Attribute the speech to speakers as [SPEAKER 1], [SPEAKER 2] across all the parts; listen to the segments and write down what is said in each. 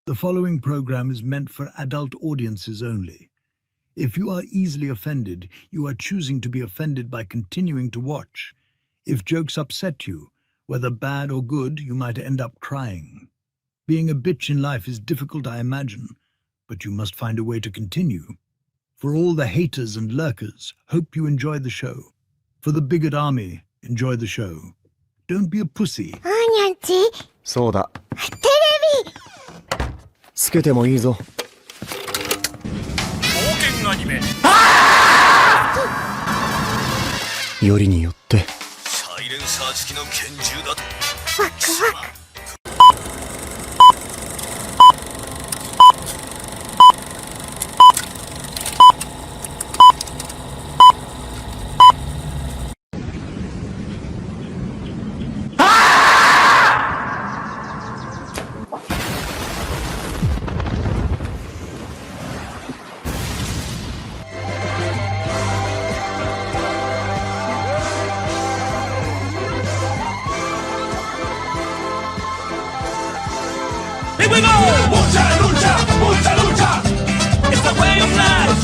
[SPEAKER 1] The following program is meant for adult audiences only. If you are easily offended, you are choosing to be offended by continuing to watch. If jokes upset you, whether bad or good, you might end up crying. Being a bitch in life is difficult, I imagine, but you must find a way to continue. For all the haters and lurkers, hope you enjoy the show. For the bigot army, enjoy the show. Don't be a pussy.
[SPEAKER 2] そうだ。テレビつけてもいいぞ。
[SPEAKER 3] 冒険アニメ。
[SPEAKER 2] よりによって。
[SPEAKER 3] サイレンサー付きの拳銃だと。
[SPEAKER 2] ワクワク。
[SPEAKER 3] Here we go! Mucha lucha, mucha lucha. It's the way of life.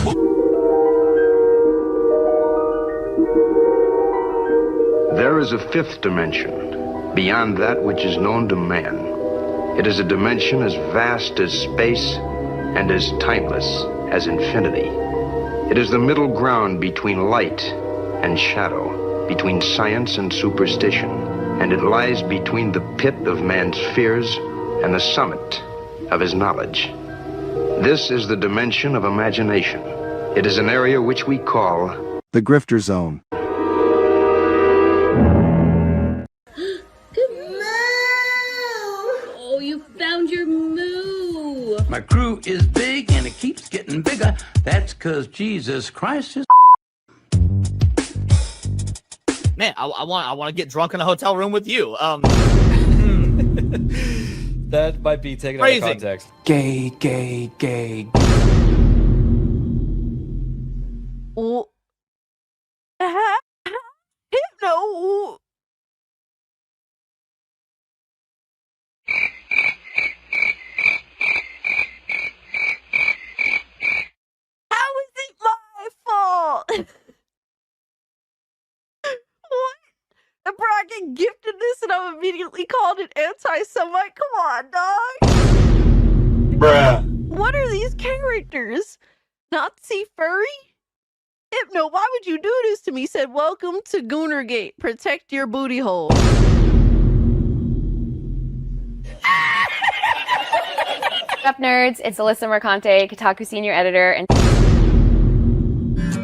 [SPEAKER 4] There is a fifth dimension, beyond that which is known to man. It is a dimension as vast as space and as timeless as infinity. It is the middle ground between light and shadow, between science and superstition, and it lies between the pit of man's fears and the summit of his knowledge. This is the dimension of imagination. It is an area which we call
[SPEAKER 2] the Grifter Zone.
[SPEAKER 5] Good moo! Oh, you found your moo!
[SPEAKER 6] My crew is big and it keeps getting bigger. That's 'cause Jesus Christ is.
[SPEAKER 7] Man, I want to get drunk in a hotel room with you.
[SPEAKER 8] That might be taken
[SPEAKER 7] Crazy.
[SPEAKER 8] out of context.
[SPEAKER 6] Gay, gay, gay.
[SPEAKER 9] Oh. No. How is it my fault? What? The bragging gifted this and I'm immediately called an anti-Semite? Come on, dog.
[SPEAKER 3] Bruh.
[SPEAKER 9] What are these characters? Nazi furry? Hypno, why would you do this to me? Said, welcome to Goonergate. Protect your booty hole.
[SPEAKER 10] What's up, nerds? It's Alyssa Mercante, Kotaku senior editor, and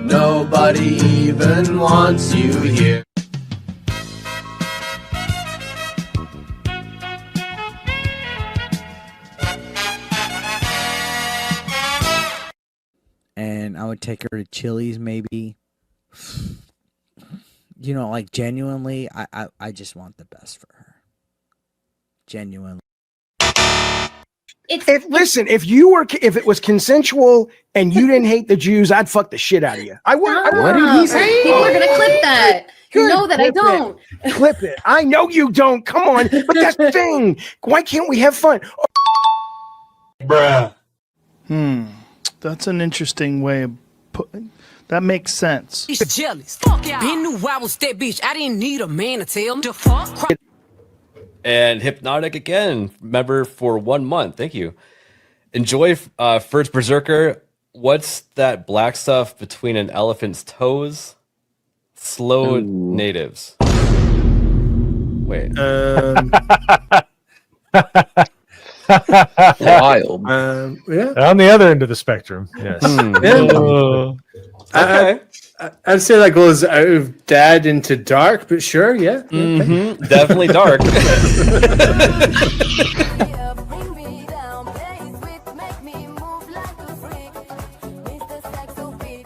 [SPEAKER 11] nobody even wants you here.
[SPEAKER 12] And I would take her to Chili's, maybe. You know, like, genuinely, I just want the best for her. Genuinely.
[SPEAKER 13] Listen, if it was consensual and you didn't hate the Jews, I'd fuck the shit out of you. I would.
[SPEAKER 5] What did he say? People are gonna clip that. You know that I don't.
[SPEAKER 13] Clip it. I know you don't. Come on. But that's the thing. Why can't we have fun?
[SPEAKER 3] Bruh.
[SPEAKER 14] That's an interesting way of putting. That makes sense.
[SPEAKER 15] He's jealous. Fuck yeah. Been knew I was that bitch. I didn't need a man to tell him to fuck.
[SPEAKER 8] And Hypnotic again, member for 1 month. Thank you. Enjoy First Berserker. What's that black stuff between an elephant's toes? Slow natives. Wait.
[SPEAKER 11] Wild.
[SPEAKER 16] Yeah. On the other end of the spectrum. Yes.
[SPEAKER 11] Okay. I'd say that goes out of dad into dark, but sure, yeah.
[SPEAKER 8] Mm-hmm. Definitely dark.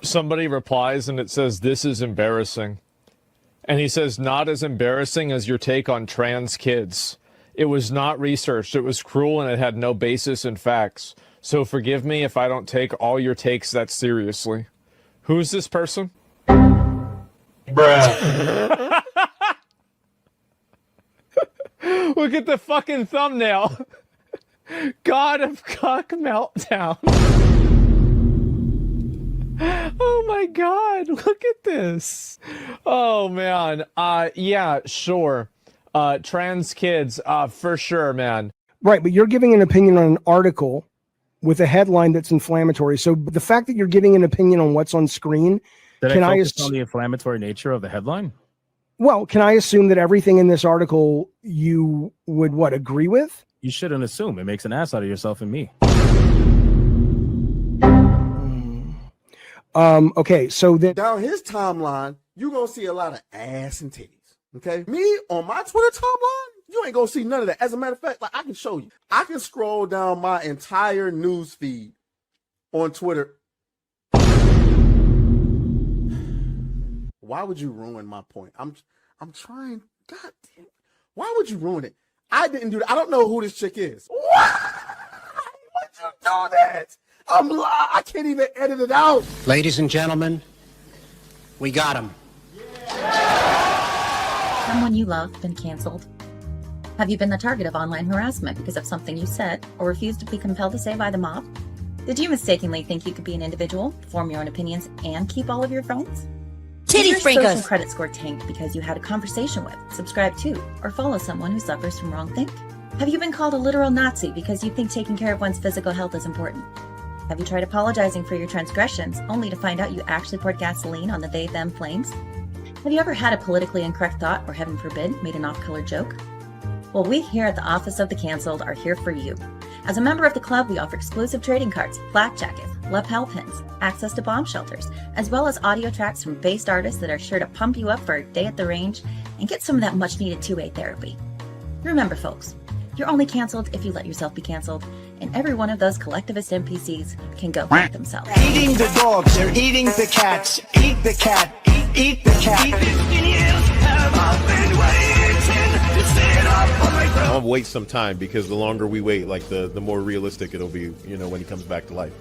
[SPEAKER 16] Somebody replies and it says, "This is embarrassing." And he says, "Not as embarrassing as your take on trans kids. It was not researched. It was cruel and it had no basis in facts. So forgive me if I don't take all your takes that seriously." Who's this person?
[SPEAKER 3] Bruh.
[SPEAKER 16] Look at the fucking thumbnail. God of Cuck meltdown. Oh my God, look at this. Oh man. Yeah, sure. Trans kids, for sure, man.
[SPEAKER 13] Right, but you're giving an opinion on an article with a headline that's inflammatory. So the fact that you're giving an opinion on what's on screen,
[SPEAKER 17] Did I focus on the inflammatory nature of the headline?
[SPEAKER 13] Well, can I assume that everything in this article you would agree with?
[SPEAKER 17] You shouldn't assume. It makes an ass out of yourself and me.
[SPEAKER 13] Okay, so then
[SPEAKER 18] down his timeline, you're gonna see a lot of ass and titties. Okay, me on my Twitter timeline, you ain't gonna see none of that. As a matter of fact, like I can show you, I can scroll down my entire news feed on Twitter. Why would you ruin my point? I'm trying. God damn. Why would you ruin it? I didn't do that. I don't know who this chick is. Why would you do that? I can't even edit it out.
[SPEAKER 19] Ladies and gentlemen, we got him.
[SPEAKER 20] Someone you love been canceled? Have you been the target of online harassment because of something you said or refused to be compelled to say by the mob? Did you mistakenly think you could be an individual, form your own opinions, and keep all of your friends?
[SPEAKER 21] Titty
[SPEAKER 20] Did your social
[SPEAKER 21] sprinkles.
[SPEAKER 20] credit score tanked because you had a conversation with, subscribe to, or follow someone who suffers from wrongthink? Have you been called a literal Nazi because you think taking care of one's physical health is important? Have you tried apologizing for your transgressions only to find out you actually poured gasoline on the they-them flames? Have you ever had a politically incorrect thought or, heaven forbid, made an off-color joke? Well, we here at the Office of the Cancelled are here for you. As a member of the club, we offer exclusive trading cards, flak jackets, lapel pins, access to bomb shelters, as well as audio tracks from based artists that are sure to pump you up for a day at the range and get some of that much-needed two-way therapy. Remember, folks, you're only canceled if you let yourself be canceled, and every one of those collectivist NPCs can go fuck themselves.
[SPEAKER 21] Eating the dogs, they're eating the cats. Eat the cat, eat the cat.
[SPEAKER 22] I'll wait some time because the longer we wait, like the more realistic it'll be, you know, when he comes back to life.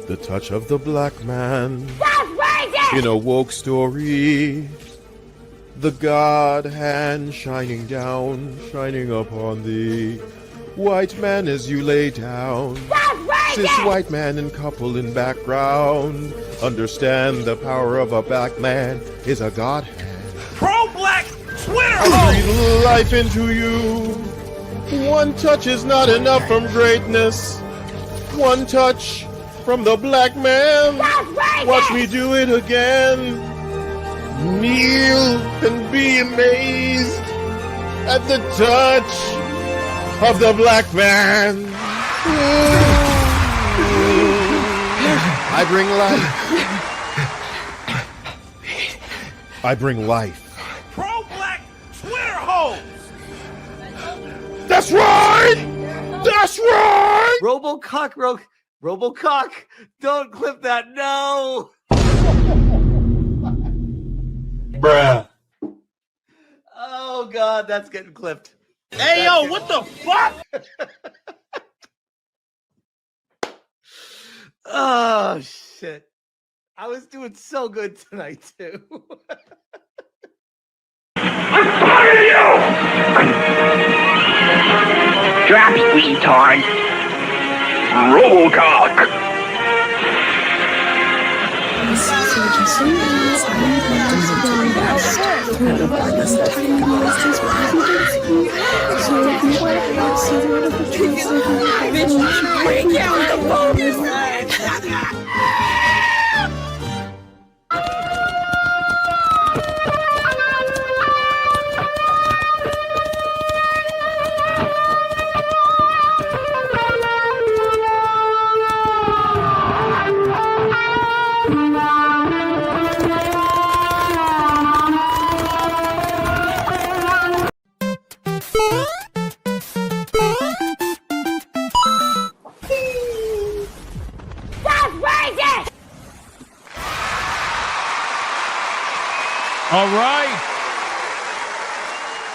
[SPEAKER 22] The touch of the black man in a woke story. The God hand shining down, shining upon thee. White man as you lay down. Cis white man and couple in background. Understand the power of a black man is a God hand.
[SPEAKER 3] Pro-black Twitter
[SPEAKER 22] I breathe life into you. One touch is not enough from greatness. One touch from the black man. Watch me do it again. Kneel and be amazed at the touch of the black man. I bring life. I bring life.
[SPEAKER 3] Pro-black Twitter hoes.
[SPEAKER 22] That's right! That's right!
[SPEAKER 7] Robocock, don't clip that, no!
[SPEAKER 3] Bruh.
[SPEAKER 7] Oh God, that's getting clipped.
[SPEAKER 3] Hey, yo, what the fuck?
[SPEAKER 7] Oh shit. I was doing so good tonight too.
[SPEAKER 3] Drop retard. Robocock.
[SPEAKER 23] All right.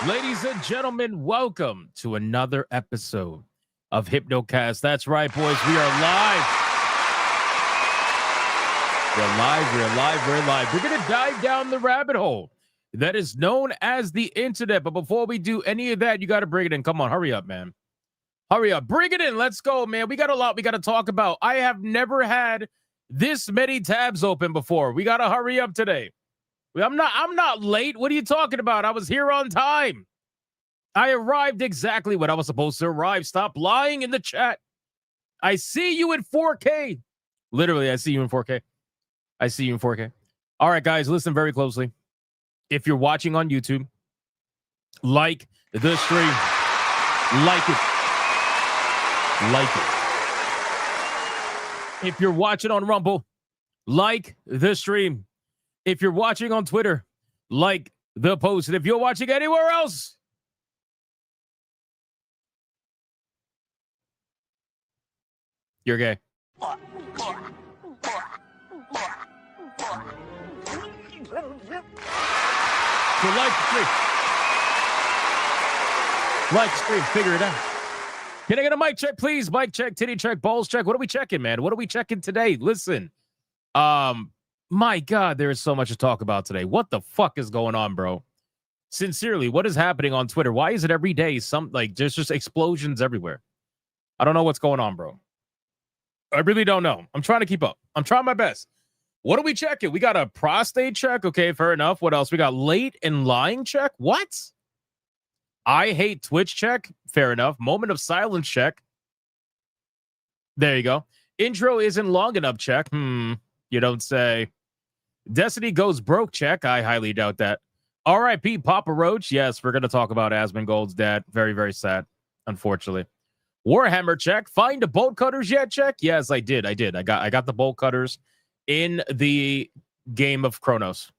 [SPEAKER 23] Ladies and gentlemen, welcome to another episode of Hypnocast. That's right, boys. We are live. We're live. We're going to dive down the rabbit hole that is known as the internet. But before we do any of that, you got to bring it in. Come on, hurry up, man. Hurry up. Bring it in. Let's go, man. We got a lot we got to talk about. I have never had this many tabs open before. We got to hurry up today. I'm not late. What are you talking about? I was here on time. I arrived exactly when I was supposed to arrive. Stop lying in the chat. I see you in 4K. Literally, I see you in 4K. I see you in 4K. All right, guys, listen very closely. If you're watching on YouTube, like the stream. Like it. Like it. If you're watching on Rumble, like the stream. If you're watching on Twitter, like the post. And if you're watching anywhere else, you're gay. So like the stream. Like the stream. Figure it out. Can I get a mic check, please? Mic check, titty check, balls check. What are we checking, man? What are we checking today? Listen. My God, there is so much to talk about today. What the fuck is going on, bro? Sincerely, what is happening on Twitter? Why is it every day there's just explosions everywhere? I don't know what's going on, bro. I really don't know. I'm trying to keep up. I'm trying my best. What are we checking? We got a prostate check. Okay, fair enough. What else? We got late and lying check. What? I hate Twitch check. Fair enough. Moment of silence check. There you go. Intro isn't long enough check. You don't say. Destiny goes broke check. I highly doubt that. R.I.P. Papa Roach. Yes, we're going to talk about Asmongold's dad. Very, very sad, unfortunately. Warhammer check. Find the bolt cutters yet check? Yes, I did. I got the bolt cutters in the game of Chronos.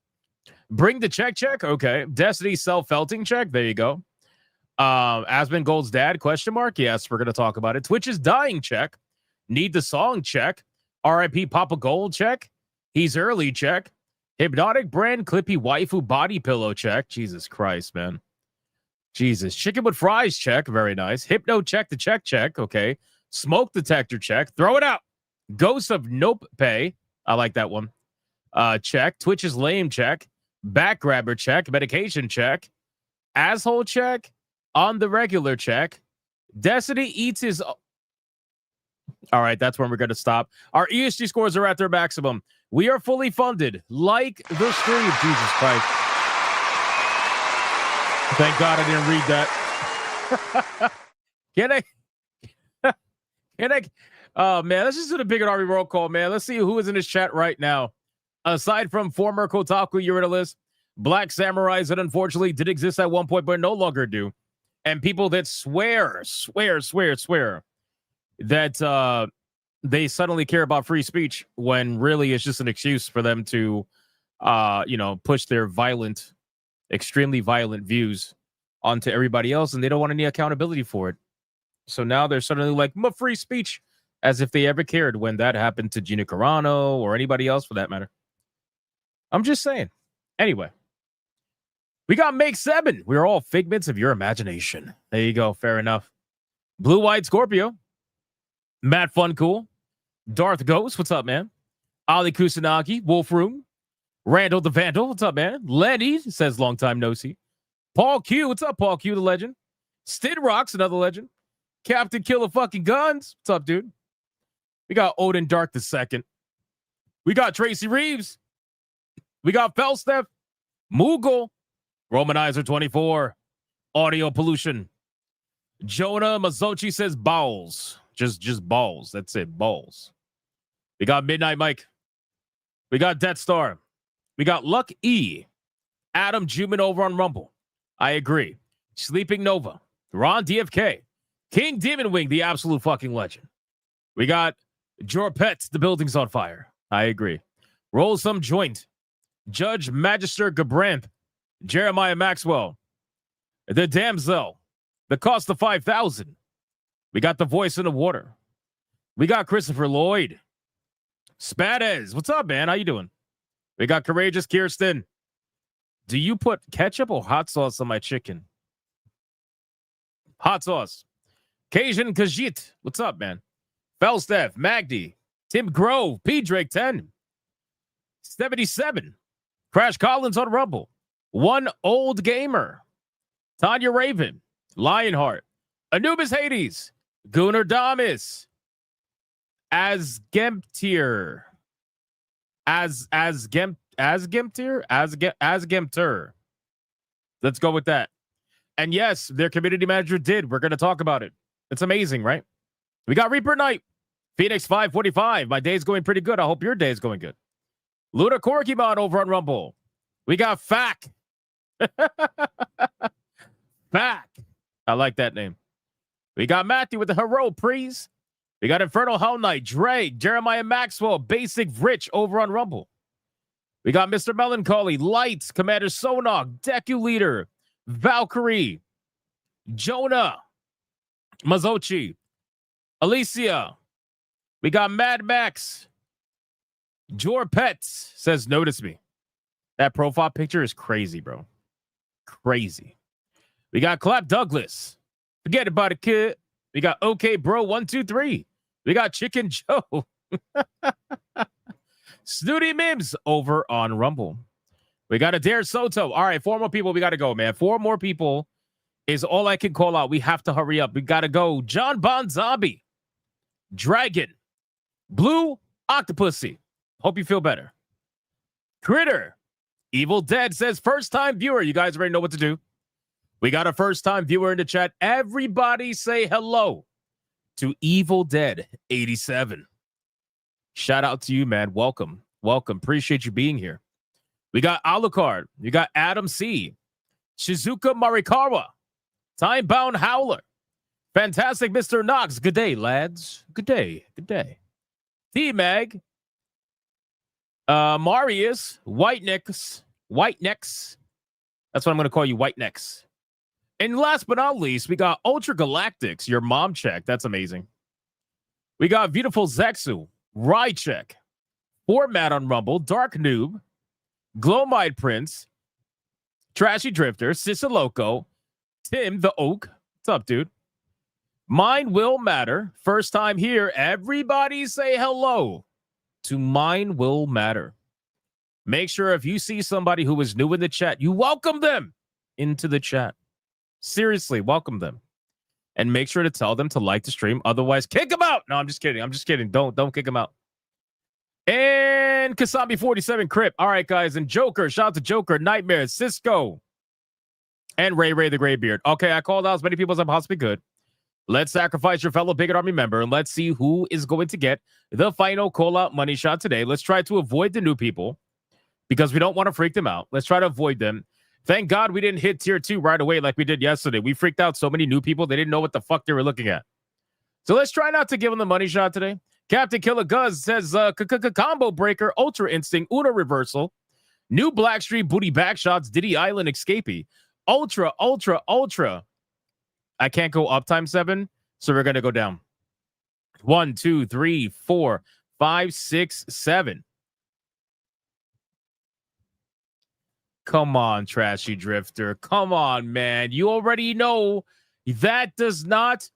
[SPEAKER 23] Bring the check. Okay. Destiny self-felting check. There you go. Asmongold's dad, question mark? Yes, we're going to talk about it. Twitch is dying check. Need the song check. R.I.P. Papa Gold check. He's early check. Hypnotic brand clippy waifu body pillow check. Jesus Christ, man. Jesus. Chicken with fries check. Very nice. Hypno check the check. Okay. Smoke detector check. Throw it out. Ghost of Nope Pay. I like that one. Check. Twitch is lame check. Back grabber check. Medication check. Asshole check. On the regular check. Destiny eats his... All right, that's when we're going to stop. Our ESG scores are at their maximum. We are fully funded. Like the stream. Jesus Christ. Thank God I didn't read that. Can I? Oh, man, let's just do the Big and Army roll call, man. Let's see who is in this chat right now. Aside from former Kotaku urinalists, Black Samurais that unfortunately did exist at one point but no longer do, and people that swear that they suddenly care about free speech when really it's just an excuse for them to, push their extremely violent views onto everybody else, and they don't want any accountability for it. So now they're suddenly like, free speech, as if they ever cared when that happened to Gina Carano or anybody else for that matter. I'm just saying. Anyway, we got Make 7. We're all figments of your imagination. There you go. Fair enough. Blue-White Scorpio. Matt Fun Cool. Darth Ghost. What's up, man? Ali Kusanagi. Wolf Room. Randall the Vandal. What's up, man? Lenny says long time no see. Paul Q. What's up, Paul Q, the legend? Stid Rocks, another legend. Captain Killer fucking Guns. What's up, dude? We got Odin Dark the Second. We got Tracy Reeves. We got Felsteph. Moogle. Romanizer 24. Audio Pollution. Jonah Mazochi says balls. Just balls. That's it. Balls. We got Midnight Mike. We got Death Star. We got Luck E. Adam Juman over on Rumble. I agree. Sleeping Nova. Ron DFK. King Demon Wing, the absolute fucking legend. We got Jorpet, the building's on fire. I agree. Roll some joint. Judge Magister Gabramp. Jeremiah Maxwell. The Damsel. The cost of 5,000. We got the voice in the water. We got Christopher Lloyd. Spadez. What's up, man? How you doing? We got Courageous Kirsten. Do you put ketchup or hot sauce on my chicken? Hot sauce. Cajun Kajit. What's up, man? Felsteph. Magdi. Tim Grove. P. Drake 10. 77. Crash Collins on Rumble. One Old Gamer, Tanya Raven, Lionheart, Anubis Hades, Gunnar Damas, Asgemptir, Asgemptir. Let's go with that. And yes, their community manager did. We're going to talk about it. It's amazing, right? We got Reaper Knight, Phoenix 545. My day's going pretty good. I hope your day is going good. Luna Corkymon over on Rumble. We got Fack. Fack. I like that name. We got Matthew with the Hero Prees. We got Infernal Hell Knight, Drake, Jeremiah Maxwell, Basic Rich over on Rumble. We got Mr. Melancholy, Lights, Commander Sonog, Deku Leader, Valkyrie, Jonah, Mazochi, Alicia. We got Mad Max. Jor Pets says, notice me. That profile picture is crazy, bro. Crazy. We got Clap Douglas. Forget about it, kid. We got OK Bro 123. We got Chicken Joe. Snooty Mims over on Rumble. We got Adair Soto. All right, 4 more people. We got to go, man. 4 more people is all I can call out. We have to hurry up. We got to go. John Bon Zombie. Dragon. Blue Octopussy. Hope you feel better. Critter. Evil Dead says first-time viewer. You guys already know what to do. We got a first-time viewer in the chat. Everybody say hello to Evil Dead 87. Shout out to you, man. Welcome. Welcome. Appreciate you being here. We got Alucard. You got Adam C. Shizuka Marikawa. Time-bound Howler. Fantastic Mr. Knox. Good day, lads. Good day. Good day. T-Mag. Marius. White Necks. That's what I'm going to call you, White Necks. And last but not least, we got Ultra Galactics, your mom check. That's amazing. We got Beautiful Zexu, Rycheck, Format on Rumble, Dark Noob, Glowmide Prince, Trashy Drifter, Sisaloco, Tim the Oak. What's up, dude? Mind Will Matter. First time here. Everybody say hello to Mind Will Matter. Make sure if you see somebody who is new in the chat, you welcome them into the chat. Seriously, welcome them. And make sure to tell them to like the stream. Otherwise, kick them out. No, I'm just kidding. I'm just kidding. Don't kick them out. And Kasabi 47 Crip. All right, guys. And Joker. Shout out to Joker, Nightmare, Cisco, and Ray the Graybeard. Okay, I called out as many people as I possibly could. Let's sacrifice your fellow Bigot Army member, and let's see who is going to get the final call-out money shot today. Let's try to avoid the new people because we don't want to freak them out. Let's try to avoid them. Thank God we didn't hit tier 2 right away like we did yesterday. We freaked out so many new people, they didn't know what the fuck they were looking at. So let's try not to give them the money shot today. Captain Killer Guz says, Combo Breaker, Ultra Instinct, Uno Reversal, New Blackstreet, Booty Backshots, Diddy Island Escapee, Ultra. I can't go up times 7, so we're going to go down. 1, 2, 3, 4, 5, 6, 7. Come on, Trashy Drifter. Come on, man. You already know that does not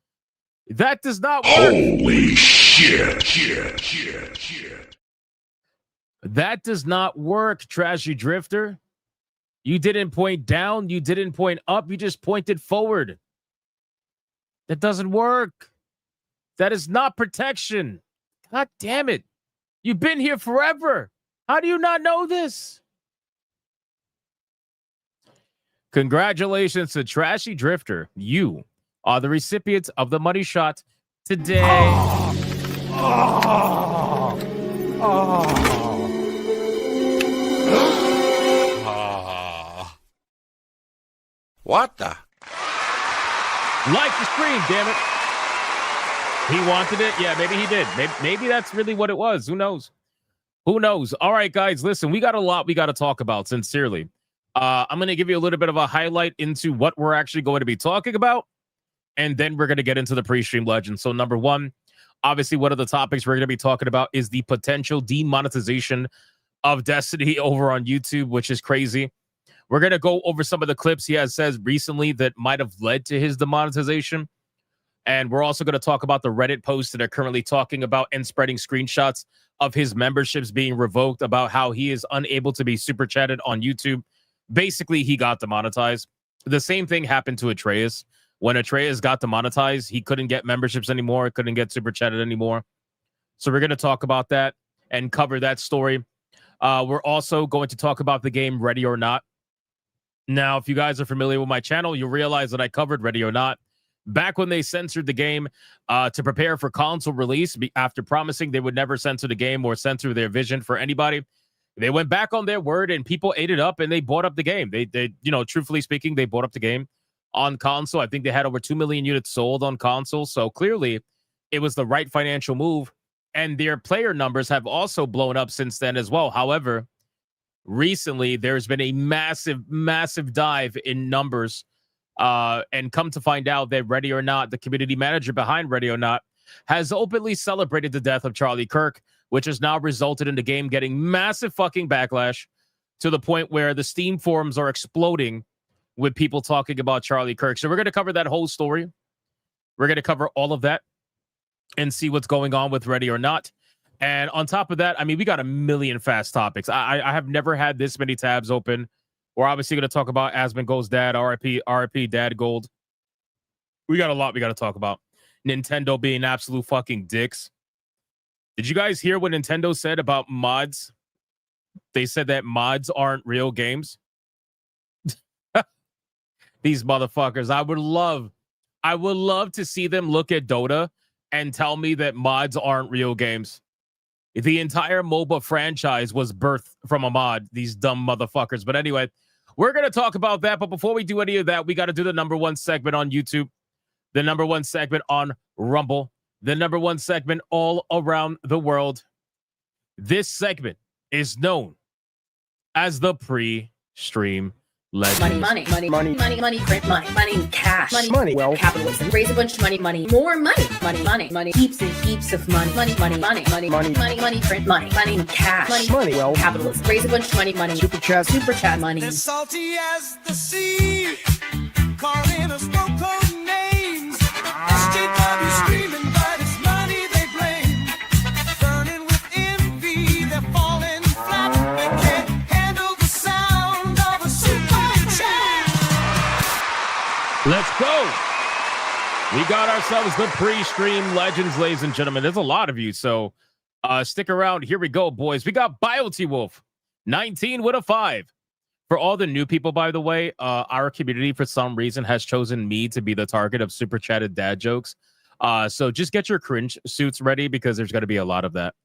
[SPEAKER 23] work.
[SPEAKER 3] Holy shit.
[SPEAKER 23] That does not work, Trashy Drifter. You didn't point down. You didn't point up. You just pointed forward. That doesn't work. That is not protection. God damn it. You've been here forever. How do you not know this? Congratulations to Trashy Drifter. You are the recipients of the money shot today.
[SPEAKER 22] What the?
[SPEAKER 23] Like the stream, damn it. He wanted it. Yeah, maybe he did. Maybe that's really what it was. Who knows? Who knows? All right, guys, listen, we got a lot we got to talk about, sincerely. I'm going to give you a little bit of a highlight into what we're actually going to be talking about, and then we're going to get into the pre-stream legend. So number one, obviously one of the topics we're going to be talking about is the potential demonetization of Destiny over on YouTube, which is crazy. We're going to go over some of the clips he has said recently that might have led to his demonetization. And we're also going to talk about the Reddit posts that are currently talking about and spreading screenshots of his memberships being revoked, about how he is unable to be super chatted on YouTube basically he got demonetized. The same thing happened to Atreus. When Atreus got demonetized, he couldn't get memberships anymore, couldn't get super chatted anymore. So we're going to talk about that and cover that story. We're also going to talk about the game Ready or Not. Now, if you guys are familiar with my channel, you'll realize that I covered Ready or Not back when they censored the game to prepare for console release. After promising they would never censor the game or censor their vision for anybody, they went back on their word and people ate it up and they bought up the game. They truthfully speaking, they bought up the game on console. I think they had over 2 million units sold on console. So clearly it was the right financial move. And their player numbers have also blown up since then as well. However, recently there's been a massive dive in numbers. And come to find out that Ready or Not, the community manager behind Ready or Not, has openly celebrated the death of Charlie Kirk, which has now resulted in the game getting massive fucking backlash to the point where the Steam forums are exploding with people talking about Charlie Kirk. So we're going to cover that whole story. We're going to cover all of that and see what's going on with Ready or Not. And on top of that, I mean, we got a million fast topics. I have never had this many tabs open. We're obviously going to talk about Asmongold's dad, RIP Dad Gold. We got a lot we got to talk about. Nintendo being absolute fucking dicks. Did you guys hear what Nintendo said about mods? They said that mods aren't real games. These motherfuckers. I would love to see them look at Dota and tell me that mods aren't real games. The entire MOBA franchise was birthed from a mod, these dumb motherfuckers. But anyway, we're going to talk about that. But before we do any of that, we got to do the #1 segment on YouTube, the #1 segment on Rumble, the #1 segment all around the world. This segment is known as the pre-stream legend.
[SPEAKER 5] Money, print money, cash, money, well, capitalism, raise a bunch of money, more money, heaps and heaps of money, print money, cash, money, well, capitalism, raise a bunch of money, super chat money.
[SPEAKER 3] As salty as the sea, calling us no-code names. SJW screaming, but it's money they blame. Burning with envy, they're falling flat. They can't handle the sound of a super chat.
[SPEAKER 23] Let's go. We got ourselves the pre-stream legends, ladies and gentlemen. There's a lot of you, so stick around. Here we go, boys. We got BioT Wolf, 19 with a 5. For all the new people, by the way, our community, for some reason, has chosen me to be the target of super chatted dad jokes. So just get your cringe suits ready because there's going to be a lot of that.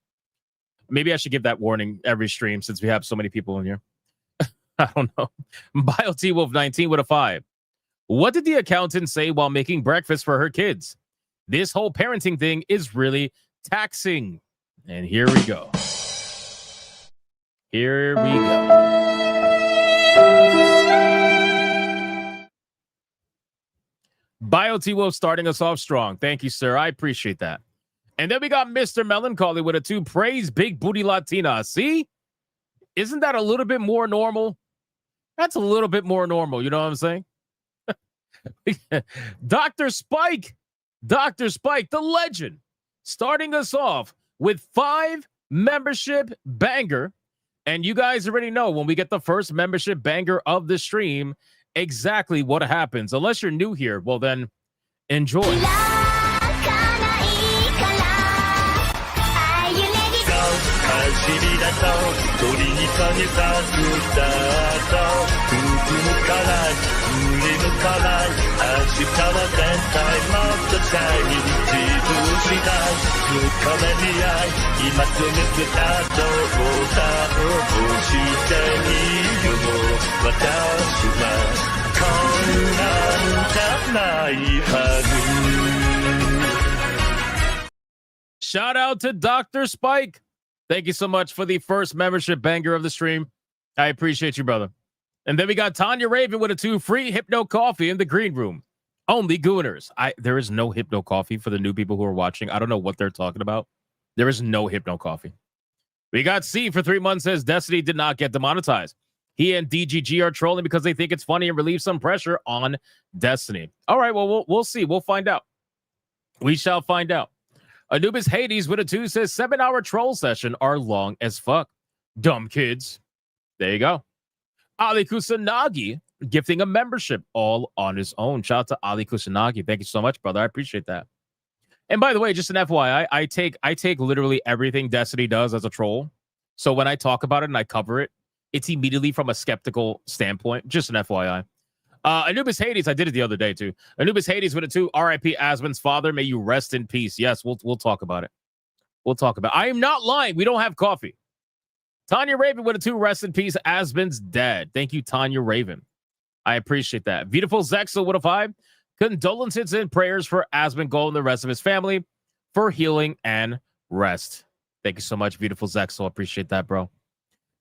[SPEAKER 23] Maybe I should give that warning every stream since we have so many people in here. I don't know. BioT Wolf, 19 with a 5. What did the accountant say while making breakfast for her kids? This whole parenting thing is really taxing. And here we go. Here we go. BioT Wolf starting us off strong. Thank you, sir. I appreciate that. And then we got Mr. Melancholy with a 2. Praise Big Booty Latina. See? Isn't that a little bit more normal? That's a little bit more normal. You know what I'm saying? Dr. Spike, the legend, starting us off with 5 membership banger. And you guys already know when we get the first membership banger of the stream, exactly what happens. Unless you're new here, well then, enjoy. Shout out to Dr. Spike. Thank you so much for the first membership banger of the stream. I appreciate you, brother. And then we got Tanya Raven with a 2. Free Hypno Coffee in the green room. Only Gooners. There is no Hypno Coffee for the new people who are watching. I don't know what they're talking about. There is no Hypno Coffee. We got C for 3 months says Destiny did not get demonetized. He and DGG are trolling because they think it's funny and relieve some pressure on Destiny. All right, well, we'll see. We'll find out. We shall find out. Anubis Hades with a 2 says 7-hour troll session are long as fuck. Dumb kids. There you go. Ali Kusanagi gifting a membership all on his own. Shout out to Ali Kusanagi. Thank you so much, brother. I appreciate that. And by the way, just an FYI, I take literally everything Destiny does as a troll. So when I talk about it and I cover it, it's immediately from a skeptical standpoint. Just an FYI. Anubis Hades, I did it the other day too. Anubis Hades with a 2. R.I.P. Asmon's father. May you rest in peace. Yes, we'll talk about it. We'll talk about it. I am not lying. We don't have coffee. Tanya Raven with a 2. Rest in peace. Asmon's dad. Thank you, Tanya Raven. I appreciate that. Beautiful Zexel with a 5. Condolences and prayers for Asmon Gold and the rest of his family for healing and rest. Thank you so much, beautiful Zexel. Appreciate that, bro.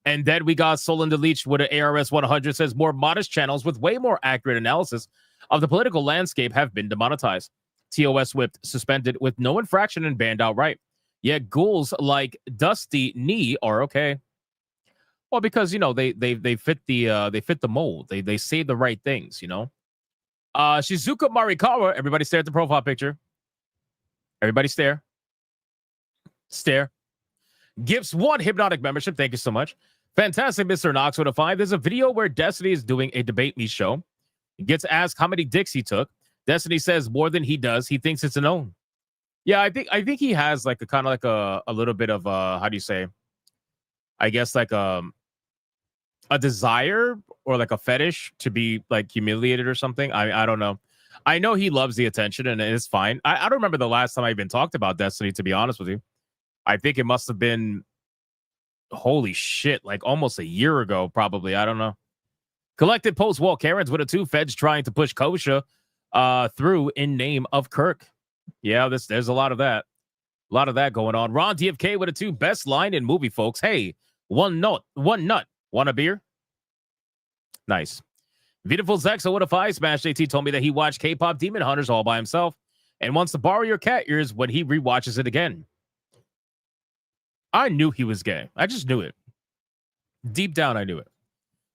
[SPEAKER 23] And then we got Solon the Leech with an ARS 100 says more modest channels with way more accurate analysis of the political landscape have been demonetized. TOS whipped, suspended with no infraction and banned outright. Yet ghouls like Dusty Knee are okay. Well, because you know they fit the mold. They say the right things, you know. Shizuka Marikawa, everybody stare at the profile picture. Everybody stare. Stare. Gives 1 hypnotic membership. Thank you so much. Fantastic, Mr. Knox with a 5. There's a video where Destiny is doing a debate me show. He gets asked how many dicks he took. Destiny says more than he does. He thinks it's a known. Yeah, I think he has like a kind of like a little bit of how do you say? I guess like a desire or like a fetish to be like humiliated or something. I don't know. I know he loves the attention and it's fine. I don't remember the last time I even talked about Destiny, to be honest with you. I think it must have been, holy shit, like almost a year ago, probably. I don't know. Collected post Walt Karens with a 2. Feds trying to push Kosha through in name of Kirk. Yeah, there's a lot of that. A lot of that going on. Ron DFK with a 2. Best line in movie, folks. Hey, one nut. Want a beer? Nice. Beautiful Zexa with a 5. Smash JT told me that he watched K-pop Demon Hunters all by himself and wants to borrow your cat ears when he rewatches it again. I knew he was gay. I just knew it. Deep down, I knew it.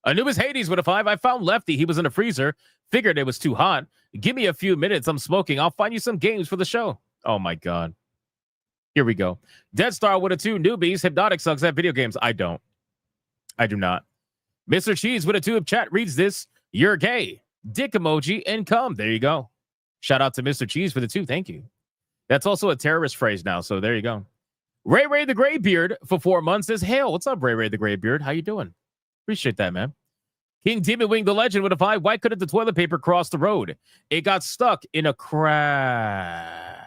[SPEAKER 23] Anubis Hades with a 5. I found Lefty. He was in a freezer. Figured it was too hot. Give me a few minutes. I'm smoking. I'll find you some games for the show. Oh, my God. Here we go. Dead Star with a 2. Newbies. Hypnotic sucks at video games. I don't. I do not. Mr. Cheese with a 2. If chat reads this, you're gay. Dick emoji and come. There you go. Shout out to Mr. Cheese for the 2. Thank you. That's also a terrorist phrase now. So there you go. Ray the Graybeard for 4 months says, hail. What's up, Ray the Graybeard? How you doing? Appreciate that, man. King Demon Wing the Legend with a 5. Why couldn't the toilet paper cross the road? It got stuck in a crack.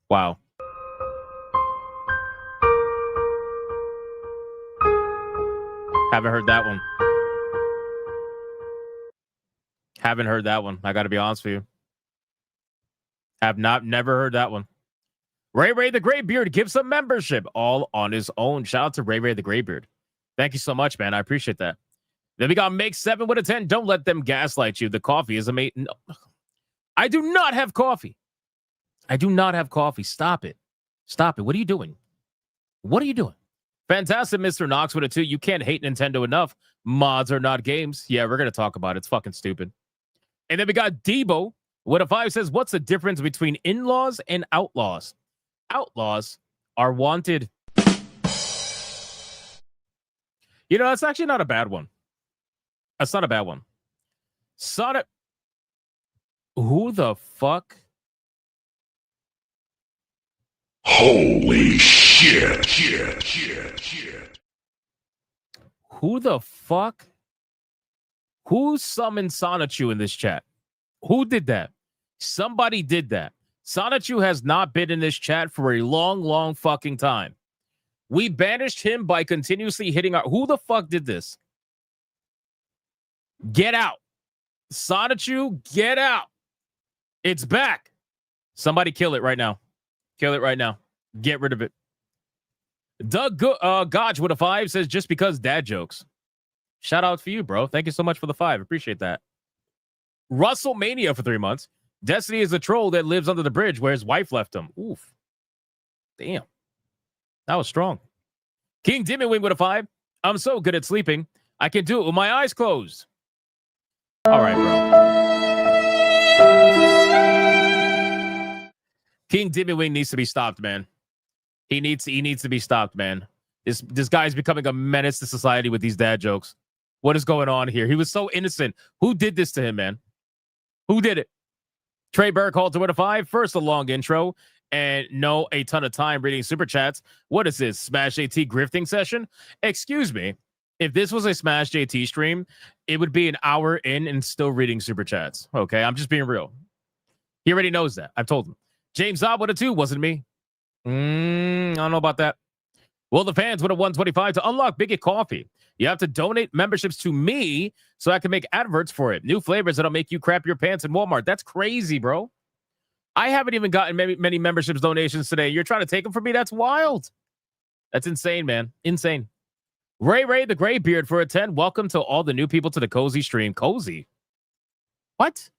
[SPEAKER 23] Wow. Haven't heard that one. Haven't heard that one. I got to be honest with you. Never heard that one. Ray the Graybeard gives a membership all on his own. Shout out to Ray the Graybeard. Thank you so much, man. I appreciate that. Then we got Make 7 with a 10. Don't let them gaslight you. The coffee is amazing. No. I do not have coffee. I do not have coffee. Stop it. Stop it. What are you doing? What are you doing? Fantastic, Mr. Knox with a 2. You can't hate Nintendo enough. Mods are not games. Yeah, we're going to talk about it. It's fucking stupid. And then we got Debo with a 5 says, what's the difference between in-laws and outlaws? Outlaws are wanted. You know, that's actually not a bad one. That's not a bad one. Sonic. Who the fuck?
[SPEAKER 3] Holy shit.
[SPEAKER 23] Who the fuck? Who summoned Sonichu in this chat? Who did that? Somebody did that. Sonichu has not been in this chat for a long fucking time. We banished him by continuously hitting our... Who the fuck did this? Get out. Sonichu, get out. It's back. Somebody kill it right now. Kill it right now. Get rid of it. Doug Gotch with a 5 says, just because dad jokes. Shout out for you, bro. Thank you so much for the 5. Appreciate that. Russell Mania for 3 months. Destiny is a troll that lives under the bridge where his wife left him. Oof. Damn. That was strong. King Dimmy with a 5. I'm so good at sleeping. I can do it with my eyes closed. All right, bro. King Dimmy Wing needs to be stopped, man. He needs to be stopped, man. This guy's becoming a menace to society with these dad jokes. What is going on here? He was so innocent. Who did this to him, man? Who did it? Trey Burr called to win a 5. First, a long intro. And no, a ton of time reading super chats. What is this? Smash JT grifting session? Excuse me. If this was a Smash JT stream, it would be an hour in and still reading super chats. Okay, I'm just being real. He already knows that. I've told him. James Zob with a 2. Wasn't me. I don't know about that. Well, the fans with a 125 to unlock Bigot Coffee. You have to donate memberships to me so I can make adverts for it. New flavors that'll make you crap your pants in Walmart. That's crazy, bro. I haven't even gotten many memberships donations today. You're trying to take them from me? That's wild. That's insane, man. Insane. Ray the Graybeard for a 10. Welcome to all the new people to the Cozy stream. Cozy? What?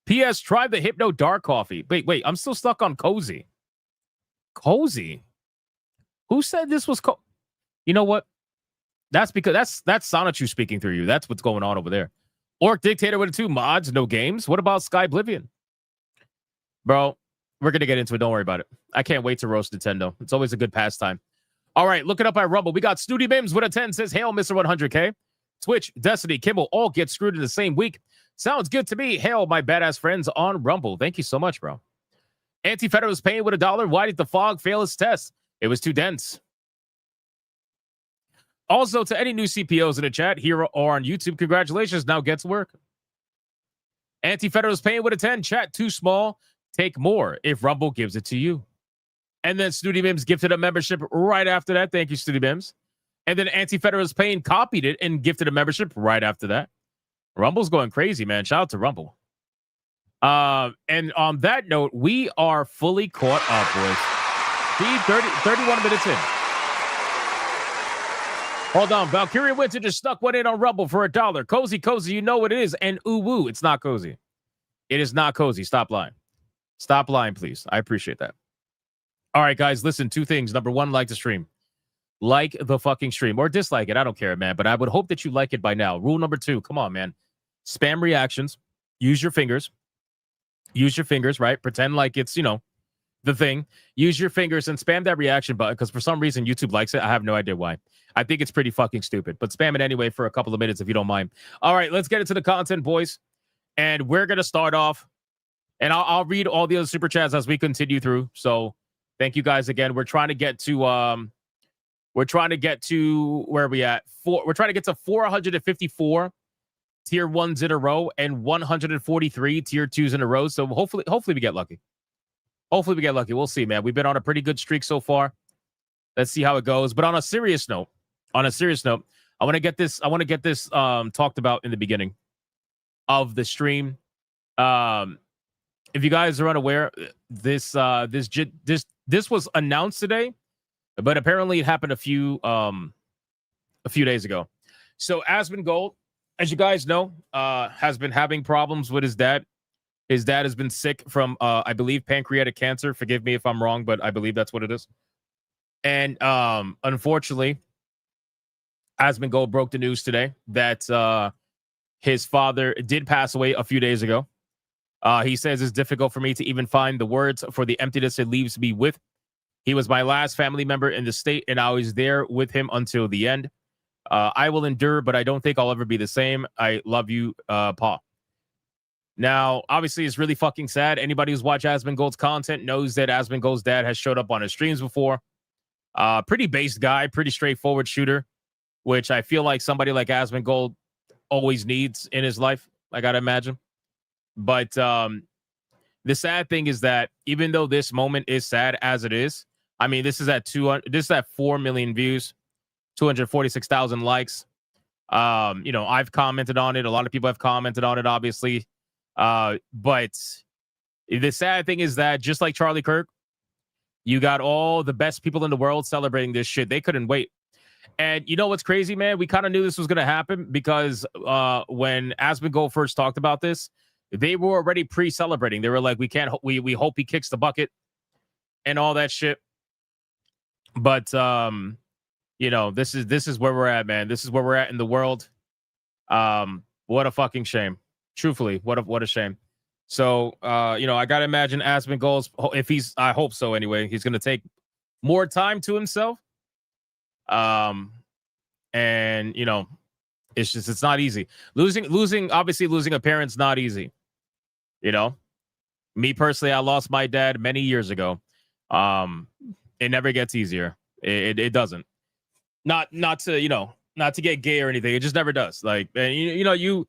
[SPEAKER 23] P.S. Try the Hypno Dark Coffee. Wait. I'm still stuck on Cozy. Cozy? Who said this was You know what? That's because that's Sonichu speaking through you. That's what's going on over there. Orc Dictator with a 2. Mods, no games. What about Sky Oblivion? Bro, we're going to get into it. Don't worry about it. I can't wait to roast Nintendo. It's always a good pastime. All right, look it up at Rumble. We got Studi Bims with a 10. Says, hail, Mr. 100K. Twitch, Destiny, Kimmel, all get screwed in the same week. Sounds good to me. Hail, my badass friends on Rumble. Thank you so much, bro. Anti-Federal is paying with $1. Why did the fog fail its test? It was too dense. Also, to any new CPOs in the chat here or on YouTube, congratulations. Now get to work. Anti-Federal is paying with a 10. Chat too small. Take more if Rumble gives it to you. And then Studi Bims gifted a membership right after that. Thank you, Studi Bims. And then Anti-Federal is paying, copied it, and gifted a membership right after that. Rumble's going crazy, man. Shout out to Rumble. And on that note, we are fully caught up, boys. 31 minutes in. Hold on. Valkyria Winter just stuck one in on Rumble for $1. Cozy, you know what it is. And ooh, it's not cozy. It is not cozy. Stop lying. Stop lying, please. I appreciate that. All right, guys, listen, 2 things. Number 1, like the stream. Like the fucking stream. Or dislike it. I don't care, man. But I would hope that you like it by now. Rule number 2. Come on, man. Spam reactions. Use your fingers. Use your fingers, right? Pretend like it's, the thing. Use your fingers and spam that reaction button because for some reason YouTube likes it. I have no idea why. I think it's pretty fucking stupid. But spam it anyway for a couple of minutes if you don't mind. All right, let's get into the content, boys. And we're going to start off. And I'll read all the other super chats as we continue through. So thank you guys again. We're trying to get to where are we at? We're trying to get to 454 tier 1s in a row and 143 tier 2s in a row. So hopefully we get lucky. Hopefully we get lucky. We'll see, man. We've been on a pretty good streak so far. Let's see how it goes. But on a serious note, I want to get this talked about in the beginning of the stream. If you guys are unaware, this was announced today, but apparently it happened a few days ago. So Asmongold, as you guys know, has been having problems with his dad. His dad has been sick from, I believe, pancreatic cancer. Forgive me if I'm wrong, but I believe that's what it is. And unfortunately, Asmongold broke the news today that his father did pass away a few days ago. He says it's difficult for me to even find the words for the emptiness it leaves me with. He was my last family member in the state, and I was there with him until the end. I will endure, but I don't think I'll ever be the same. I love you, Pa. Now, obviously, it's really fucking sad. Anybody who's watched Asmongold's content knows that Asmongold's dad has showed up on his streams before. Pretty based guy, pretty straightforward shooter, which I feel like somebody like Asmongold always needs in his life, I gotta imagine. But the sad thing is that even though this moment is sad as it is, I mean, this is at 4 million views, 246,000 likes. I've commented on it. A lot of people have commented on it, obviously. But the sad thing is that just like Charlie Kirk, you got all the best people in the world celebrating this shit. They couldn't wait. And you know what's crazy, man? We kind of knew this was going to happen because when Asmongold first talked about this, they were already pre-celebrating. They were like, we hope he kicks the bucket and all that shit. But, this is where we're at, man. This is where we're at in the world. What a fucking shame. Truthfully, what a shame. So, I gotta imagine Asmongold's, if he's, I hope so anyway, he's gonna take more time to himself. And it's not easy. Obviously losing a parent's not easy. Me personally, I lost my dad many years ago. It never gets easier. It doesn't. Not to get gay or anything. It just never does. Like, and you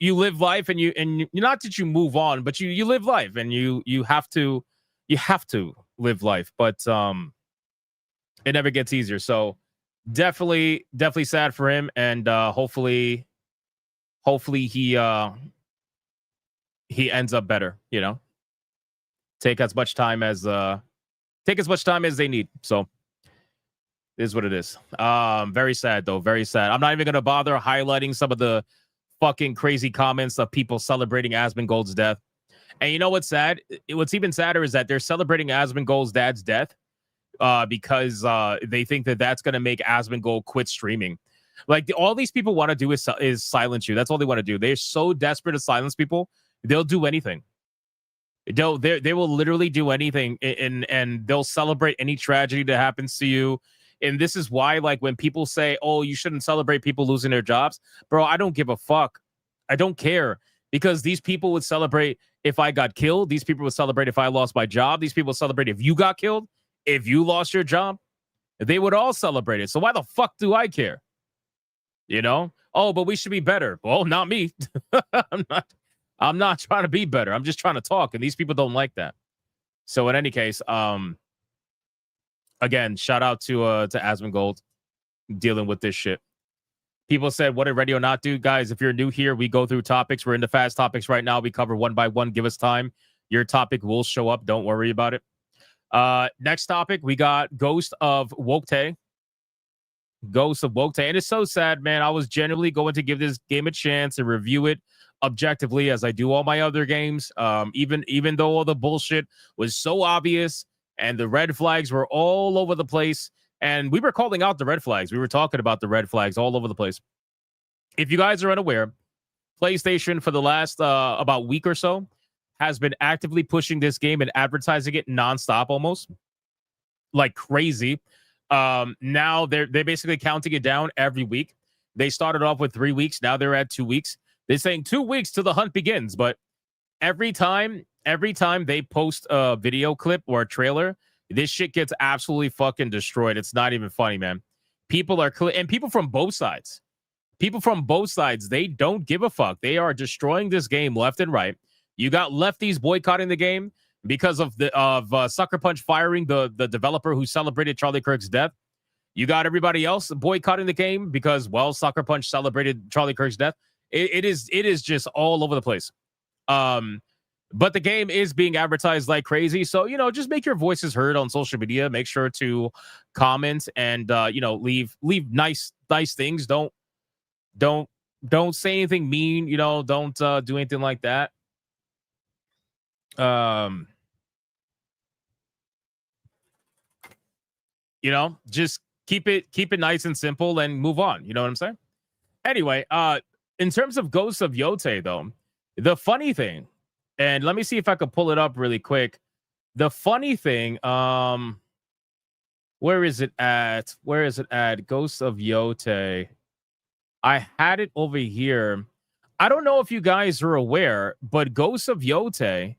[SPEAKER 23] live life, and not that you move on, but you live life, and you have to live life. But it never gets easier. So definitely sad for him, and hopefully he ends up better. Take as much time as they need. So it is what it is. Very sad though. Very sad. I'm not even gonna bother highlighting some of the fucking crazy comments of people celebrating Asmongold's death. And you know what's sad? What's even sadder is that they're celebrating Asmongold's dad's death because they think that that's gonna make Asmongold quit streaming. Like all these people want to do is silence you. That's all they want to do. They're so desperate to silence people. They'll do anything. They will literally do anything, and they'll celebrate any tragedy that happens to you. And this is why, like, when people say, "Oh, you shouldn't celebrate people losing their jobs," bro, I don't give a fuck. I don't care, because these people would celebrate if I got killed. These people would celebrate if I lost my job. These people would celebrate if you got killed, if you lost your job. They would all celebrate it. So why the fuck do I care? Oh, but we should be better. Well, not me. I'm not trying to be better. I'm just trying to talk, and these people don't like that. So in any case, again, shout out to Asmongold dealing with this shit. People said, what did radio not do? Guys, if you're new here, we go through topics. We're into fast topics right now. We cover one by one. Give us time. Your topic will show up. Don't worry about it. Next topic, we got Ghost of Woktae. Ghost of Woktae. And it's so sad, man. I was genuinely going to give this game a chance and review it objectively as I do all my other games. Even though all the bullshit was so obvious and the red flags were all over the place. And we were calling out the red flags. We were talking about the red flags all over the place. If you guys are unaware, PlayStation for the last about week or so has been actively pushing this game and advertising it nonstop, almost like crazy. Now they're basically counting it down every week. They started off with 3 weeks. Now they're at 2 weeks. They're saying 2 weeks till the hunt begins. But every time they post a video clip or a trailer, this shit gets absolutely fucking destroyed. It's not even funny, man. People are and people from both sides. People from both sides, they don't give a fuck. They are destroying this game left and right. You got lefties boycotting the game because of Sucker Punch firing the developer who celebrated Charlie Kirk's death. You got everybody else boycotting the game because, well, Sucker Punch celebrated Charlie Kirk's death. It is just all over the place. But the game is being advertised like crazy. So, just make your voices heard on social media. Make sure to comment and, leave nice things. Don't say anything mean. Don't do anything like that. Just keep it nice and simple and move on. You know what I'm saying? Anyway, in terms of Ghosts of Woktae, though, the funny thing, and let me see if I can pull it up really quick. The funny thing, where is it at? Ghosts of Woktae. I had it over here. I don't know if you guys are aware, but Ghosts of Woktae,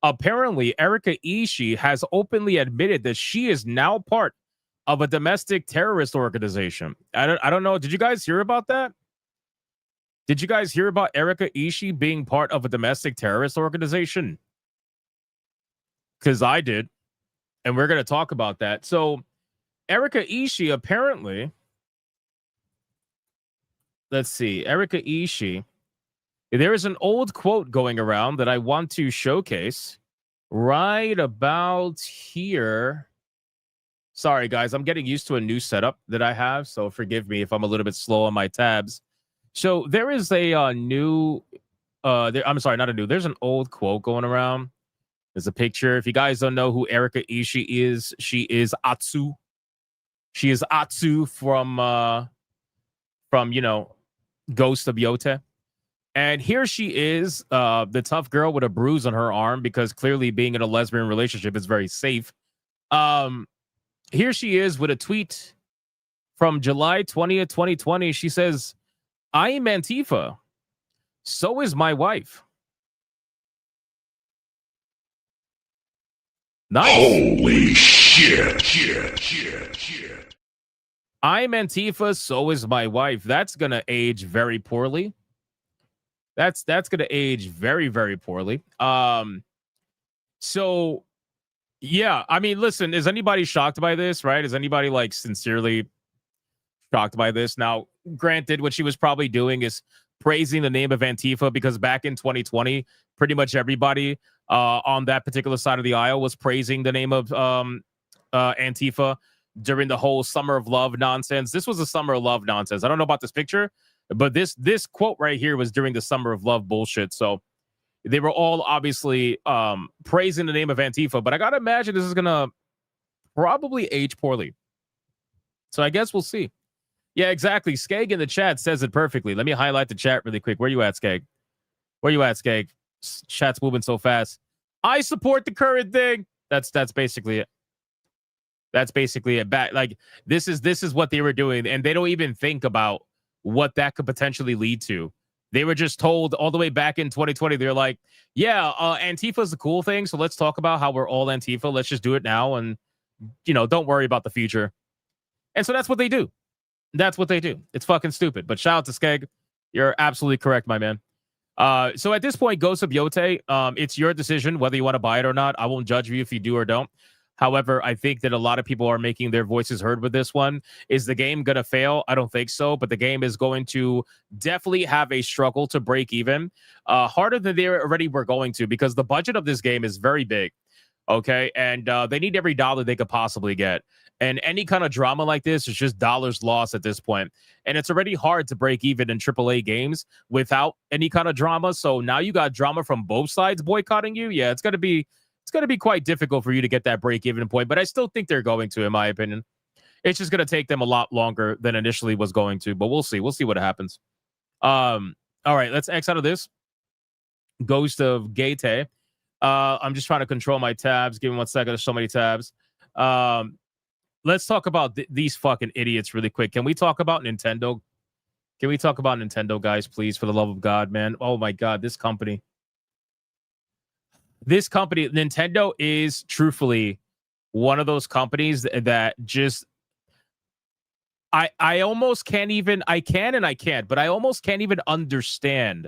[SPEAKER 23] apparently Erika Ishii has openly admitted that she is now part of a domestic terrorist organization. I don't know. Did you guys hear about that? Did you guys hear about Erika Ishii being part of a domestic terrorist organization? Because I did. And we're going to talk about that. So Erika Ishii apparently, let's see, Erika Ishii, there is an old quote going around that I want to showcase right about here. Sorry, guys, I'm getting used to a new setup that I have, so forgive me if I'm a little bit slow on my tabs. So there is a new, I'm sorry, not a new, there's an old quote going around. There's a picture. If you guys don't know who Erika Ishii is, she is Atsu. She is Atsu from Ghost of Woktae. And here she is, the tough girl with a bruise on her arm, because clearly being in a lesbian relationship is very safe. Here she is with a tweet from July 20th, 2020. She says, "I am Antifa. So is my wife." Nice.
[SPEAKER 3] Holy shit.
[SPEAKER 23] I'm Antifa, so is my wife. That's gonna age very poorly. That's gonna age very, very poorly. So yeah, I mean, listen, is anybody shocked by this, right? Is anybody like sincerely shocked by this? Now, granted, what she was probably doing is praising the name of Antifa, because back in 2020, pretty much everybody on that particular side of the aisle was praising the name of Antifa during the whole Summer of Love nonsense. This was a Summer of Love nonsense. I don't know about this picture, but this quote right here was during the Summer of Love bullshit. So they were all obviously praising the name of Antifa, but I gotta imagine this is gonna probably age poorly. So I guess we'll see. Yeah, exactly. Skeg in the chat says it perfectly. Let me highlight the chat really quick. Where you at, Skeg? Where you at, Skeg? Chat's moving so fast. I support the current thing. That's basically it. That's basically it. Back like this is what they were doing, and they don't even think about what that could potentially lead to. They were just told all the way back in 2020. They're like, yeah, Antifa is the cool thing, so let's talk about how we're all Antifa. Let's just do it now, and don't worry about the future. And so that's what they do. That's what they do. It's fucking stupid. But shout out to Skeg. You're absolutely correct, my man. So at this point, Ghost of Yote, it's your decision whether you want to buy it or not. I won't judge you if you do or don't. However, I think that a lot of people are making their voices heard with this one. Is the game going to fail? I don't think so, but the game is going to definitely have a struggle to break even. Harder than they already were going to, because the budget of this game is very big. Okay, and they need every dollar they could possibly get. And any kind of drama like this is just dollars lost at this point. And it's already hard to break even in AAA games without any kind of drama. So now you got drama from both sides boycotting you. Yeah, it's gonna be quite difficult for you to get that break even point. But I still think they're going to, in my opinion. It's just gonna take them a lot longer than initially was going to. But we'll see. We'll see what happens. All right, let's X out of this. Ghost of Gate. I'm just trying to control my tabs. Give me 1 second. There's so many tabs. Let's talk about these fucking idiots really quick. Can we talk about Nintendo? Can we talk about Nintendo, guys, please, for the love of God, man? Oh my God, this company, Nintendo is truthfully one of those companies that just, I almost can't even, I can and I can't, but I almost can't even understand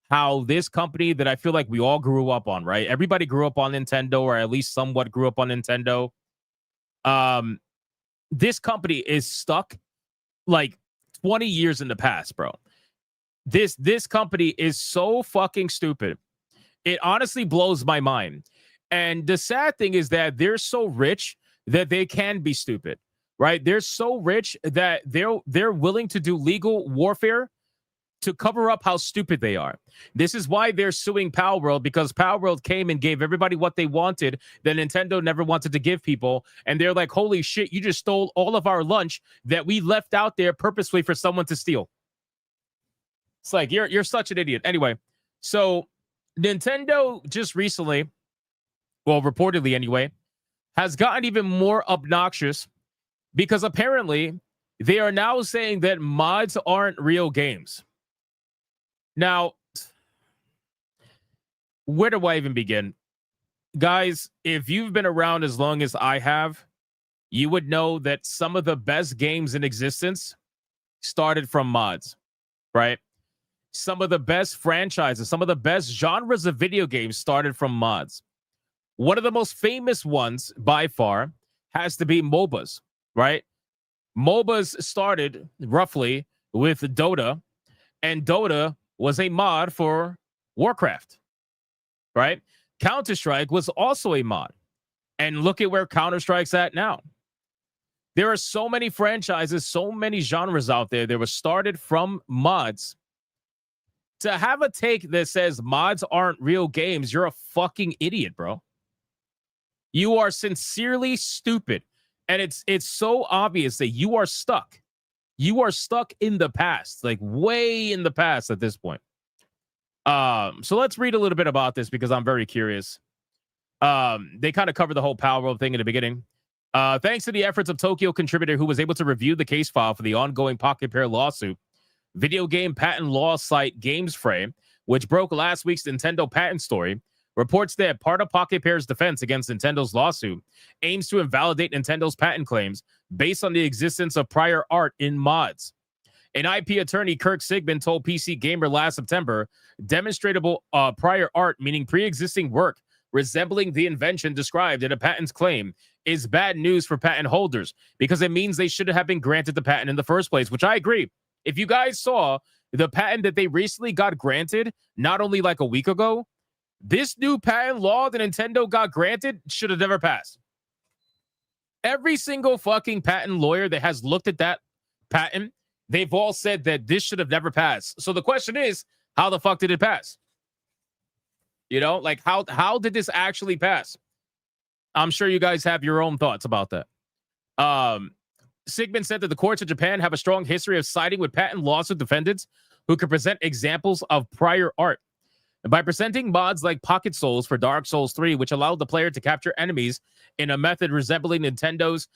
[SPEAKER 23] how this company that I feel like we all grew up on, right? Everybody grew up on Nintendo, or at least somewhat grew up on Nintendo. This company is stuck like 20 years in the past, bro. This company is so fucking stupid. It honestly blows my mind. And the sad thing is that they're so rich that they can be stupid, right? They're so rich that they're willing to do legal warfare to cover up how stupid they are. This is why they're suing Palworld, because Palworld came and gave everybody what they wanted that Nintendo never wanted to give people. And they're like, holy shit, you just stole all of our lunch that we left out there purposely for someone to steal. It's like, you're such an idiot. Anyway, so Nintendo just recently, well, reportedly anyway, has gotten even more obnoxious, because apparently they are now saying that mods aren't real games. Now, where do I even begin? Guys, if you've been around as long as I have, you would know that some of the best games in existence started from mods, right? Some of the best franchises, some of the best genres of video games started from mods. One of the most famous ones by far has to be MOBAs, right? MOBAs started roughly with Dota, and Dota was a mod for Warcraft, right? Counter-Strike was also a mod. And look at where Counter-Strike's at now. There are so many franchises, so many genres out there that were started from mods. To have a take that says mods aren't real games, you're a fucking idiot, bro. You are sincerely stupid. And it's so obvious that you are stuck. You are stuck in the past, like way in the past at this point. So let's read a little bit about this because I'm very curious. They kind of covered the whole Power World thing in the beginning. Thanks to the efforts of Tokyo contributor who was able to review the case file for the ongoing Pocket Pair lawsuit, video game patent law site GamesFrame, which broke last week's Nintendo patent story, reports that part of Pocket Pair's defense against Nintendo's lawsuit aims to invalidate Nintendo's patent claims based on the existence of prior art in mods. An IP attorney, Kirk Sigmund, told PC Gamer last September, demonstrable prior art, meaning pre-existing work resembling the invention described in a patent's claim, is bad news for patent holders because it means they should have been granted the patent in the first place, which I agree. If you guys saw the patent that they recently got granted, not only like a week ago, this new patent law that Nintendo got granted should have never passed. Every single fucking patent lawyer that has looked at that patent, they've all said that this should have never passed. So the question is, how the fuck did it pass? You know, like how did this actually pass? I'm sure you guys have your own thoughts about that. Sigmund said that the courts of Japan have a strong history of siding with patent lawsuit defendants who could present examples of prior art. And by presenting mods like Pocket Souls for Dark Souls 3, which allowed the player to capture enemies in a method resembling Nintendo's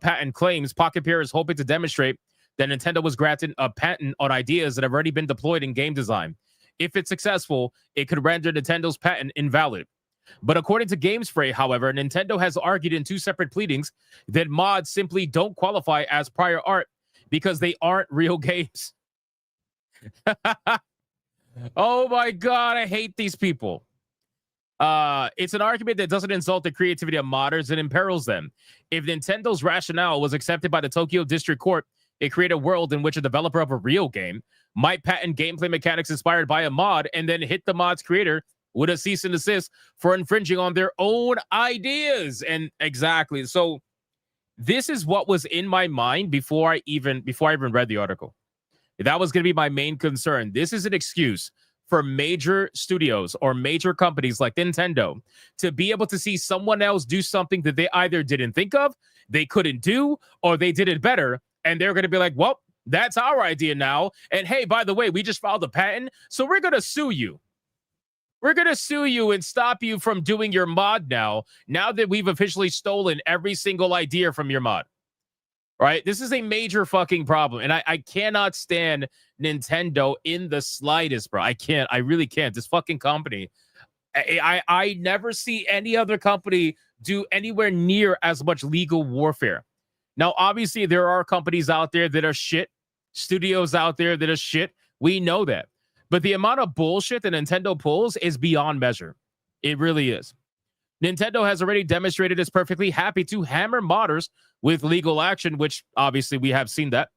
[SPEAKER 23] patent claims, Pocket Pair is hoping to demonstrate that Nintendo was granted a patent on ideas that have already been deployed in game design. If it's successful, it could render Nintendo's patent invalid. But according to GamesFrame, however, Nintendo has argued in two separate pleadings that mods simply don't qualify as prior art because they aren't real games. Oh my God, I hate these people. It's an argument that doesn't insult the creativity of modders, it imperils them. If Nintendo's rationale was accepted by the Tokyo District Court, it created a world in which a developer of a real game might patent gameplay mechanics inspired by a mod and then hit the mod's creator with a cease and desist for infringing on their own ideas. And exactly. So this is what was in my mind before I even read the article. That was going to be my main concern. This is an excuse for major studios or major companies like Nintendo to be able to see someone else do something that they either didn't think of, they couldn't do, or they did it better. And they're going to be like, well, that's our idea now. And hey, by the way, we just filed a patent, so we're going to sue you. We're going to sue you and stop you from doing your mod now that we've officially stolen every single idea from your mod. Right? This is a major fucking problem. And I cannot stand Nintendo in the slightest, bro. I can't. I really can't. This fucking company. I never see any other company do anywhere near as much legal warfare. Now, obviously, there are companies out there that are shit. Studios out there that are shit. We know that. But the amount of bullshit that Nintendo pulls is beyond measure. It really is. Nintendo has already demonstrated it's perfectly happy to hammer modders with legal action, which obviously we have seen that.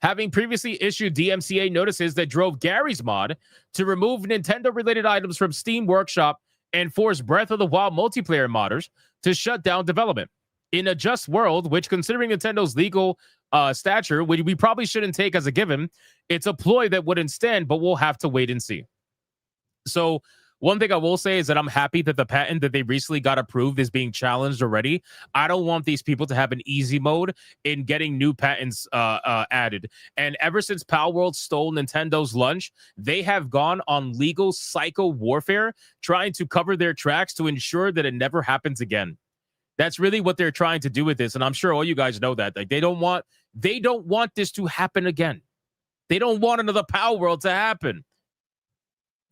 [SPEAKER 23] Having previously issued DMCA notices that drove Gary's mod to remove Nintendo-related items from Steam Workshop and forced Breath of the Wild multiplayer modders to shut down development. In a just world, which considering Nintendo's legal stature, we probably shouldn't take as a given, it's a ploy that wouldn't stand, but we'll have to wait and see. So one thing I will say is that I'm happy that the patent that they recently got approved is being challenged already. I don't want these people to have an easy mode in getting new patents added. And ever since Power World stole Nintendo's lunch, they have gone on legal psycho warfare, trying to cover their tracks to ensure that it never happens again. That's really what they're trying to do with this. And I'm sure all you guys know that. Like, they don't want this to happen again. They don't want another Power World to happen.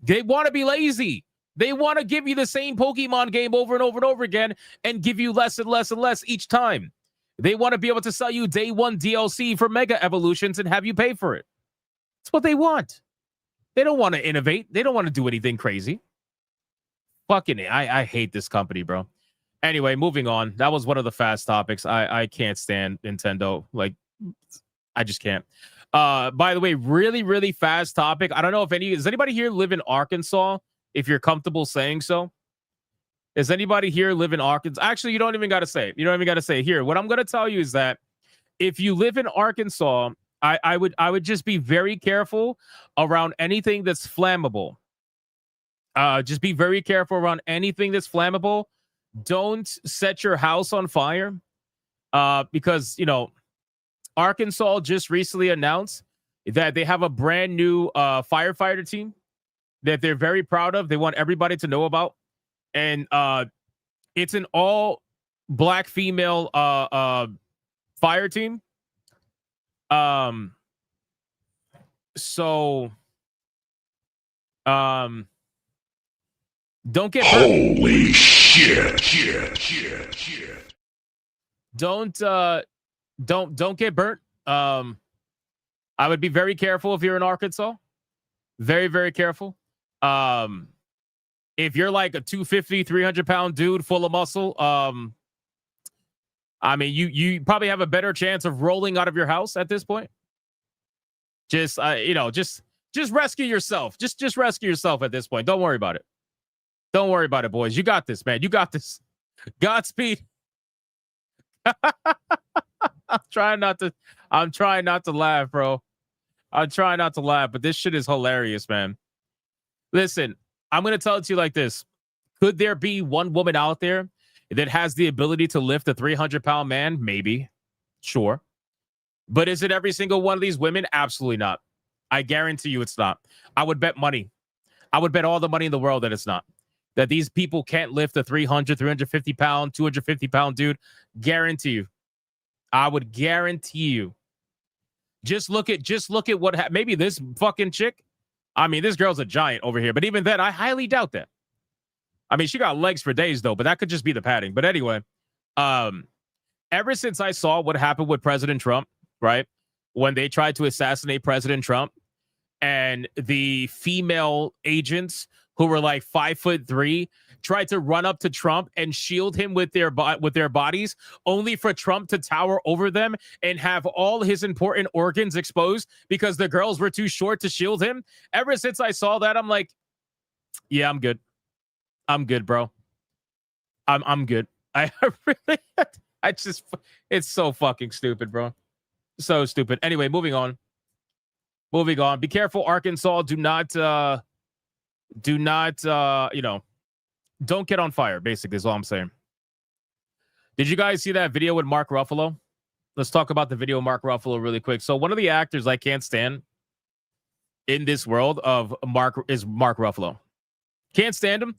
[SPEAKER 23] They want to be lazy. They want to give you the same Pokemon game over and over and over again and give you less and less and less each time. They want to be able to sell you day one DLC for Mega Evolutions and have you pay for it. That's what they want. They don't want to innovate. They don't want to do anything crazy. Fucking I hate this company, bro. Anyway, moving on. That was one of the fast topics. I can't stand Nintendo. Like, I just can't. By the way, really, really fast topic. I don't know if does anybody here live in Arkansas? If you're comfortable saying so. Does anybody here live in Arkansas? Actually, you don't even got to say it. You don't even got to say it. Here, what I'm going to tell you is that if you live in Arkansas, I would just be very careful around anything that's flammable. Just be very careful around anything that's flammable. Don't set your house on fire because, Arkansas just recently announced that they have a brand new firefighter team that they're very proud of. They want everybody to know about. And it's an all black female fire team. So don't get hurt.
[SPEAKER 3] Holy shit.
[SPEAKER 23] Don't get burnt. I would be very careful if you're in Arkansas. Very, very careful. If you're like a 250, 300-pound dude full of muscle, I mean, you probably have a better chance of rolling out of your house at this point. Just just rescue yourself. Just rescue yourself at this point. Don't worry about it. Don't worry about it, boys. You got this, man. You got this. Godspeed. I'm trying not to laugh, bro. I'm trying not to laugh, but this shit is hilarious, man. Listen, I'm going to tell it to you like this. Could there be one woman out there that has the ability to lift a 300-pound man? Maybe. Sure. But is it every single one of these women? Absolutely not. I guarantee you it's not. I would bet money. I would bet all the money in the world that it's not. That these people can't lift a 300, 350-pound, 250-pound dude. Guarantee you. I would guarantee you. Just look at what happened. Maybe this fucking chick. I mean, this girl's a giant over here. But even then, I highly doubt that. I mean, she got legs for days, though. But that could just be the padding. But anyway, ever since I saw what happened with President Trump, right? When they tried to assassinate President Trump, and the female agents who were like 5'3" tried to run up to Trump and shield him with their bodies, only for Trump to tower over them and have all his important organs exposed because the girls were too short to shield him. Ever since I saw that, I'm like, yeah, I'm good. I'm good, bro. I'm good. It's so fucking stupid, bro. So stupid. Anyway, moving on. Be careful, Arkansas. Do not, don't get on fire, basically, is all I'm saying. Did you guys see that video with Mark Ruffalo? Let's talk about the video of Mark Ruffalo really quick. So one of the actors I can't stand in this world of Mark is Mark Ruffalo. Can't stand him.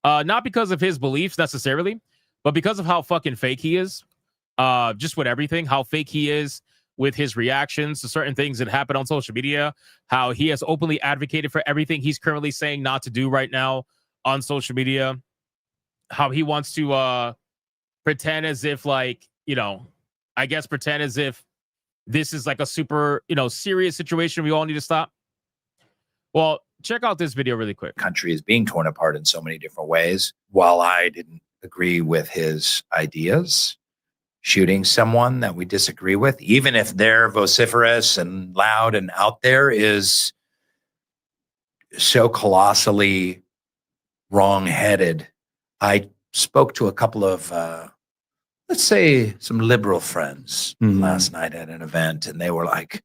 [SPEAKER 23] Not because of his beliefs necessarily, but because of how fucking fake he is. Just with everything, how fake he is with his reactions to certain things that happen on social media, how he has openly advocated for everything he's currently saying not to do right now on social media, how he wants to pretend as if pretend as if this is like a super, serious situation we all need to stop. Well, check out this video really quick.
[SPEAKER 1] Country is being torn apart in so many different ways. While I didn't agree with his ideas, shooting someone that we disagree with, even if they're vociferous and loud and out there, is so colossally wrong-headed. I spoke to a couple of, let's say, some liberal friends last night at an event, and they were like,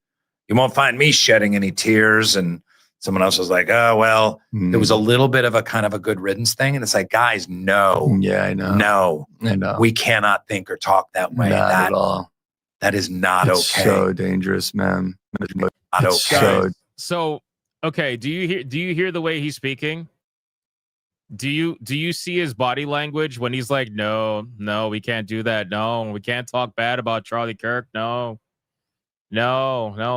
[SPEAKER 1] you won't find me shedding any tears. And someone else was like, oh, well, there was a little bit of a kind of a good riddance thing. And it's like, guys, no.
[SPEAKER 2] Yeah, I know.
[SPEAKER 1] No.
[SPEAKER 2] I know.
[SPEAKER 1] We cannot think or talk that way.
[SPEAKER 2] Not at all.
[SPEAKER 1] That is not
[SPEAKER 2] It's
[SPEAKER 1] okay.
[SPEAKER 2] so dangerous, man.
[SPEAKER 1] Not okay.
[SPEAKER 23] So, okay, do you hear the way he's speaking? Do you see his body language when he's like, no, we can't do that. No, we can't talk bad about Charlie Kirk. No,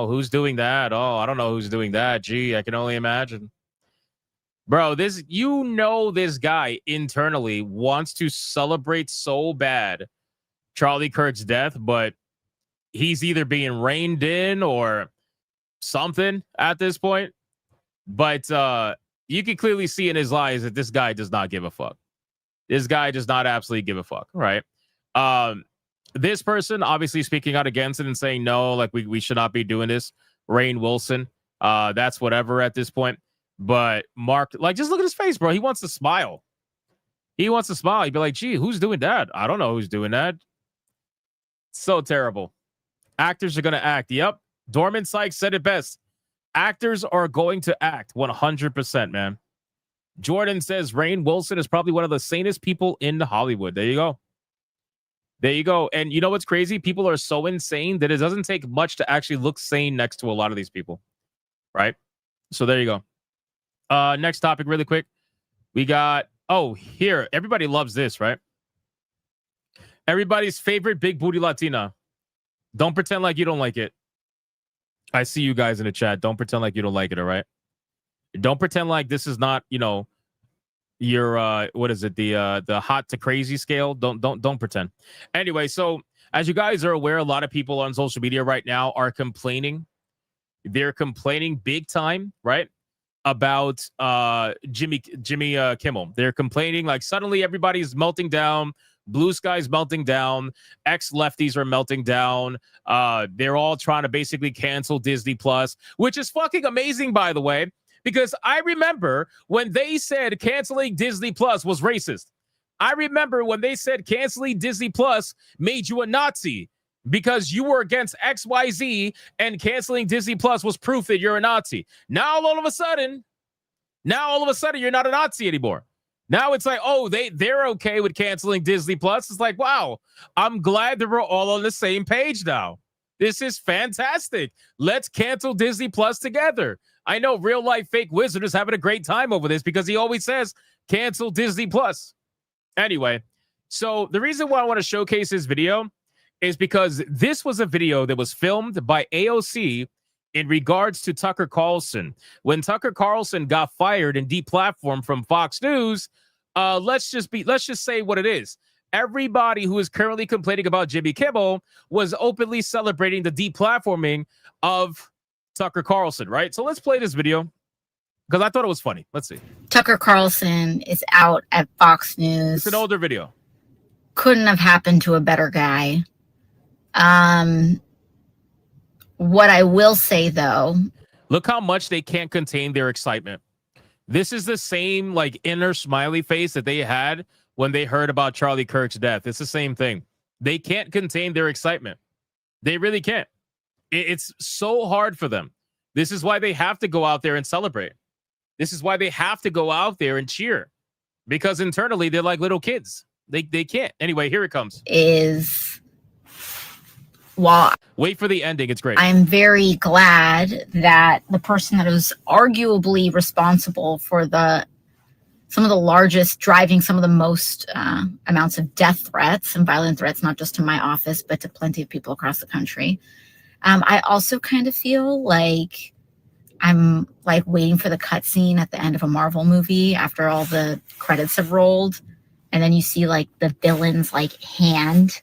[SPEAKER 23] who's doing that? Oh, I don't know who's doing that. Gee, I can only imagine. Bro, this guy internally wants to celebrate so bad Charlie Kirk's death, but he's either being reined in or something at this point. But you can clearly see in his eyes that this guy does not give a fuck. This guy does not absolutely give a fuck, right? This person obviously speaking out against it and saying, no, like we should not be doing this. Rainn Wilson, that's whatever at this point. But Mark, like, just look at his face, bro. He wants to smile. He'd be like, gee, who's doing that? I don't know who's doing that. So terrible. Actors are going to act. Yep. Dorman Sykes said it best. Actors are going to act 100%, man. Jordan says Rainn Wilson is probably one of the sanest people in Hollywood. There you go. And you know what's crazy? People are so insane that it doesn't take much to actually look sane next to a lot of these people. Right? So there you go. Next topic, really quick. We got, here. Everybody loves this, right? Everybody's favorite big booty Latina. Don't pretend like you don't like it. I see you guys in the chat. Don't pretend like you don't like it, all right? Don't pretend like this is not, your what is it? The hot to crazy scale. Don't pretend. Anyway, so as you guys are aware, a lot of people on social media right now are complaining. They're complaining big time, right? About Jimmy Kimmel. They're complaining like suddenly everybody's melting down. Blue Sky's melting down. Ex-lefties are melting down. They're all trying to basically cancel Disney Plus, which is fucking amazing, by the way, because I remember when they said canceling Disney Plus was racist. I remember when they said canceling Disney Plus made you a Nazi because you were against XYZ and canceling Disney Plus was proof that you're a Nazi. Now, all of a sudden, you're not a Nazi anymore. Now it's like, they're okay with canceling Disney Plus. It's like, wow, I'm glad that we're all on the same page now. This is fantastic. Let's cancel Disney Plus together. I know real life fake wizard is having a great time over this because he always says cancel Disney Plus. Anyway, so the reason why I want to showcase this video is because this was a video that was filmed by AOC in regards to Tucker Carlson. When Tucker Carlson got fired and deplatformed from Fox News, let's just say what it is. Everybody who is currently complaining about Jimmy Kimmel was openly celebrating the deplatforming of Tucker Carlson, right? So let's play this video because I thought it was funny. Let's see.
[SPEAKER 4] Tucker Carlson is out at Fox News.
[SPEAKER 23] It's an older video.
[SPEAKER 4] Couldn't have happened to a better guy. What I will say, though,
[SPEAKER 23] look how much they can't contain their excitement. This is the same like inner smiley face that they had when they heard about Charlie Kirk's death. It's the same thing. They can't contain their excitement. They really can't. It's so hard for them. This is why they have to go out there and celebrate. This is why they have to go out there and cheer, because internally they're like little kids. They can't. Anyway, here it comes.
[SPEAKER 4] Wait
[SPEAKER 23] for the ending. It's great.
[SPEAKER 4] I'm very glad that the person that was arguably responsible for some of the largest, driving some of the most amounts of death threats and violent threats, not just to my office, but to plenty of people across the country. I also kind of feel like I'm like waiting for the cutscene at the end of a Marvel movie after all the credits have rolled. And then you see like the villain's like hand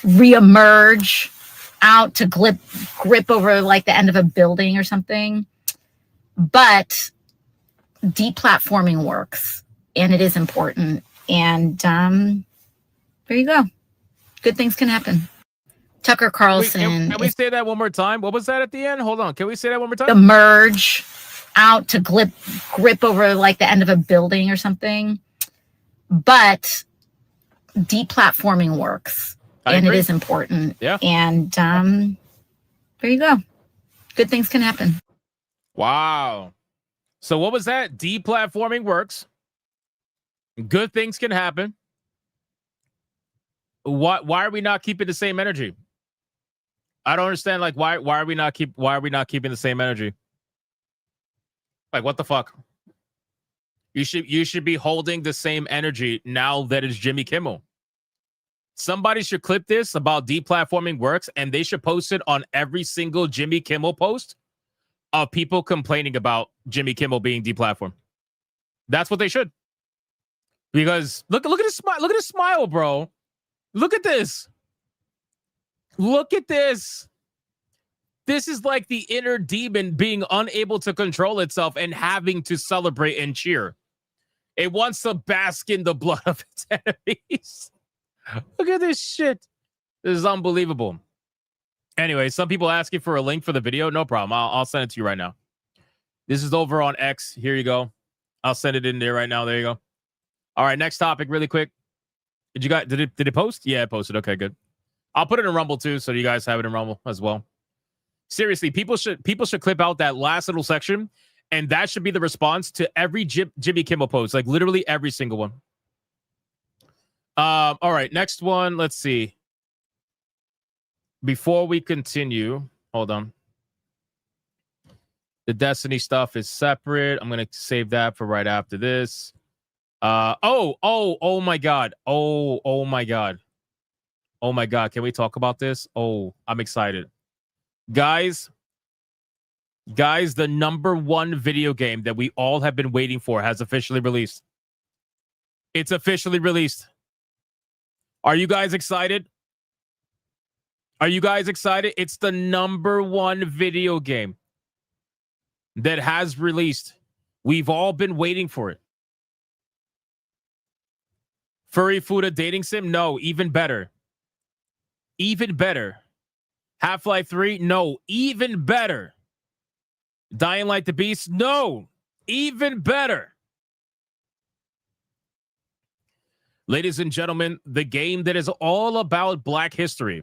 [SPEAKER 4] reemerge out to grip over like the end of a building or something. But deplatforming works, and it is important. And there you go. Good things can happen. Tucker Carlson.
[SPEAKER 23] Can we say that one more time? What was that at the end? Hold on. Can we say that one more time?
[SPEAKER 4] Emerge out to grip over like the end of a building or something. But deplatforming works, and it is important.
[SPEAKER 23] Yeah.
[SPEAKER 4] And there you go. Good things can happen.
[SPEAKER 23] Wow. So what was that? Deplatforming works. Good things can happen. Why are we not keeping the same energy? I don't understand. Like, why are we not keeping the same energy? Like, what the fuck? You should be holding the same energy now that it's Jimmy Kimmel. Somebody should clip this about deplatforming works, and they should post it on every single Jimmy Kimmel post of people complaining about Jimmy Kimmel being deplatformed. That's what they should. Because look at his smile. Look at his smile, bro. Look at this. Look at this. This is like the inner demon being unable to control itself and having to celebrate and cheer. It wants to bask in the blood of its enemies. Look at this shit. This is unbelievable. Anyway, some people asking for a link for the video. No problem. I'll send it to you right now. This is over on X. Here you go. I'll send it in there right now. There you go. All right, next topic really quick. Did it post? Yeah, it posted. Okay, good. I'll put it in Rumble too, so you guys have it in Rumble as well. Seriously, people should clip out that last little section, and that should be the response to every Jimmy Kimmel post, like literally every single one. All right, next one. Let's see. Before we continue, hold on. The Destiny stuff is separate. I'm gonna save that for right after this. Oh my god. Oh my god. Oh my god. Can we talk about this? Oh, I'm excited. Guys, the number one video game that we all have been waiting for has officially released. It's officially released. Are you guys excited? Are you guys excited? It's the number one video game that has released. We've all been waiting for it. Furry Fuda dating sim? No, even better. Even better. Half-Life 3? No, even better. Dying Light the Beast? No, even better. Ladies and gentlemen, the game that is all about Black history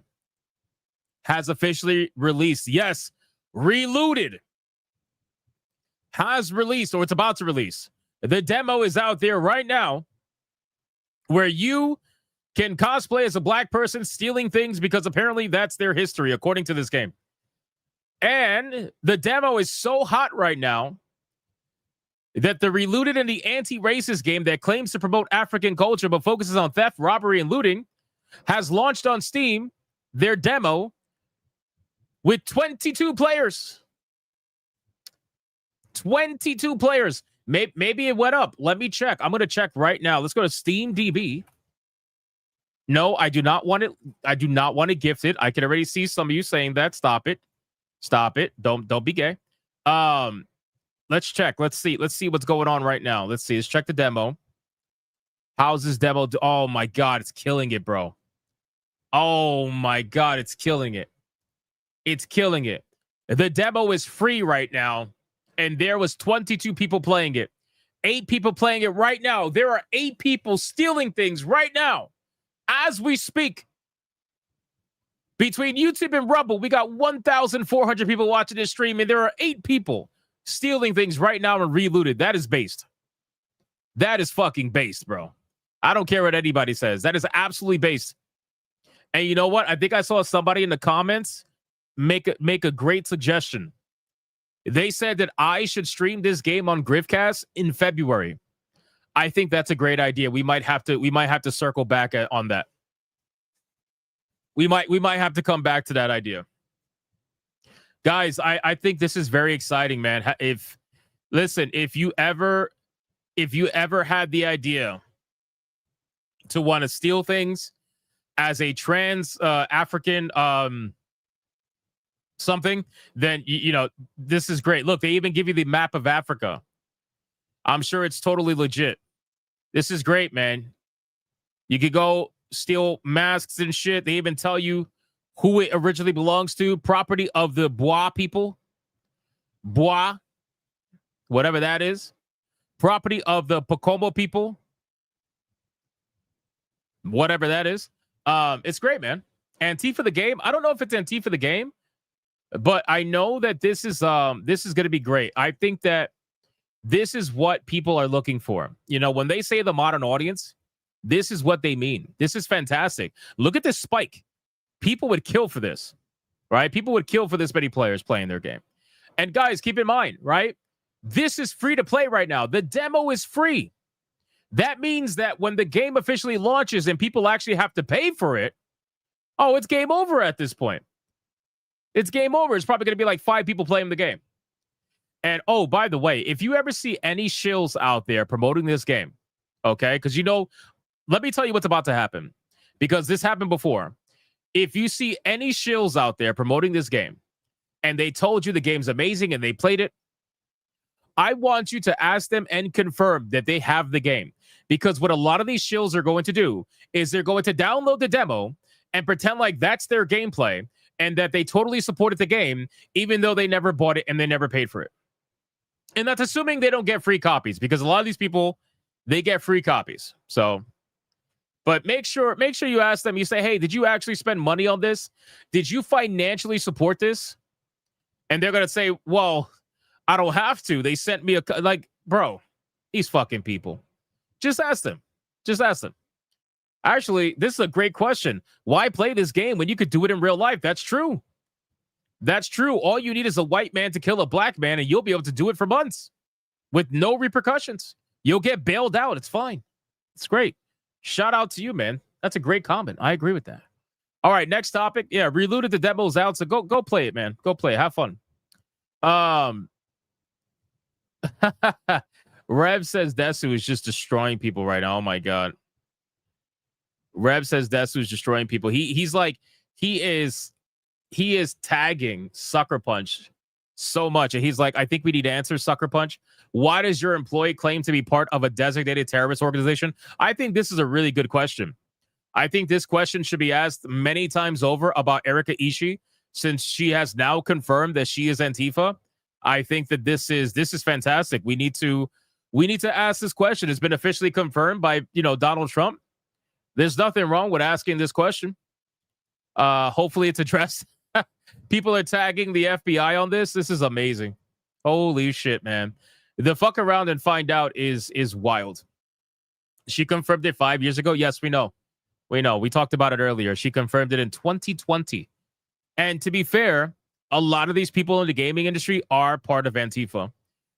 [SPEAKER 23] has officially released. Yes, Reloaded has released, or it's about to release. The demo is out there right now where you can cosplay as a Black person stealing things because apparently that's their history, according to this game. And the demo is so hot right now that the Reloaded and the anti-racist game that claims to promote African culture but focuses on theft, robbery, and looting has launched on Steam their demo with 22 players. 22 players. Maybe it went up. Let me check. I'm going to check right now. Let's go to SteamDB. No, I do not want it. I do not want to gift it. I can already see some of you saying that. Stop it. Stop it. Don't be gay. Let's check. Let's see what's going on right now. Let's see. Let's check the demo. How's this demo? Oh my God, it's killing it, bro. Oh my God, it's killing it. It's killing it. The demo is free right now, and there was 22 people playing it. 8 people playing it right now. There are 8 people stealing things right now as we speak. Between YouTube and Rumble, we got 1,400 people watching this stream, and there are 8 people stealing things right now and Reloaded. That is based. That is fucking based, bro. I don't care what anybody says. That is absolutely based. And you know what? I think I saw somebody in the comments make a great suggestion. They said that I should stream this game on Griffcast in February. I think that's a great idea. We might have to circle back on that. We might have to come back to that idea. Guys, I think this is very exciting, man. If you ever had the idea to want to steal things as a trans African something, then you know this is great. Look, they even give you the map of Africa. I'm sure it's totally legit. This is great, man. You could go steal masks and shit. They even tell you who it originally belongs to. Property of the Bois people. Bois, whatever that is. Property of the Pocomo people. Whatever that is. It's great, man. Antifa the game. I don't know if it's Antifa the game, but I know that this is going to be great. I think that this is what people are looking for. You know, when they say the modern audience, this is what they mean. This is fantastic. Look at this spike. People would kill for this, right? People would kill for this many players playing their game. And guys, keep in mind, right? This is free to play right now. The demo is free. That means that when the game officially launches and people actually have to pay for it, oh, it's game over at this point. It's game over. It's probably going to be like 5 people playing the game. And, oh, by the way, if you ever see any shills out there promoting this game, okay, because, you know, let me tell you what's about to happen, because this happened before. If you see any shills out there promoting this game and they told you the game's amazing and they played it, I want you to ask them and confirm that they have the game. Because what a lot of these shills are going to do is they're going to download the demo and pretend like that's their gameplay and that they totally supported the game, even though they never bought it and they never paid for it. And that's assuming they don't get free copies, because a lot of these people, they get free copies. So, but make sure you ask them. You say, hey, did you actually spend money on this? Did you financially support this? And they're going to say, well, I don't have to. They sent me like, bro, these fucking people. Just ask them. Just ask them. Actually, this is a great question. Why play this game when you could do it in real life? That's true. That's true. All you need is a white man to kill a black man, and you'll be able to do it for months with no repercussions. You'll get bailed out. It's fine. It's great. Shout out to you, man. That's a great comment. I agree with that. All right, next topic. Yeah, Reloaded the demo's out, so go play it, man. Go play it. Have fun. Rev says Desu is just destroying people right now. Oh my god. Rev says Desu is destroying people. He's like he is tagging Sucker Punch so much, and he's like, I think we need to answer Sucker Punch. Why does your employee claim to be part of a designated terrorist organization? I think this is a really good question. I think this question should be asked many times over about Erika Ishii, since she has now confirmed that she is Antifa. I think that this is fantastic. We need to ask this question. It's been officially confirmed by Donald Trump. There's nothing wrong with asking this question. Hopefully it's addressed. People are tagging the FBI on this. This is amazing. Holy shit, man. The fuck around and find out is wild. She confirmed it 5 years ago. Yes, we know. We talked about it earlier. She confirmed it in 2020. And to be fair, a lot of these people in the gaming industry are part of Antifa.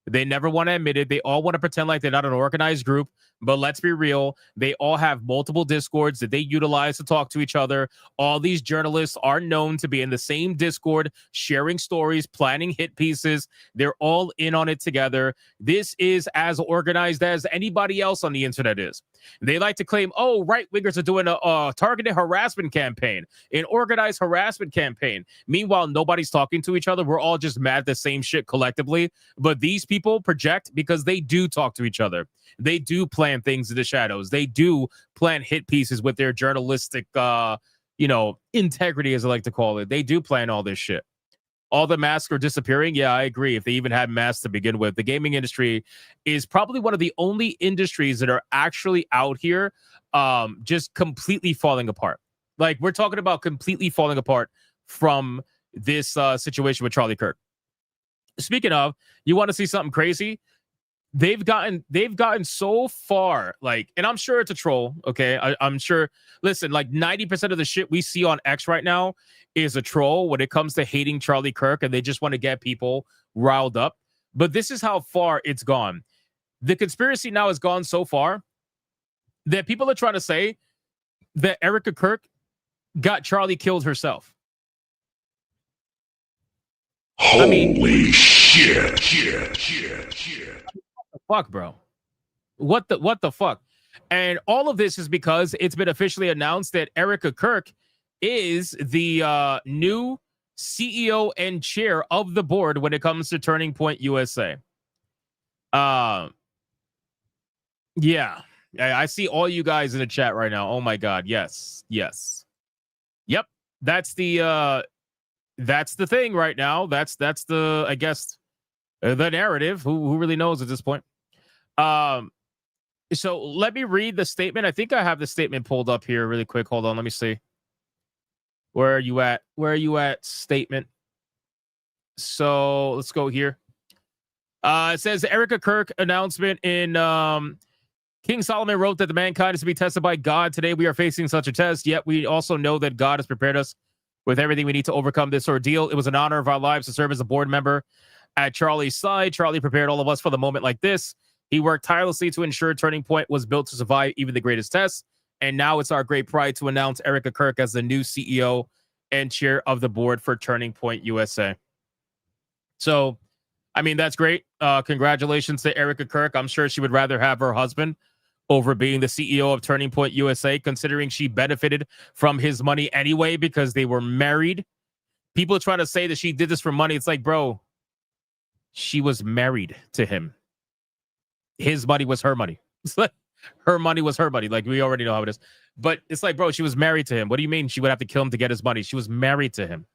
[SPEAKER 23] They never want to admit it. They all want to pretend like they're not an organized group. But let's be real. They all have multiple Discords that they utilize to talk to each other. All these journalists are known to be in the same Discord, sharing stories, planning hit pieces. They're all in on it together. This is as organized as anybody else on the internet is. They like to claim, oh, right-wingers are doing a targeted harassment campaign, an organized harassment campaign. Meanwhile, nobody's talking to each other. We're all just mad at the same shit collectively. But these people project because they do talk to each other. They do plan things in the shadows. They do plan hit pieces with their journalistic, integrity, as I like to call it. They do plan all this shit. All the masks are disappearing. Yeah, I agree. If they even had masks to begin with, the gaming industry is probably one of the only industries that are actually out here just completely falling apart. Like, we're talking about completely falling apart from this situation with Charlie Kirk. Speaking of, you want to see something crazy? They've gotten so far, and I'm sure it's a troll, okay? I'm sure, listen, 90% of the shit we see on X right now is a troll when it comes to hating Charlie Kirk, and they just want to get people riled up. But this is how far it's gone. The conspiracy now has gone so far that people are trying to say that Erika Kirk got Charlie killed herself.
[SPEAKER 3] Holy shit.
[SPEAKER 23] Fuck, bro. What the fuck? And all of this is because it's been officially announced that Erika Kirk is the new CEO and chair of the board when it comes to Turning Point USA. Yeah. I see all you guys in the chat right now. Oh my god. Yes. Yep. That's the thing right now. That's the, I guess, the narrative. Who really knows at this point? So let me read the statement. I think I have the statement pulled up here really quick. Hold on, let me see. Where are you at, statement? So let's go here. It says Erika Kirk announcement in King Solomon wrote that the mankind is to be tested by God. Today we are facing such a test, yet we also know that God has prepared us with everything we need to overcome this ordeal. It was an honor of our lives to serve as a board member at Charlie's side. Charlie prepared all of us for the moment like this. He worked tirelessly to ensure Turning Point was built to survive even the greatest tests. And now it's our great pride to announce Erika Kirk as the new CEO and chair of the board for Turning Point USA. So, I mean, that's great. Congratulations to Erika Kirk. I'm sure she would rather have her husband over being the CEO of Turning Point USA, considering she benefited from his money anyway because they were married. People are trying to say that she did this for money. It's like, bro, she was married to him. His money was her money. It's like her money was her money. Like, we already know how it is. But it's like, bro, she was married to him. What do you mean she would have to kill him to get his money? She was married to him.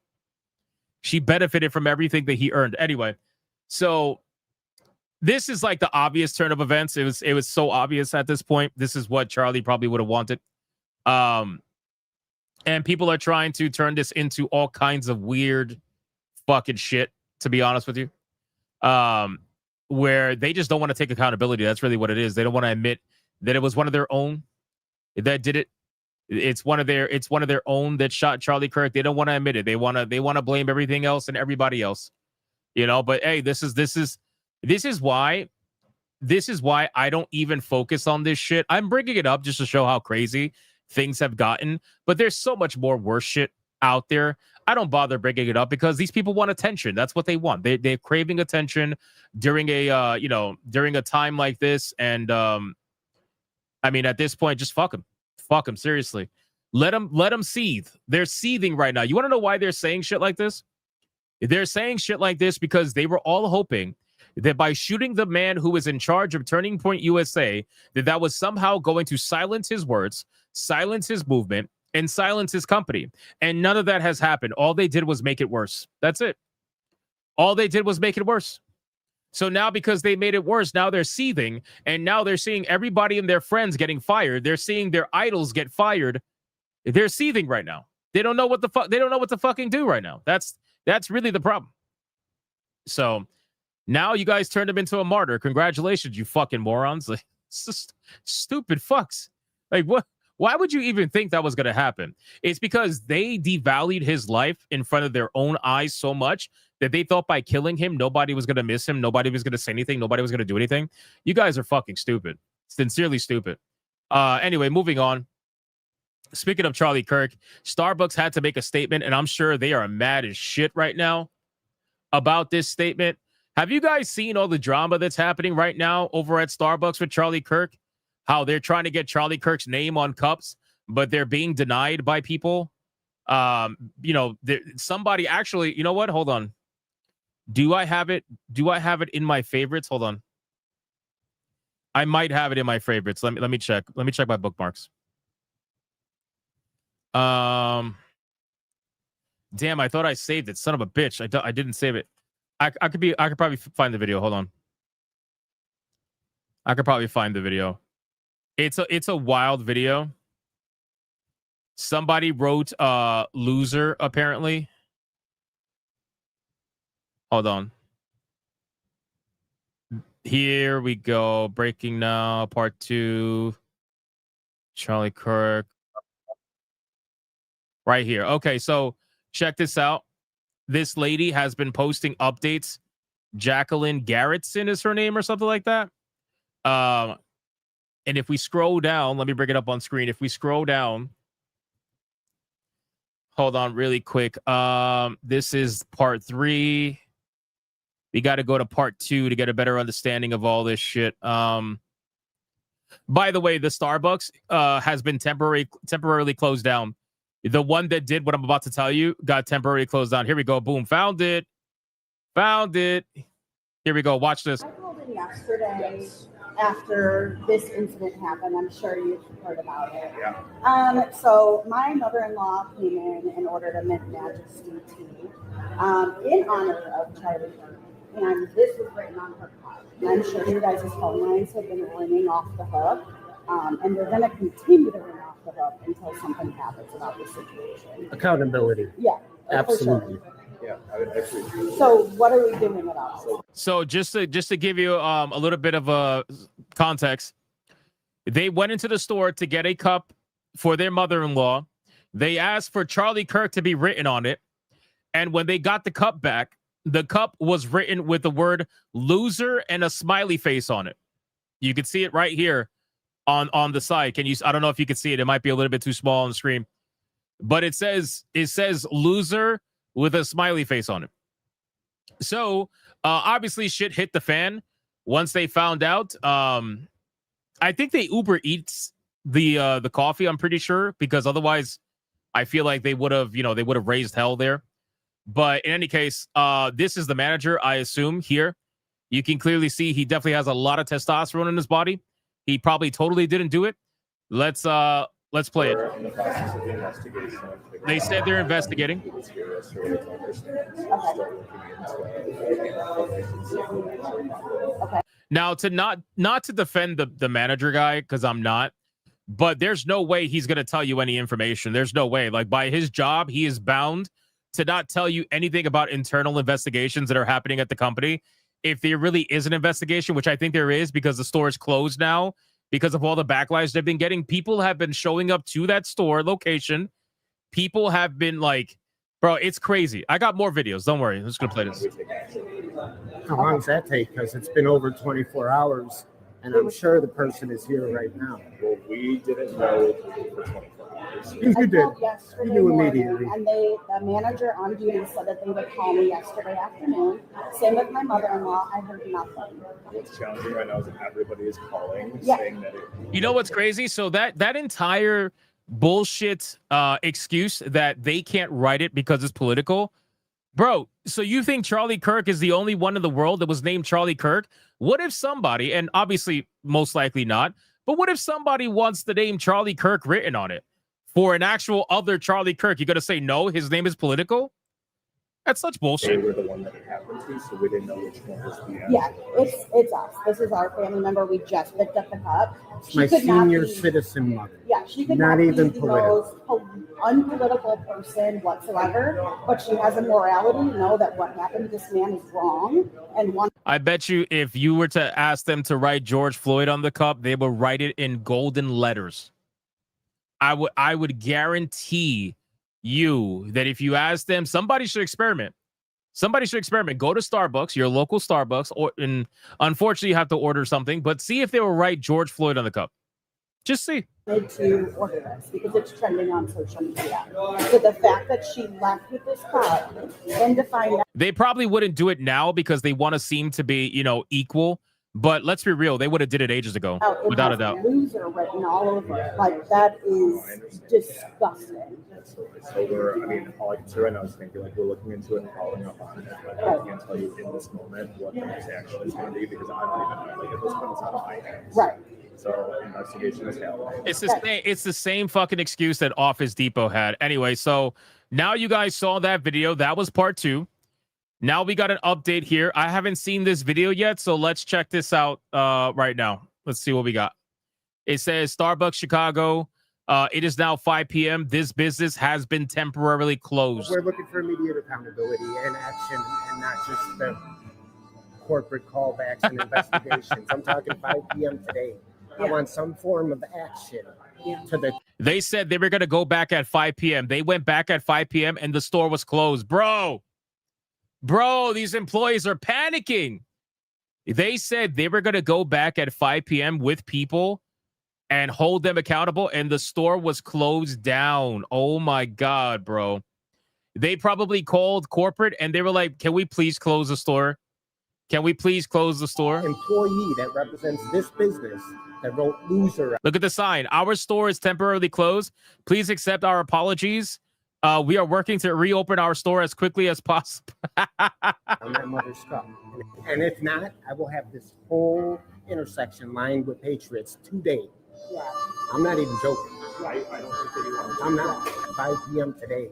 [SPEAKER 23] She benefited from everything that he earned. Anyway, so this is like the obvious turn of events. It was so obvious at this point. This is what Charlie probably would have wanted. And people are trying to turn this into all kinds of weird fucking shit, to be honest with you. Where they just don't want to take accountability. That's really what it is. They don't want to admit that it was one of their own that did it. It's one of their own that shot Charlie Kirk. They don't want to admit it. They want to blame everything else and everybody else. You know, but hey, this is why I don't even focus on this shit. I'm bringing it up just to show how crazy things have gotten, but there's so much more worse shit out there. I don't bother bringing it up because these people want attention. That's what they want. They're craving attention during a time like this. And I mean, at this point, just fuck them. Seriously, let them seethe. They're seething right now. You want to know why they're saying shit like this? They're saying shit like this because they were all hoping that by shooting the man who was in charge of Turning Point USA, that was somehow going to silence his words, silence his movement, and silence his company. And none of that has happened. All they did was make it worse. That's it. All they did was make it worse. So now because they made it worse, now they're seething, and now they're seeing everybody and their friends getting fired. They're seeing their idols get fired. They're seething right now. They don't know what the fuck. They don't know what to fucking do right now. That's really the problem. So now you guys turned him into a martyr. Congratulations, you fucking morons. Like, it's just stupid fucks. Like, what? Why would you even think that was going to happen? It's because they devalued his life in front of their own eyes so much that they thought by killing him, nobody was going to miss him. Nobody was going to say anything. Nobody was going to do anything. You guys are fucking stupid. Sincerely stupid. Anyway, moving on. Speaking of Charlie Kirk, Starbucks had to make a statement, and I'm sure they are mad as shit right now about this statement. Have you guys seen all the drama that's happening right now over at Starbucks with Charlie Kirk? How they're trying to get Charlie Kirk's name on cups, but they're being denied by people. Somebody actually, you know what? Hold on. Do I have it in my favorites? Hold on. I might have it in my favorites. Let me check. Let me check my bookmarks. Damn, I thought I saved it. Son of a bitch. I didn't save it. I could probably find the video. Hold on. I could probably find the video. It's a wild video. Somebody wrote loser, apparently. Hold on. Here we go. Breaking now, part 2. Charlie Kirk. Right here. Okay, so check this out. This lady has been posting updates. Jacqueline Garrettson is her name or something like that. And if we scroll down, let me bring it up on screen. If we scroll down, hold on really quick. This is part 3. We got to go to part 2 to get a better understanding of all this shit. By the way, the Starbucks has been temporarily closed down. The one that did what I'm about to tell you got temporarily closed down. Here we go. Boom. Found it. Here we go. Watch this.
[SPEAKER 6] I called in yesterday after this incident happened. I'm sure you've heard about it. Yeah. So my mother-in-law came in ordered a Mint Majesty tea in honor of Charlie Kirk. And this was written on her cup. And I'm sure you guys' phone lines have been ringing off the hook. And they're going to continue to ring off the hook until something happens about this situation.
[SPEAKER 9] Accountability.
[SPEAKER 6] Yeah.
[SPEAKER 9] Absolutely.
[SPEAKER 6] Sure. Yeah, I would agree. So what are we doing about it?
[SPEAKER 23] So just to give you a little bit of a context, they went into the store to get a cup for their mother-in-law. They asked for Charlie Kirk to be written on it. And when they got the cup back, the cup was written with the word loser and a smiley face on it. You can see it right here on the side. I don't know if you can see it. It might be a little bit too small on the screen. But it says loser with a smiley face on it. So obviously shit hit the fan once they found out. I think they Uber Eats the coffee, I'm pretty sure, because otherwise I feel like they would have raised hell there. But in any case, this is the manager, I assume, here. You can clearly see he definitely has a lot of testosterone in his body. He probably totally didn't do it. Let's play it. They said they're investigating. Now, to not to defend the manager guy, because I'm not, but there's no way he's going to tell you any information. There's no way. Like, by his job, he is bound to not tell you anything about internal investigations that are happening at the company. If there really is an investigation, which I think there is because the store is closed now because of all the backlash they've been getting. People have been showing up to that store location. People have been like, bro, it's crazy. I got more videos. Don't worry. I'm just going to play this.
[SPEAKER 9] How long does that take? Because it's been over 24 hours, and I'm sure the person is here right now.
[SPEAKER 10] Well, we didn't know for 24 hours.
[SPEAKER 9] You did.
[SPEAKER 6] Yesterday
[SPEAKER 9] You knew
[SPEAKER 6] morning,
[SPEAKER 9] immediately.
[SPEAKER 6] and the manager on duty said that they would call me yesterday afternoon. Same with my mother-in-law. I heard nothing.
[SPEAKER 10] What's challenging right now is that everybody is calling,
[SPEAKER 6] Yeah.
[SPEAKER 10] saying that it.
[SPEAKER 23] You know what's crazy? So that entire bullshit excuse that they can't write it because it's political. Bro, so you think Charlie Kirk is the only one in the world that was named Charlie Kirk? What if somebody, and obviously most likely not, but what if somebody wants the name Charlie Kirk written on it for an actual other Charlie Kirk? You got to say, no, his name is political? That's such bullshit.
[SPEAKER 10] They were the one that it happened to, so we didn't know which one was the end.
[SPEAKER 6] Yeah, it's us. This is our family member. We just picked up the cup.
[SPEAKER 9] It's my
[SPEAKER 6] could not
[SPEAKER 9] senior
[SPEAKER 6] be-
[SPEAKER 9] citizen mother.
[SPEAKER 6] Yeah, she could
[SPEAKER 9] Not
[SPEAKER 6] not,
[SPEAKER 9] even
[SPEAKER 6] be the
[SPEAKER 9] political.
[SPEAKER 6] most unpolitical person whatsoever, but she has a morality to know that what happened to this man is wrong and one.
[SPEAKER 23] I bet you if you were to ask them to write George Floyd on the cup, they would write it in golden letters. I would guarantee you that if you ask them, somebody should experiment. Somebody should experiment. Go to Starbucks, your local Starbucks, and unfortunately you have to order something, but see if they will write George Floyd on the cup. Just see.
[SPEAKER 6] To order this because it's trending on social media. So the fact that she left with this cup and to find out.
[SPEAKER 23] They probably wouldn't do it now because they want to seem to be, equal. But let's be real, they would have did it ages ago,
[SPEAKER 6] It
[SPEAKER 23] without a
[SPEAKER 6] has
[SPEAKER 23] doubt.
[SPEAKER 6] Loser written all over it. Like that is disgusting.
[SPEAKER 10] So all I can say right now is thinking like we're looking into it and following up on it. But I can't tell you in this moment what the next action is going to be because I don't even know. Like at this point, it's out of my hands.
[SPEAKER 6] Right.
[SPEAKER 10] So investigation is happening.
[SPEAKER 23] It's the same fucking excuse that Office Depot had. Anyway, so now you guys saw that video. That was part 2. Now we got an update here. I haven't seen this video yet, so let's check this out right now. Let's see what we got. It says Starbucks Chicago. It is now 5 p.m. This business has been temporarily closed.
[SPEAKER 9] We're looking for immediate accountability and action, and not just the corporate callbacks and investigations. I'm talking 5 p.m. today. I want some form of action to the.
[SPEAKER 23] They said they were going to go back at 5 p.m. They went back at 5 p.m. and the store was closed. Bro, these employees are panicking. They said they were going to go back at 5 p.m. with people and hold them accountable, and the store was closed down. Oh, my God, bro. They probably called corporate, and they were like, can we please close the store? Can we please close the store?
[SPEAKER 9] Employee that represents this business that wrote loser.
[SPEAKER 23] Look at the sign. Our store is temporarily closed. Please accept our apologies. We are working to reopen our store as quickly as possible.
[SPEAKER 9] On that mother's cup. And if not, I will have this whole intersection lined with patriots today.
[SPEAKER 6] Yeah.
[SPEAKER 9] I'm not even joking.
[SPEAKER 10] I don't think that you want to.
[SPEAKER 9] I'm not. 5 p.m. today.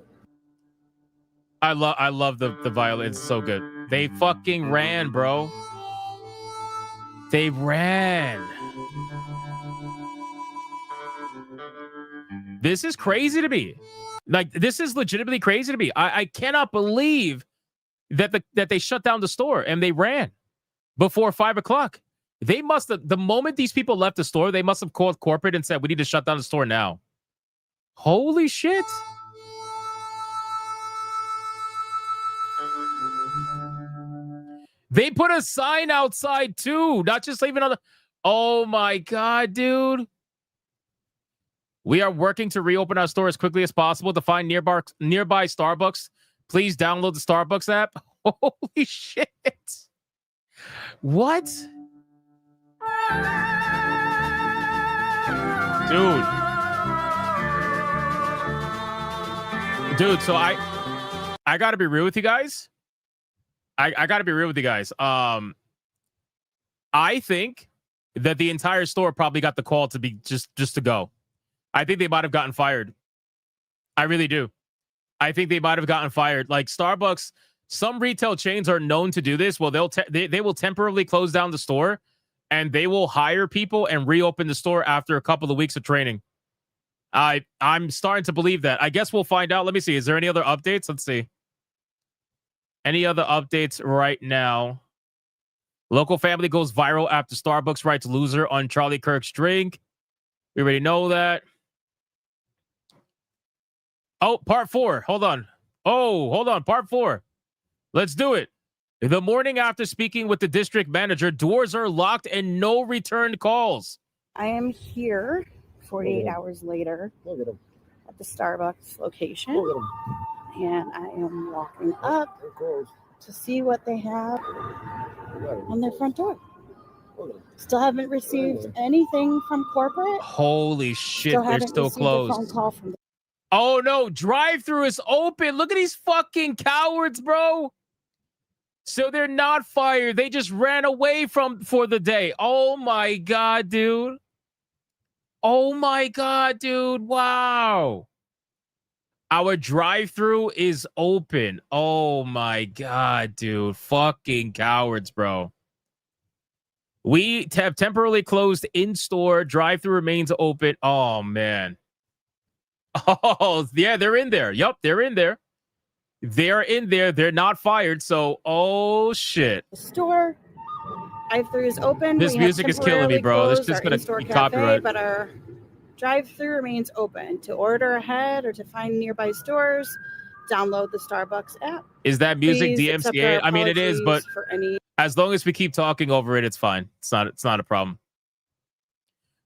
[SPEAKER 23] I love the violence. It's so good. They fucking ran, bro. They ran. This is crazy to me. Like, this is legitimately crazy to me. I cannot believe that they shut down the store and they ran before 5 o'clock. They must have, the moment these people left the store, they must have called corporate and said, we need to shut down the store now. Holy shit. They put a sign outside too, not just leaving on the. Oh my God, dude. We are working to reopen our store as quickly as possible. To find nearby Starbucks, please download the Starbucks app. Holy shit. What? Dude, so I gotta be real with you guys. I gotta be real with you guys. I think that the entire store probably got the call to be just to go. I think they might have gotten fired. I really do. I think they might have gotten fired. Like Starbucks, some retail chains are known to do this. Well, they will temporarily close down the store, and they will hire people and reopen the store after a couple of weeks of training. I'm starting to believe that. I guess we'll find out. Let me see. Is there any other updates? Let's see. Any other updates right now? Local family goes viral after Starbucks writes loser on Charlie Kirk's drink. We already know that. Oh, part 4. Hold on. Oh, hold on. Part 4. Let's do it. The morning after speaking with the district manager, doors are locked and no return calls.
[SPEAKER 6] I am here 48 hours later at the Starbucks location, and I am walking up to see what they have on their front door. Still haven't received anything from corporate.
[SPEAKER 23] Holy shit, they're
[SPEAKER 6] haven't
[SPEAKER 23] still
[SPEAKER 6] received a
[SPEAKER 23] closed.
[SPEAKER 6] phone call from them.
[SPEAKER 23] Oh no, drive-through is open. Look at these fucking cowards, bro. So they're not fired. They just ran away for the day. Oh my god, dude. Oh my god, dude. Wow. Our drive-through is open. Oh my god, dude. Fucking cowards, bro. We have temporarily closed in-store. Drive-through remains open. Oh man. Oh, yeah, they're in there. Yup, they're in there. They're in there. They're not fired. So, oh shit.
[SPEAKER 6] The store drive-through is open.
[SPEAKER 23] This
[SPEAKER 6] We have
[SPEAKER 23] music is killing me, bro. This is
[SPEAKER 6] temporarily
[SPEAKER 23] just
[SPEAKER 6] closed
[SPEAKER 23] gonna
[SPEAKER 6] our
[SPEAKER 23] be
[SPEAKER 6] in-store
[SPEAKER 23] copyrighted.
[SPEAKER 6] but our drive-through remains open. To order ahead or to find nearby stores, download the Starbucks app.
[SPEAKER 23] Is that music
[SPEAKER 6] Please accept
[SPEAKER 23] DMCA?
[SPEAKER 6] our
[SPEAKER 23] I mean, it is, but
[SPEAKER 6] apologies for any
[SPEAKER 23] as long as we keep talking over it, it's fine. It's not a problem.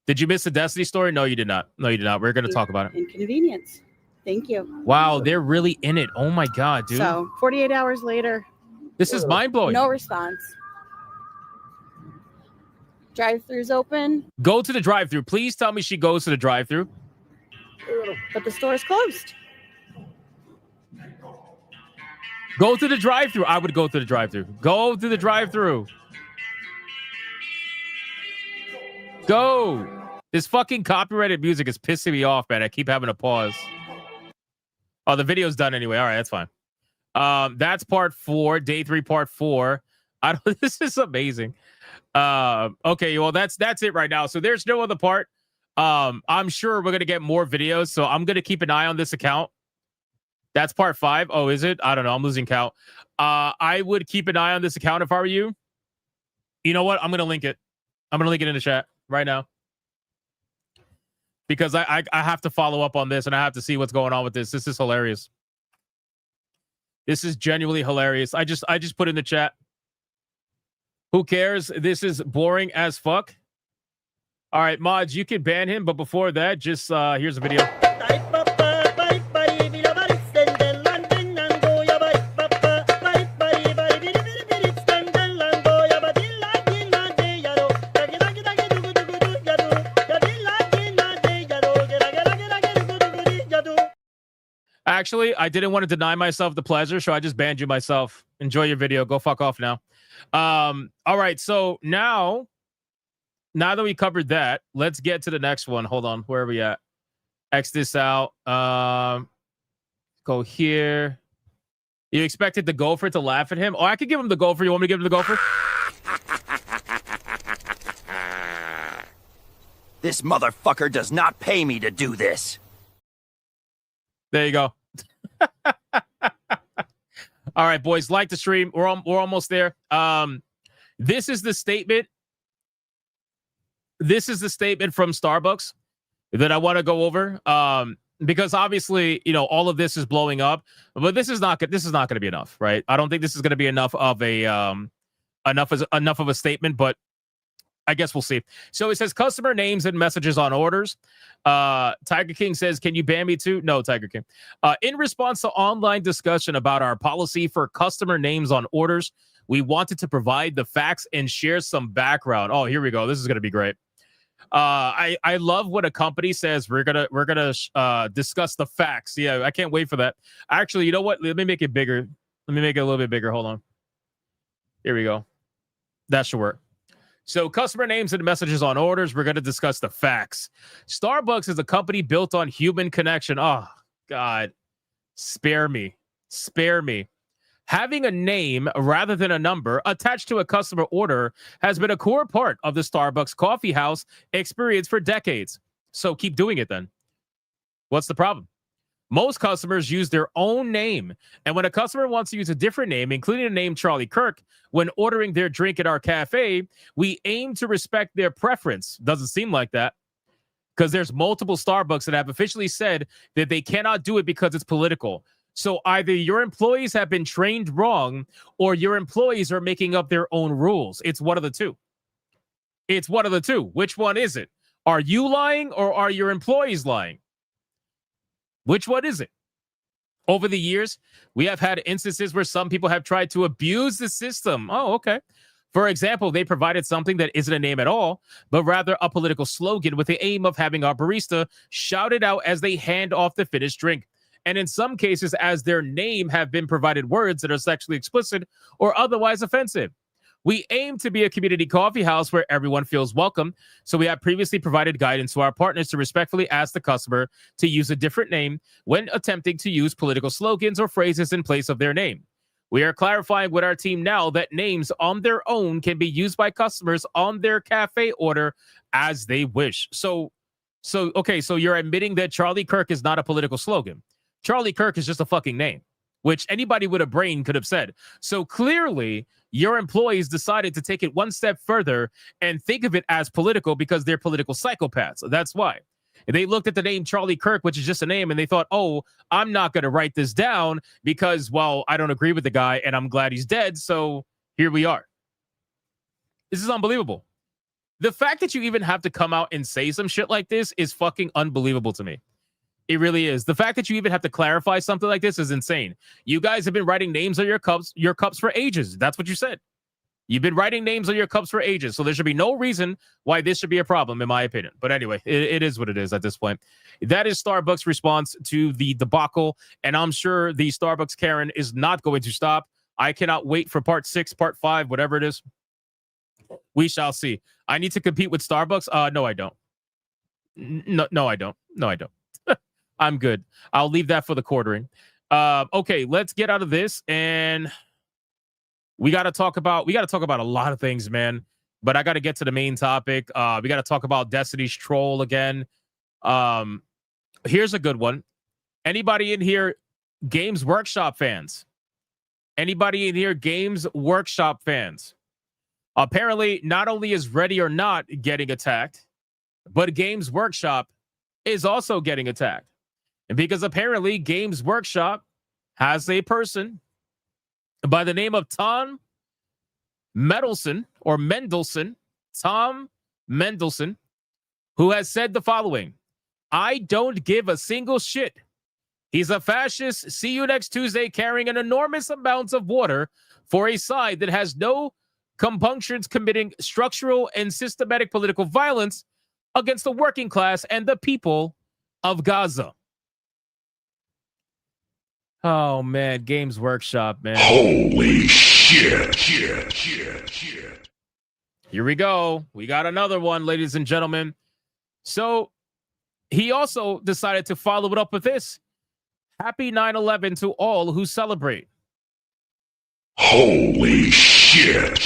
[SPEAKER 23] Did you miss the Destiny story? No, you did not. No, you did not. We're going to talk about it.
[SPEAKER 6] inconvenience. Thank you.
[SPEAKER 23] Wow, they're really in it. Oh my god, dude.
[SPEAKER 6] So 48 hours later,
[SPEAKER 23] This is mind-blowing.
[SPEAKER 6] no response. Drive-through's open,
[SPEAKER 23] Go to the drive-through. Please tell me she goes to the drive-through.
[SPEAKER 6] but the store is closed.
[SPEAKER 23] Go to the drive-through. I would go to the drive-through. Go to the drive-through. Go. This fucking copyrighted music is pissing me off, man. I keep having to pause. Oh, the video's done anyway. All right, that's fine. That's part 4, day 3, part 4. I don't. This is amazing. Okay, well, that's it right now. So there's no other part. I'm sure we're gonna get more videos, so I'm gonna keep an eye on this account. That's part 5. Oh, is it? I don't know. I'm losing count. I would keep an eye on this account if I were you. You know what? I'm gonna link it. I'm gonna link it in the chat right now. Because I have to follow up on this and I have to see what's going on with this. This is hilarious. This is genuinely hilarious. I just put in the chat. Who cares? This is boring as fuck. All right, mods, you can ban him, but before that, just here's a video. Actually, I didn't want to deny myself the pleasure, so I just banned you myself. Enjoy your video. Go fuck off now. All right, so now that we covered that, let's get to the next one. Hold on, where are we at? X this out. Go here. You expected the gopher to laugh at him? Oh, I could give him the gopher. You want me to give him the gopher?
[SPEAKER 12] This motherfucker does not pay me to do this.
[SPEAKER 23] There you go. All right, boys, like the stream. We're almost there. This is the statement. This is the statement from Starbucks that I want to go over. Because obviously, you know, all of this is blowing up, but this is not going to be enough, right? I don't think this is going to be enough of a enough of a statement, but I guess we'll see. So it says customer names and messages on orders. Tiger King says, can you ban me too? No, Tiger King. In response to online discussion about our policy for customer names on orders, we wanted to provide the facts and share some background. Oh, here we go. This is going to be great. I love when a company says we're gonna discuss the facts. Yeah, I can't wait for that. Actually, you know what? Let me make it bigger. Let me make it a little bit bigger. Hold on. Here we go. That should work. So customer names and messages on orders. We're going to discuss the facts. Starbucks is a company built on human connection. Oh, God. Spare me. Spare me. Having a name rather than a number attached to a customer order has been a core part of the Starbucks coffee house experience for decades. So keep doing it then. What's the problem? Most customers use their own name. And when a customer wants to use a different name, including the name Charlie Kirk, when ordering their drink at our cafe, we aim to respect their preference. Doesn't seem like that, because there's multiple Starbucks that have officially said that they cannot do it because it's political. So either your employees have been trained wrong or your employees are making up their own rules. It's one of the two. It's one of the two. Which one is it? Are you lying or are your employees lying? Which one is it? Over the years, we have had instances where some people have tried to abuse the system. Oh, okay. For example, they provided something that isn't a name at all, but rather a political slogan with the aim of having our barista shout it out as they hand off the finished drink. And in some cases, as their name have been provided words that are sexually explicit or otherwise offensive. We aim to be a community coffee house where everyone feels welcome. So we have previously provided guidance to our partners to respectfully ask the customer to use a different name when attempting to use political slogans or phrases in place of their name. We are clarifying with our team now that names on their own can be used by customers on their cafe order as they wish. So you're admitting that Charlie Kirk is not a political slogan. Charlie Kirk is just a fucking name, which anybody with a brain could have said. So clearly, your employees decided to take it one step further and think of it as political because they're political psychopaths. That's why. They looked at the name Charlie Kirk, which is just a name, and they thought, oh, I'm not going to write this down because, well, I don't agree with the guy, and I'm glad he's dead, so here we are. This is unbelievable. The fact that you even have to come out and say some shit like this is fucking unbelievable to me. It really is. The fact that you even have to clarify something like this is insane. You guys have been writing names on your cups for ages. That's what you said. You've been writing names on your cups for ages. So there should be no reason why this should be a problem, in my opinion. But anyway, it is what it is at this point. That is Starbucks' response to the debacle. And I'm sure the Starbucks Karen is not going to stop. I cannot wait for part 6, part 5, whatever it is. We shall see. I need to compete with Starbucks. No, I don't. No, I don't. No, I don't. I'm good. I'll leave that for the quartering. Okay, let's get out of this, and we got to talk about a lot of things, man. But I got to get to the main topic. We got to talk about Destiny's Troll again. Here's a good one. Anybody in here Games Workshop fans? Anybody in here Games Workshop fans? Apparently, not only is Ready or Not getting attacked, but Games Workshop is also getting attacked. And because apparently Games Workshop has a person by the name of Tom Mendelsohn, Tom Mendelsohn, who has said the following: I don't give a single shit. He's a fascist. See you next Tuesday carrying an enormous amount of water for a side that has no compunctions committing structural and systematic political violence against the working class and the people of Gaza. Oh, man. Games Workshop, man.
[SPEAKER 11] Holy shit.
[SPEAKER 23] Here we go. We got another one, ladies and gentlemen. So he also decided to follow it up with this. Happy 9/11 to all who celebrate.
[SPEAKER 11] Holy shit.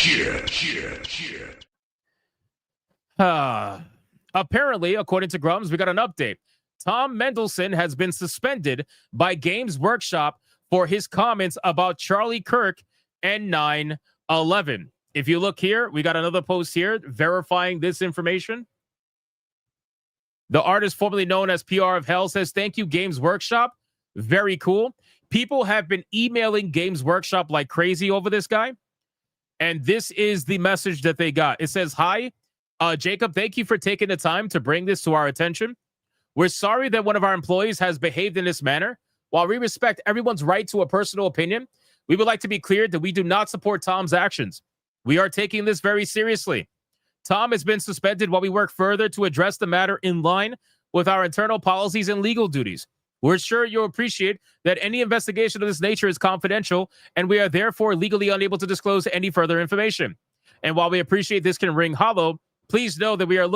[SPEAKER 23] Apparently, according to Grums, we got an update. Tom Mendelsohn has been suspended by Games Workshop for his comments about Charlie Kirk and 9/11. If you look here, we got another post here verifying this information. The artist formerly known as PR of Hell says, thank you, Games Workshop. Very cool. People have been emailing Games Workshop like crazy over this guy. And this is the message that they got. It says, hi, Jacob, thank you for taking the time to bring this to our attention. We're sorry that one of our employees has behaved in this manner. While we respect everyone's right to a personal opinion, we would like to be clear that we do not support Tom's actions. We are taking this very seriously. Tom has been suspended while we work further to address the matter in line with our internal policies and legal duties. We're sure you'll appreciate that any investigation of this nature is confidential, and we are therefore legally unable to disclose any further information. And while we appreciate this can ring hollow, please know that we are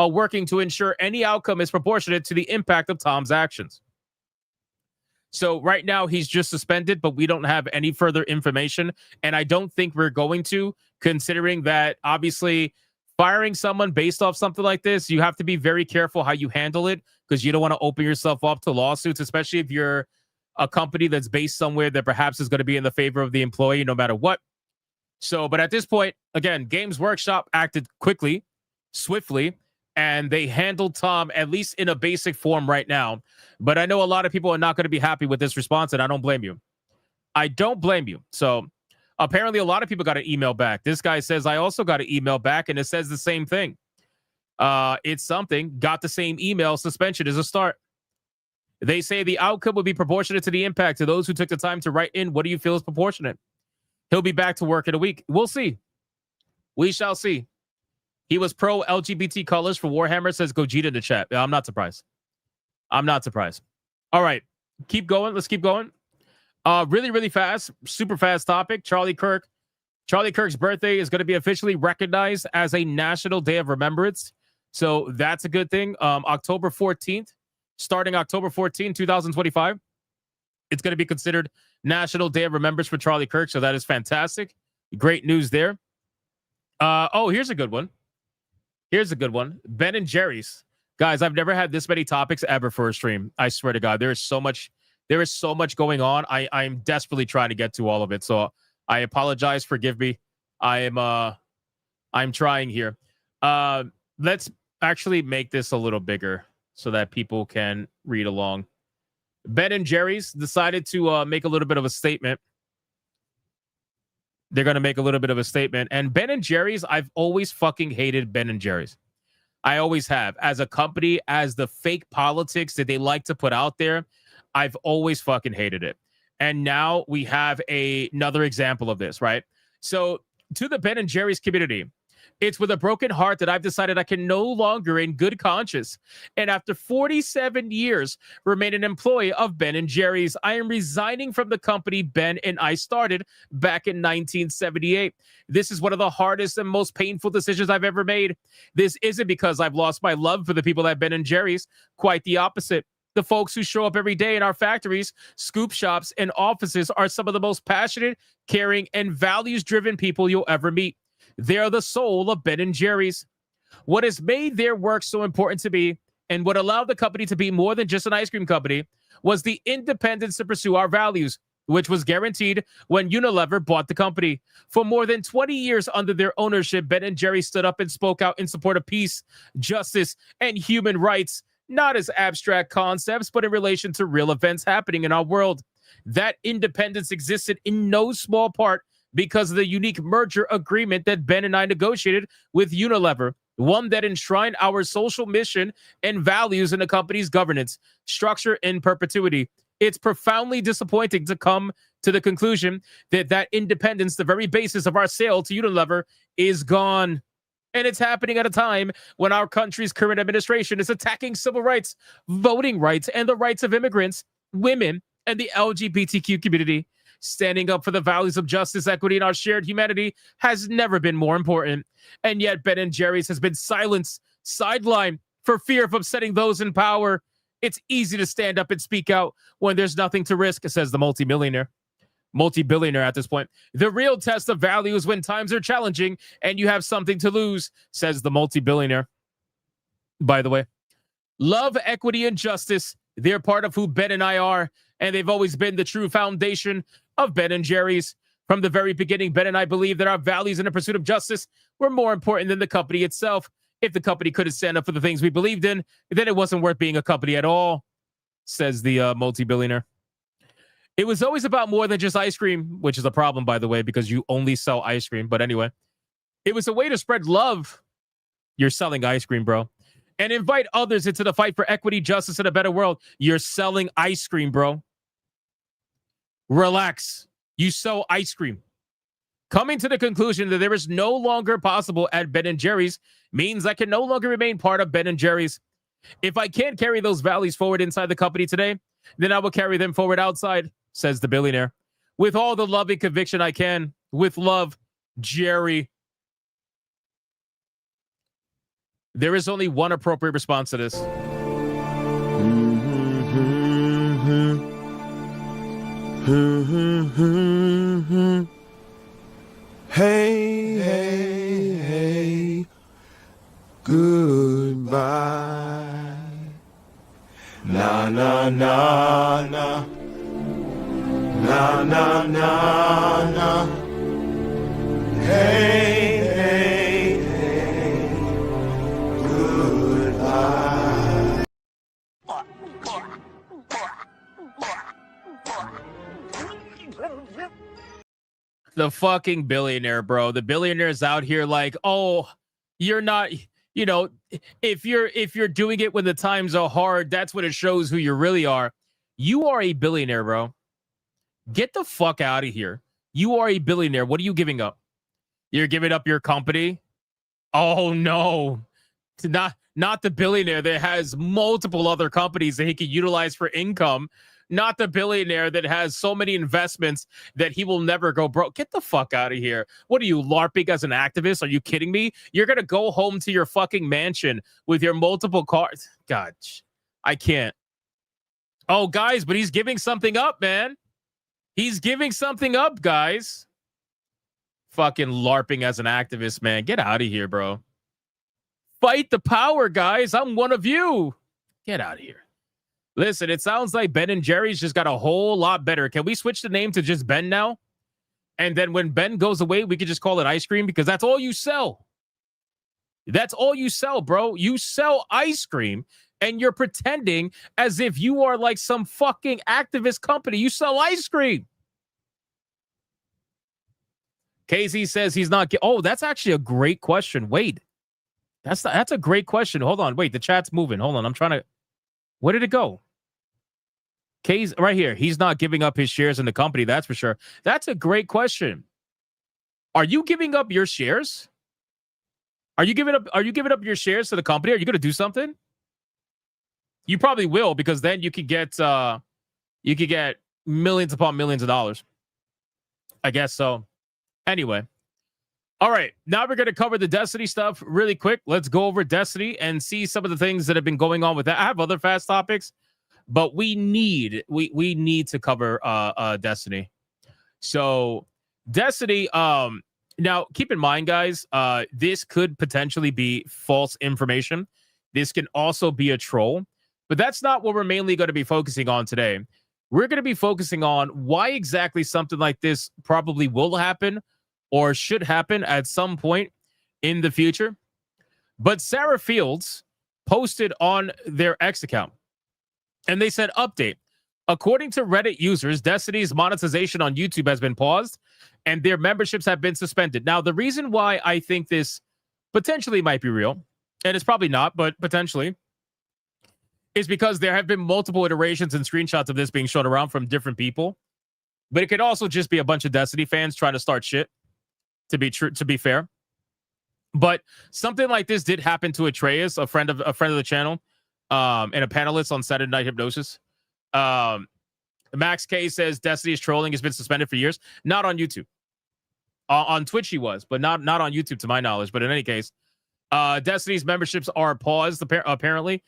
[SPEAKER 23] working to ensure any outcome is proportionate to the impact of Tom's actions. So right now he's just suspended, but we don't have any further information. And I don't think we're going to, considering that obviously Firing someone based off something like this, you have to be very careful how you handle it because you don't want to open yourself up to lawsuits, especially if you're a company that's based somewhere that perhaps is going to be in the favor of the employee no matter what. So, but at this point, again, Games Workshop acted quickly, swiftly, and they handled Tom at least in a basic form right now. But I know a lot of people are not going to be happy with this response, and I don't blame you. I don't blame you. So apparently a lot of people got an email back. This guy says, I also got an email back, and it says the same thing. It's something, got the same email, suspension is a start. They say the outcome would be proportionate to the impact. To those who took the time to write in, what do you feel is proportionate? He'll be back to work in a week. We'll see. We shall see. He was pro LGBT colors for Warhammer, says Gogeta in the chat. I'm not surprised. I'm not surprised. All right. Keep going. Let's keep going. Really, really fast, super fast topic. Charlie Kirk. Charlie Kirk's birthday is going to be officially recognized as a National Day of Remembrance. So that's a good thing. October 14th, starting October 14th, 2025, it's going to be considered National Day of Remembrance for Charlie Kirk. So that is fantastic. Great news there. Oh, here's a good one. Here's a good one. Ben and Jerry's. Guys, I've never had this many topics ever for a stream. I swear to God, there is so much going on. I'm desperately trying to get to all of it. So I apologize. Forgive me. I'm trying here. Let's actually make this a little bigger so that people can read along. Ben and Jerry's decided to make a little bit of a statement. They're going to make a little bit of a statement. And Ben and Jerry's, I've always fucking hated Ben and Jerry's. I always have. As a company, as the fake politics that they like to put out there, I've always fucking hated it. And now we have another example of this, right? So to the Ben and Jerry's community, it's with a broken heart that I've decided I can no longer, in good conscience, and after 47 years, remain an employee of Ben and Jerry's. I am resigning from the company Ben and I started back in 1978. This is one of the hardest and most painful decisions I've ever made. This isn't because I've lost my love for the people at Ben and Jerry's. Quite the opposite. The folks who show up every day in our factories, scoop shops, and offices are some of the most passionate, caring, and values-driven people you'll ever meet. They're the soul of Ben and Jerry's. What has made their work so important to me and what allowed the company to be more than just an ice cream company was the independence to pursue our values, which was guaranteed when Unilever bought the company. For more than 20 years under their ownership, Ben and Jerry's stood up and spoke out in support of peace, justice, and human rights, not as abstract concepts, but in relation to real events happening in our world. That independence existed in no small part because of the unique merger agreement that Ben and I negotiated with Unilever, one that enshrined our social mission and values in the company's governance, structure, and perpetuity. It's profoundly disappointing to come to the conclusion that that independence, the very basis of our sale to Unilever, is gone. And it's happening at a time when our country's current administration is attacking civil rights, voting rights, and the rights of immigrants, women, and the LGBTQ community. Standing up for the values of justice, equity, and our shared humanity has never been more important. And yet Ben and Jerry's has been silenced, sidelined for fear of upsetting those in power. It's easy to stand up and speak out when there's nothing to risk, says the multi-billionaire at this point. The real test of value is when times are challenging and you have something to lose, says the multi-billionaire. By the way, love, equity, and justice, they're part of who Ben and I are, and they've always been the true foundation of Ben and Jerry's. From the very beginning, Ben and I believe that our values in the pursuit of justice were more important than the company itself. If the company couldn't stand up for the things we believed in, then it wasn't worth being a company at all, says the multi-billionaire. It was always about more than just ice cream, which is a problem, by the way, because you only sell ice cream. But anyway, it was a way to spread love. You're selling ice cream, bro. And invite others into the fight for equity, justice, and a better world. You're selling ice cream, bro. Relax. You sell ice cream. Coming to the conclusion that there is no longer possible at Ben & Jerry's means I can no longer remain part of Ben & Jerry's. If I can't carry those values forward inside the company today, then I will carry them forward outside, says the billionaire. With all the love and conviction I can. With love, Jerry. There is only one appropriate response to this.
[SPEAKER 22] Hey, hey, hey,
[SPEAKER 3] na na na. Na na na na. Hey, hey, hey. Goodbye.
[SPEAKER 23] The fucking billionaire, bro. The billionaire's out here like, oh, you're not, you know, if you're doing it when the times are hard, that's when it shows who you really are. You are a billionaire, bro. Get the fuck out of here. You are a billionaire. What are you giving up? You're giving up your company? Oh no. Not the billionaire that has multiple other companies that he can utilize for income. Not the billionaire that has so many investments that he will never go broke. Get the fuck out of here. What are you, LARPing as an activist? Are you kidding me? You're going to go home to your fucking mansion with your multiple cars. God, I can't. Oh, guys, but he's giving something up, man. He's giving something up, guys. Fucking LARPing as an activist, man. Get out of here, bro. Fight the power, guys. I'm one of you. Get out of here. Listen, it sounds like Ben and Jerry's just got a whole lot better. Can we switch the name to just Ben now? And then when Ben goes away, we could just call it ice cream because that's all you sell. That's all you sell, bro. You sell ice cream and you're pretending as if you are like some fucking activist company. You sell ice cream. Casey says he's not. Oh, that's actually a great question. Wait, that's a great question. Hold on. Wait, the chat's moving. Hold on. I'm trying to. Where did it go? K's right here. He's not giving up his shares in the company. That's for sure. That's a great question. Are you giving up your shares? Are you giving up your shares to the company? Are you going to do something? You probably will, because then you could get millions upon millions of dollars. I guess so. Anyway. All right. Now we're going to cover the Destiny stuff really quick. Let's go over Destiny and see some of the things that have been going on with that. I have other fast topics, but we need to cover Destiny. So Destiny, now keep in mind, guys, this could potentially be false information. This can also be a troll, but that's not what we're mainly going to be focusing on today. We're going to be focusing on why exactly something like this probably will happen or should happen at some point in the future. But Sarah Fields posted on their X account, and they said, update. According to Reddit users, Destiny's monetization on YouTube has been paused, and their memberships have been suspended. Now, the reason why I think this potentially might be real, and it's probably not, but potentially, is because there have been multiple iterations and screenshots of this being shown around from different people. But it could also just be a bunch of Destiny fans trying to start shit. To be fair, but something like this did happen to Atreus, a friend of the channel, and a panelist on Saturday Night Hypnosis. Max K says Destiny's trolling has been suspended for years. Not on YouTube. On Twitch he was, but not on YouTube to my knowledge. But in any case, Destiny's memberships are paused apparently.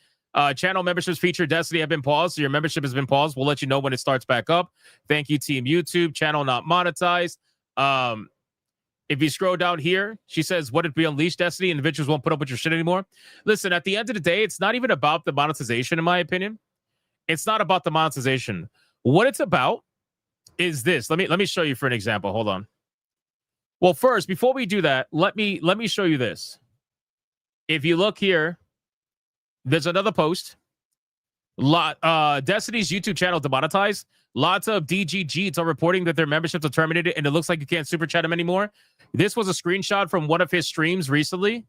[SPEAKER 23] Channel memberships featured Destiny have been paused, so your membership has been paused. We'll let you know when it starts back up. Thank you, Team YouTube. Channel not monetized. If you scroll down here, she says, what if we unleash Destiny? Individuals won't put up with your shit anymore. Listen, at the end of the day, it's not even about the monetization, in my opinion. It's not about the monetization. What it's about is this. Let me show you for an example. Hold on. Well, first, before we do that, let me show you this. If you look here, there's another post. Destiny's YouTube channel demonetized. Lots of DGGs are reporting that their memberships are terminated, and it looks like you can't super chat them anymore. This was a screenshot from one of his streams recently,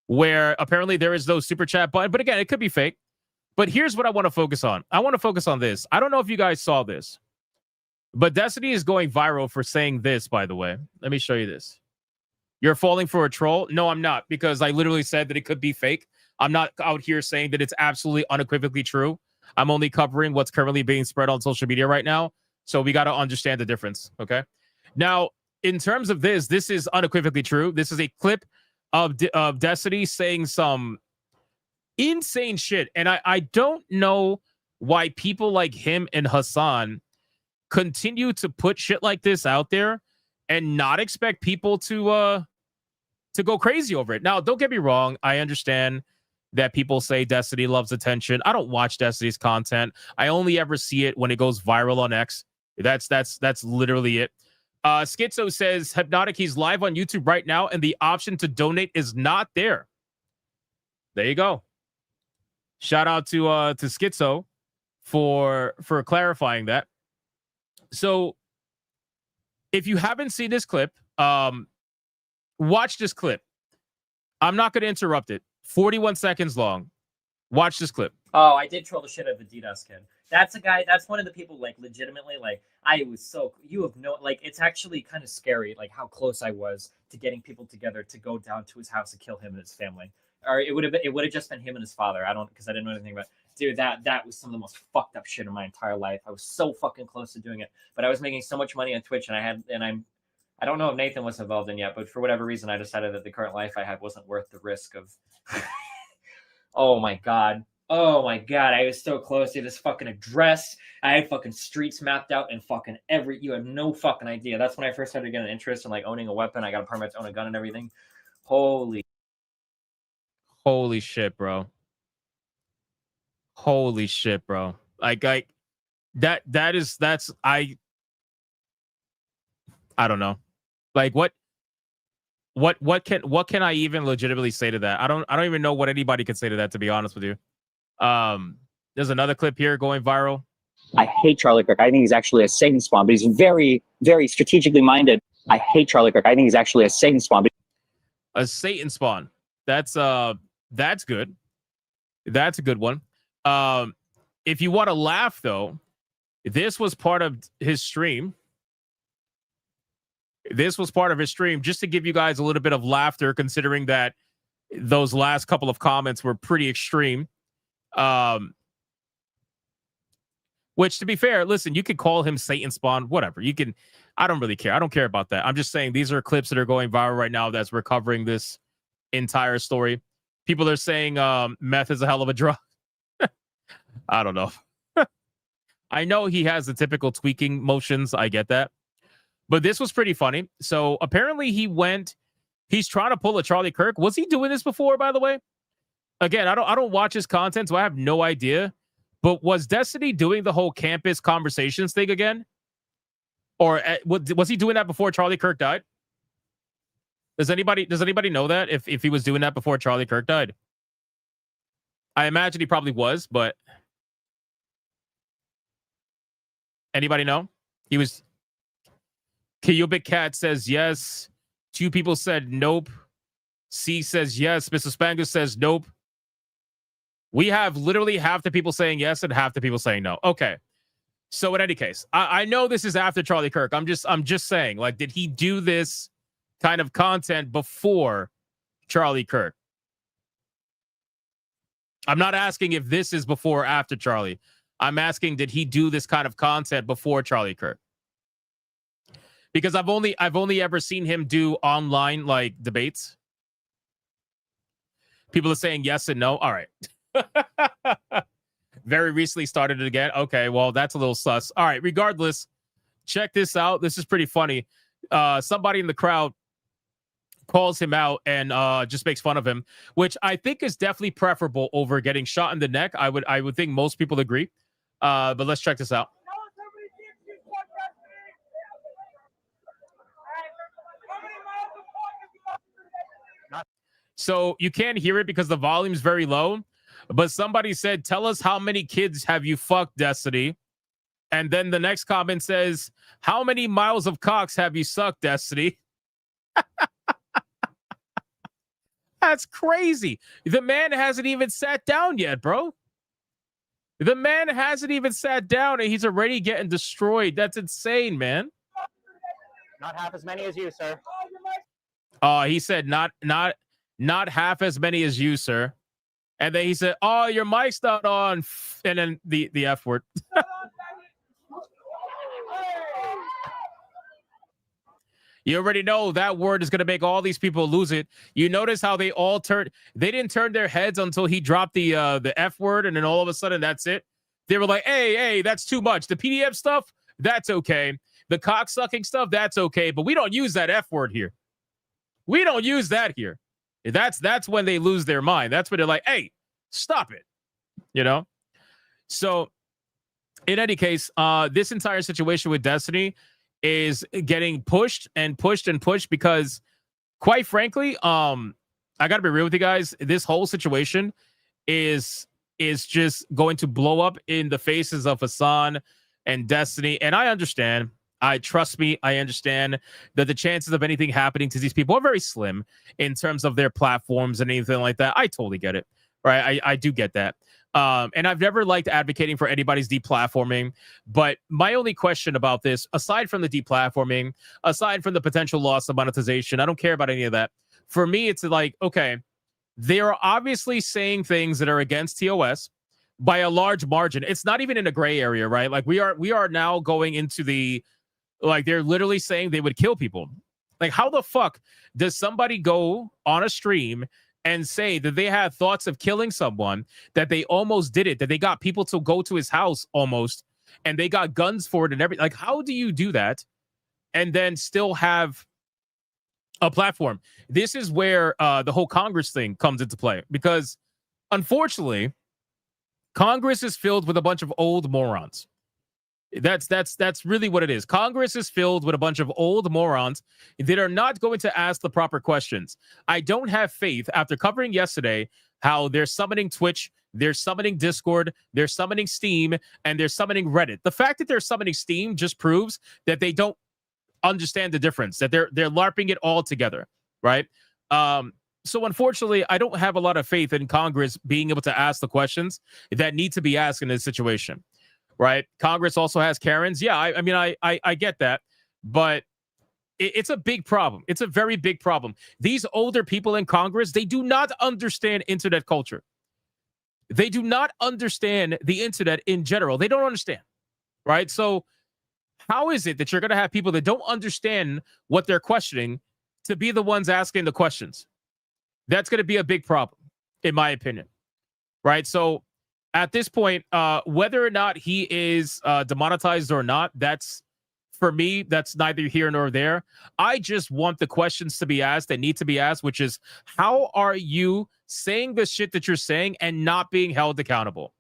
[SPEAKER 23] where apparently there is no super chat button. But again, it could be fake. But here's what I want to focus on. I want to focus on this. I don't know if you guys saw this, but Destiny is going viral for saying this, by the way. Let me show you this. You're falling for a troll? No, I'm not, because I literally said that it could be fake. I'm not out here saying that it's absolutely unequivocally true. I'm only covering what's currently being spread on social media right now. So we got to understand the difference. Okay. Now, in terms of this is unequivocally true. This is a clip of Destiny saying some insane shit. And I don't know why people like him and Hassan continue to put shit like this out there and not expect people to go crazy over it. Now, don't get me wrong. I understand that people say Destiny loves attention. I don't watch Destiny's content. I only ever see it when it goes viral on X. That's literally it. Schizo says, Hypnotic, he's live on YouTube right now, and the option to donate is not there. There you go. Shout out to Schizo for clarifying that. So if you haven't seen this clip, watch this clip. I'm not going to interrupt it. 41 seconds long. Watch this clip.
[SPEAKER 8] Oh, I did troll the shit out of the DDoS kid. That's a guy, that's one of the people, like, legitimately, like, I was so, you have no, like, it's actually kind of scary, like, how close I was to getting people together to go down to his house and kill him and his family. Or it would have just been him and his father. Because I didn't know anything about it. Dude, that was some of the most fucked up shit in my entire life. I was so fucking close to doing it. But I was making so much money on Twitch, and I don't know if Nathan was involved in yet, but for whatever reason, I decided that the current life I had wasn't worth the risk of. Oh my god, I was so close to this fucking address. I had fucking streets mapped out and fucking you have no fucking idea. That's when I first started getting interest in like owning a weapon. I got a permit to own a gun and everything. Holy
[SPEAKER 23] shit, bro. Holy shit, bro. Like I don't know. Like what can I even legitimately say to that? I don't even know what anybody can say to that, to be honest with you. There's another clip here going viral.
[SPEAKER 14] I hate Charlie Kirk. I think he's actually a Satan spawn, but he's very, very strategically minded. I hate Charlie Kirk. I think he's actually a Satan spawn.
[SPEAKER 23] A Satan spawn. That's good. That's a good one. If you want to laugh though, this was part of his stream. This was part of his stream just to give you guys a little bit of laughter, considering that those last couple of comments were pretty extreme. Which, to be fair, listen, you could call him Satan spawn, whatever. You can. I don't really care. I don't care about that. I'm just saying these are clips that are going viral right now that's recovering this entire story. People are saying meth is a hell of a drug. I don't know. I know he has the typical tweaking motions. I get that. But this was pretty funny. So apparently he's trying to pull a Charlie Kirk. Was he doing this before, by the way? Again, I don't watch his content, so I have no idea. But was Destiny doing the whole campus conversations thing again? Or was he doing that before Charlie Kirk died? Does anybody know that if he was doing that before Charlie Kirk died? I imagine he probably was, but anybody know? He was. Cubic Cat says yes. 2 people said nope. C says yes. Mr. Spangler says nope. We have literally half the people saying yes and half the people saying no. Okay. So in any case, I know this is after Charlie Kirk. I'm just saying, like, did he do this kind of content before Charlie Kirk? I'm not asking if this is before or after Charlie. I'm asking, did he do this kind of content before Charlie Kirk? Because I've only ever seen him do online like debates. People are saying yes and no. All right. Very recently started it again. Okay, well, that's a little sus. All right, regardless, check this out. This is pretty funny. Somebody in the crowd calls him out and just makes fun of him, which I think is definitely preferable over getting shot in the neck. I would think most people agree. But let's check this out. So you can't hear it because the volume's very low. But somebody said, tell us how many kids have you fucked, Destiny? And then the next comment says, how many miles of cocks have you sucked, Destiny? That's crazy. The man hasn't even sat down yet, bro. The man hasn't even sat down and he's already getting destroyed. That's insane, man.
[SPEAKER 15] Not half as many as you, sir.
[SPEAKER 23] He said not half as many as you, sir. And then he said, oh, your mic's not on. And then the F word. You already know that word is going to make all these people lose it. You notice how they all they didn't turn their heads until he dropped the F word. And then all of a sudden, that's it. They were like, hey, that's too much. The PDF stuff, that's okay. The cocksucking stuff, that's okay. But we don't use that F word here. We don't use that here. That's when they lose their mind. That's when they're like, hey, Stop it. You know? So in any case, this entire situation with Destiny is getting pushed and pushed and pushed because, quite frankly, I gotta be real with you guys. This whole situation is just going to blow up in the faces of Hassan and Destiny. And I understand. Trust me, I understand that the chances of anything happening to these people are very slim in terms of their platforms and anything like that. I totally get it. Right. I do get that. And I've never liked advocating for anybody's deplatforming. But my only question about this, aside from the deplatforming, aside from the potential loss of monetization, I don't care about any of that. For me, it's like, okay, they are obviously saying things that are against TOS by a large margin. It's not even in a gray area, right? Like we are now going into the, like, they're literally saying they would kill people. Like, how the fuck does somebody go on a stream and say that they had thoughts of killing someone, that they almost did it, that they got people to go to his house almost, and they got guns for it and everything? Like, how do you do that and then still have a platform? This is where the whole Congress thing comes into play, because unfortunately, Congress is filled with a bunch of old morons. That's really what it is. Congress is filled with a bunch of old morons that are not going to ask the proper questions. I don't have faith, after covering yesterday how they're summoning Twitch, they're summoning Discord, they're summoning Steam, and they're summoning Reddit. The fact that they're summoning Steam just proves that they don't understand the difference, that they're LARPing it all together, right? So unfortunately, I don't have a lot of faith in Congress being able to ask the questions that need to be asked in this situation. Right? Congress also has Karens. Yeah, I mean, I get that, but it's a big problem. It's a very big problem. These older people in Congress, they do not understand internet culture. They do not understand the internet in general. They don't understand, right? So how is it that you're going to have people that don't understand what they're questioning to be the ones asking the questions? That's going to be a big problem, in my opinion, right? So at this point, whether or not he is demonetized or not, that's, for me, that's neither here nor there. I just want the questions to be asked that need to be asked, which is, how are you saying the shit that you're saying and not being held accountable?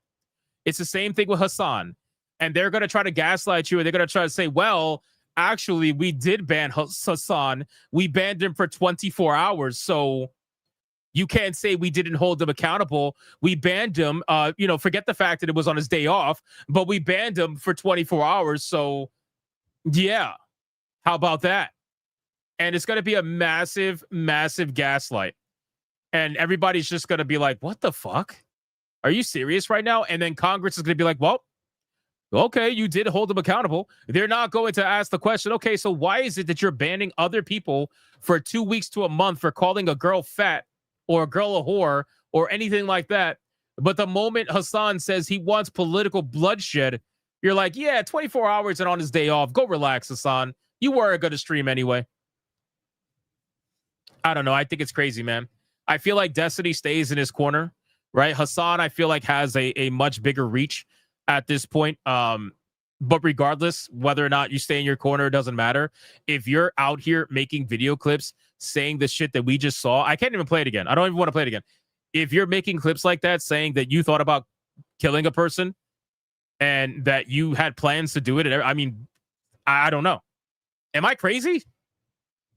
[SPEAKER 23] It's the same thing with Hassan. And they're going to try to gaslight you, and they're going to try to say, well, actually, we did ban Hassan. We banned him for 24 hours, so you can't say we didn't hold him accountable. We banned him, forget the fact that it was on his day off, but we banned him for 24 hours. So, yeah, how about that? And it's going to be a massive, massive gaslight. And everybody's just going to be like, what the fuck? Are you serious right now? And then Congress is going to be like, well, okay, you did hold them accountable. They're not going to ask the question, okay, so why is it that you're banning other people for 2 weeks to a month for calling a girl fat or a girl a whore or anything like that? But the moment Hassan says he wants political bloodshed, you're like, yeah, 24 hours and on his day off. Go relax, Hassan. You were going to stream anyway. I don't know. I think it's crazy, man. I feel like Destiny stays in his corner, right? Hassan, I feel like, has a much bigger reach at this point. But regardless, whether or not you stay in your corner, it doesn't matter. If you're out here making video clips saying the shit that we just saw, I can't even play it again. I don't even want to play it again. If you're making clips like that saying that you thought about killing a person and that you had plans to do it, I mean, I don't know. Am I crazy?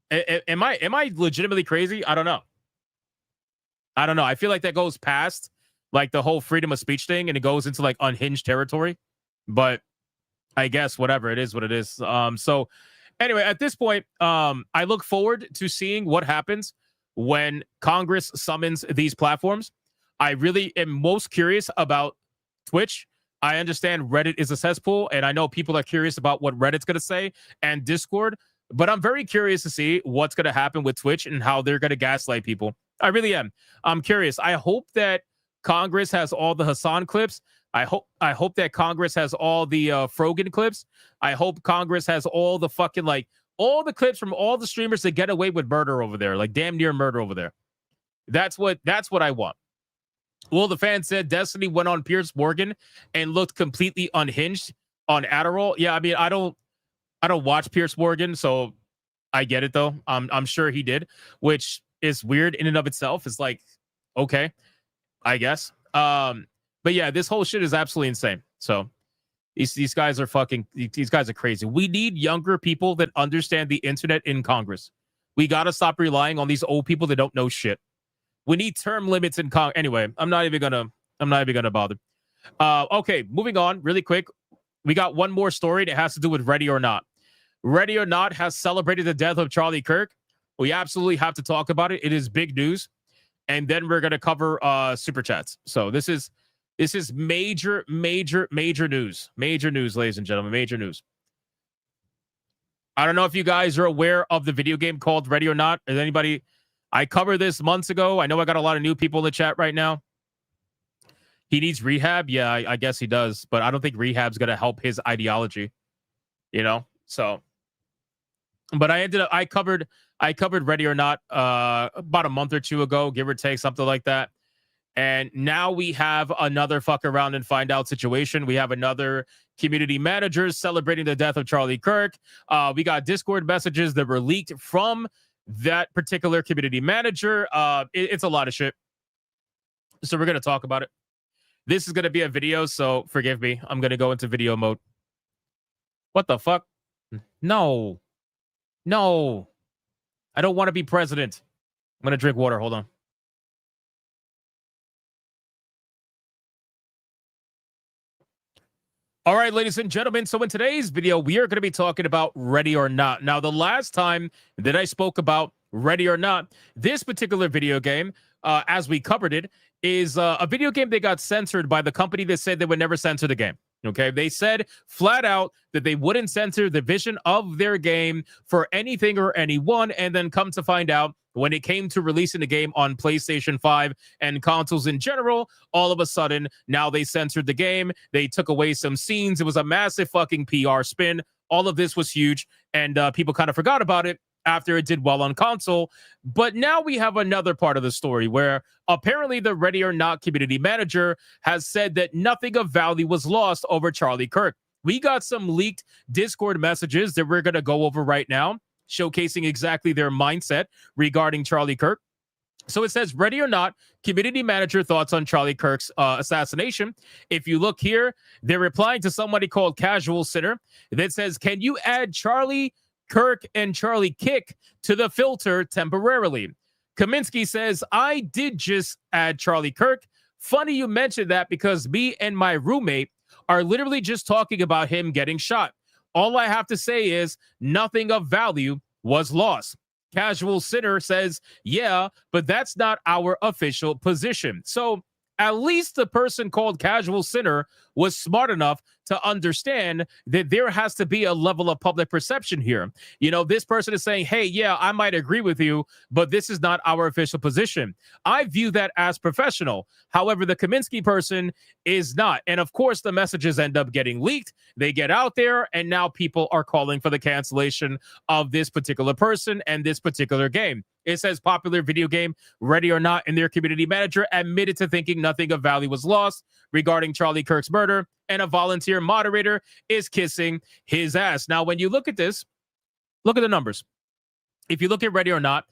[SPEAKER 23] Am I legitimately crazy? I don't know. I feel like that goes past like the whole freedom of speech thing, and it goes into like unhinged territory. But I guess whatever, it is what it is. So anyway, at this point, I look forward to seeing what happens when Congress summons these platforms. I really am most curious about Twitch. I understand Reddit is a cesspool, and I know people are curious about what Reddit's going to say, and Discord, but I'm very curious to see what's going to happen with Twitch and how they're going to gaslight people. I really am. I'm curious. I hope that Congress has all the Hassan clips. I hope that Congress has all the Frogan clips. I hope Congress has all the fucking, like, all the clips from all the streamers that get away with murder over there, like damn near murder over there. That's what I want. Well, the fan said Destiny went on Piers Morgan and looked completely unhinged on Adderall. Yeah, I mean, I don't watch Piers Morgan, so I get it though. I'm sure he did, which is weird in and of itself. It's like, okay, I guess. But yeah, this whole shit is absolutely insane. So these guys are crazy. We need younger people that understand the internet in Congress. We got to stop relying on these old people that don't know shit. We need term limits in Congress. Anyway, I'm not even gonna bother. Okay, moving on really quick. We got one more story that has to do with Ready or Not. Ready or Not has celebrated the death of Charlie Kirk. We absolutely have to talk about it. It is big news. And then we're going to cover super chats. So this is major news. Major news, ladies and gentlemen. Major news. I don't know if you guys are aware of the video game called Ready or Not. Is anybody? I covered this months ago. I know I got a lot of new people in the chat right now. He needs rehab. Yeah, I guess he does. But I don't think rehab's going to help his ideology. You know? So, but I covered Ready or Not about a month or two ago, give or take, something like that. And now we have another fuck around and find out situation. We have another community manager celebrating the death of Charlie Kirk. We got Discord messages that were leaked from that particular community manager. It's a lot of shit. So we're going to talk about it. This is going to be a video, so forgive me. I'm going to go into video mode. What the fuck? No. I don't want to be president. I'm going to drink water. Hold on. All right, ladies and gentlemen. So in today's video, we are going to be talking about Ready or Not. Now, the last time that I spoke about Ready or Not, this particular video game, as we covered it, is a video game that got censored by the company that said they would never censor the game. Okay, they said flat out that they wouldn't censor the vision of their game for anything or anyone, and then come to find out when it came to releasing the game on PlayStation 5 and consoles in general, all of a sudden, now they censored the game. They took away some scenes. It was a massive fucking PR spin. All of this was huge, and people kind of forgot about it after it did well on console. But now we have another part of the story where apparently the Ready or Not community manager has said that nothing of value was lost over Charlie Kirk. We got some leaked Discord messages that we're going to go over right now, showcasing exactly their mindset regarding Charlie Kirk. So it says, Ready or Not, community manager thoughts on Charlie Kirk's assassination. If you look here, they're replying to somebody called Casual Sinner that says, can you add Charlie Kirk and Charlie Kick to the filter temporarily? Kaminsky says, I did just add Charlie Kirk. Funny you mentioned that because me and my roommate are literally just talking about him getting shot. All I have to say is nothing of value was lost. Casual Sinner says, yeah, but that's not our official position. So at least the person called Casual Sinner was smart enough to understand that there has to be a level of public perception here. You know, this person is saying, hey, yeah, I might agree with you, but this is not our official position. I view that as professional. However, the Kaminsky person is not. And of course, the messages end up getting leaked. They get out there, and now people are calling for the cancellation of this particular person and this particular game. It says popular video game Ready or Not, and their community manager admitted to thinking nothing of value was lost regarding Charlie Kirk's murder, and a volunteer moderator is kissing his ass. Now, when you look at this, look at the numbers. If you look at Ready or Not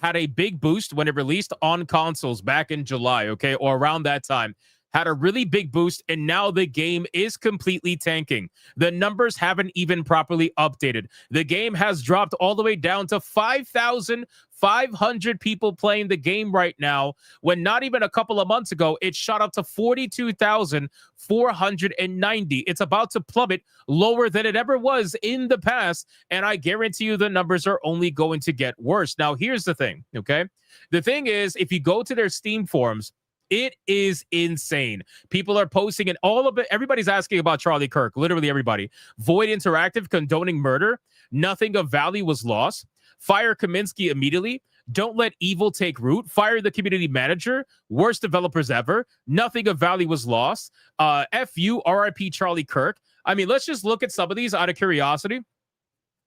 [SPEAKER 23] had a big boost when it released on consoles back in July, okay, or around that time. Had a really big boost, and now the game is completely tanking. The numbers haven't even properly updated. The game has dropped all the way down to 5,500 people playing the game right now, when not even a couple of months ago, it shot up to 42,490. It's about to plummet lower than it ever was in the past, and I guarantee you the numbers are only going to get worse. Now, here's the thing, okay? The thing is, if you go to their Steam forums, it is insane. People are posting, and all of it. Everybody's asking about Charlie Kirk. Literally everybody. Void Interactive condoning murder. Nothing of value was lost. Fire Kaminsky immediately. Don't let evil take root. Fire the community manager. Worst developers ever. Nothing of value was lost. FU RIP Charlie Kirk. I mean, let's just look at some of these out of curiosity.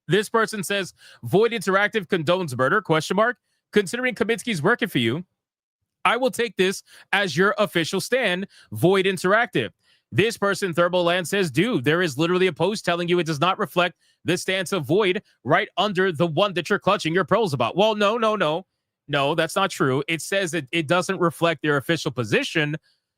[SPEAKER 23] This person says Void Interactive condones murder? ? Considering Kaminsky's working for you, I will take this as your official stand, Void Interactive. This person, Thermoland, says, dude, there is literally a post telling you it does not reflect the stance of Void right under the one that you're clutching your pearls about. Well, no. No, that's not true. It says that it doesn't reflect their official position,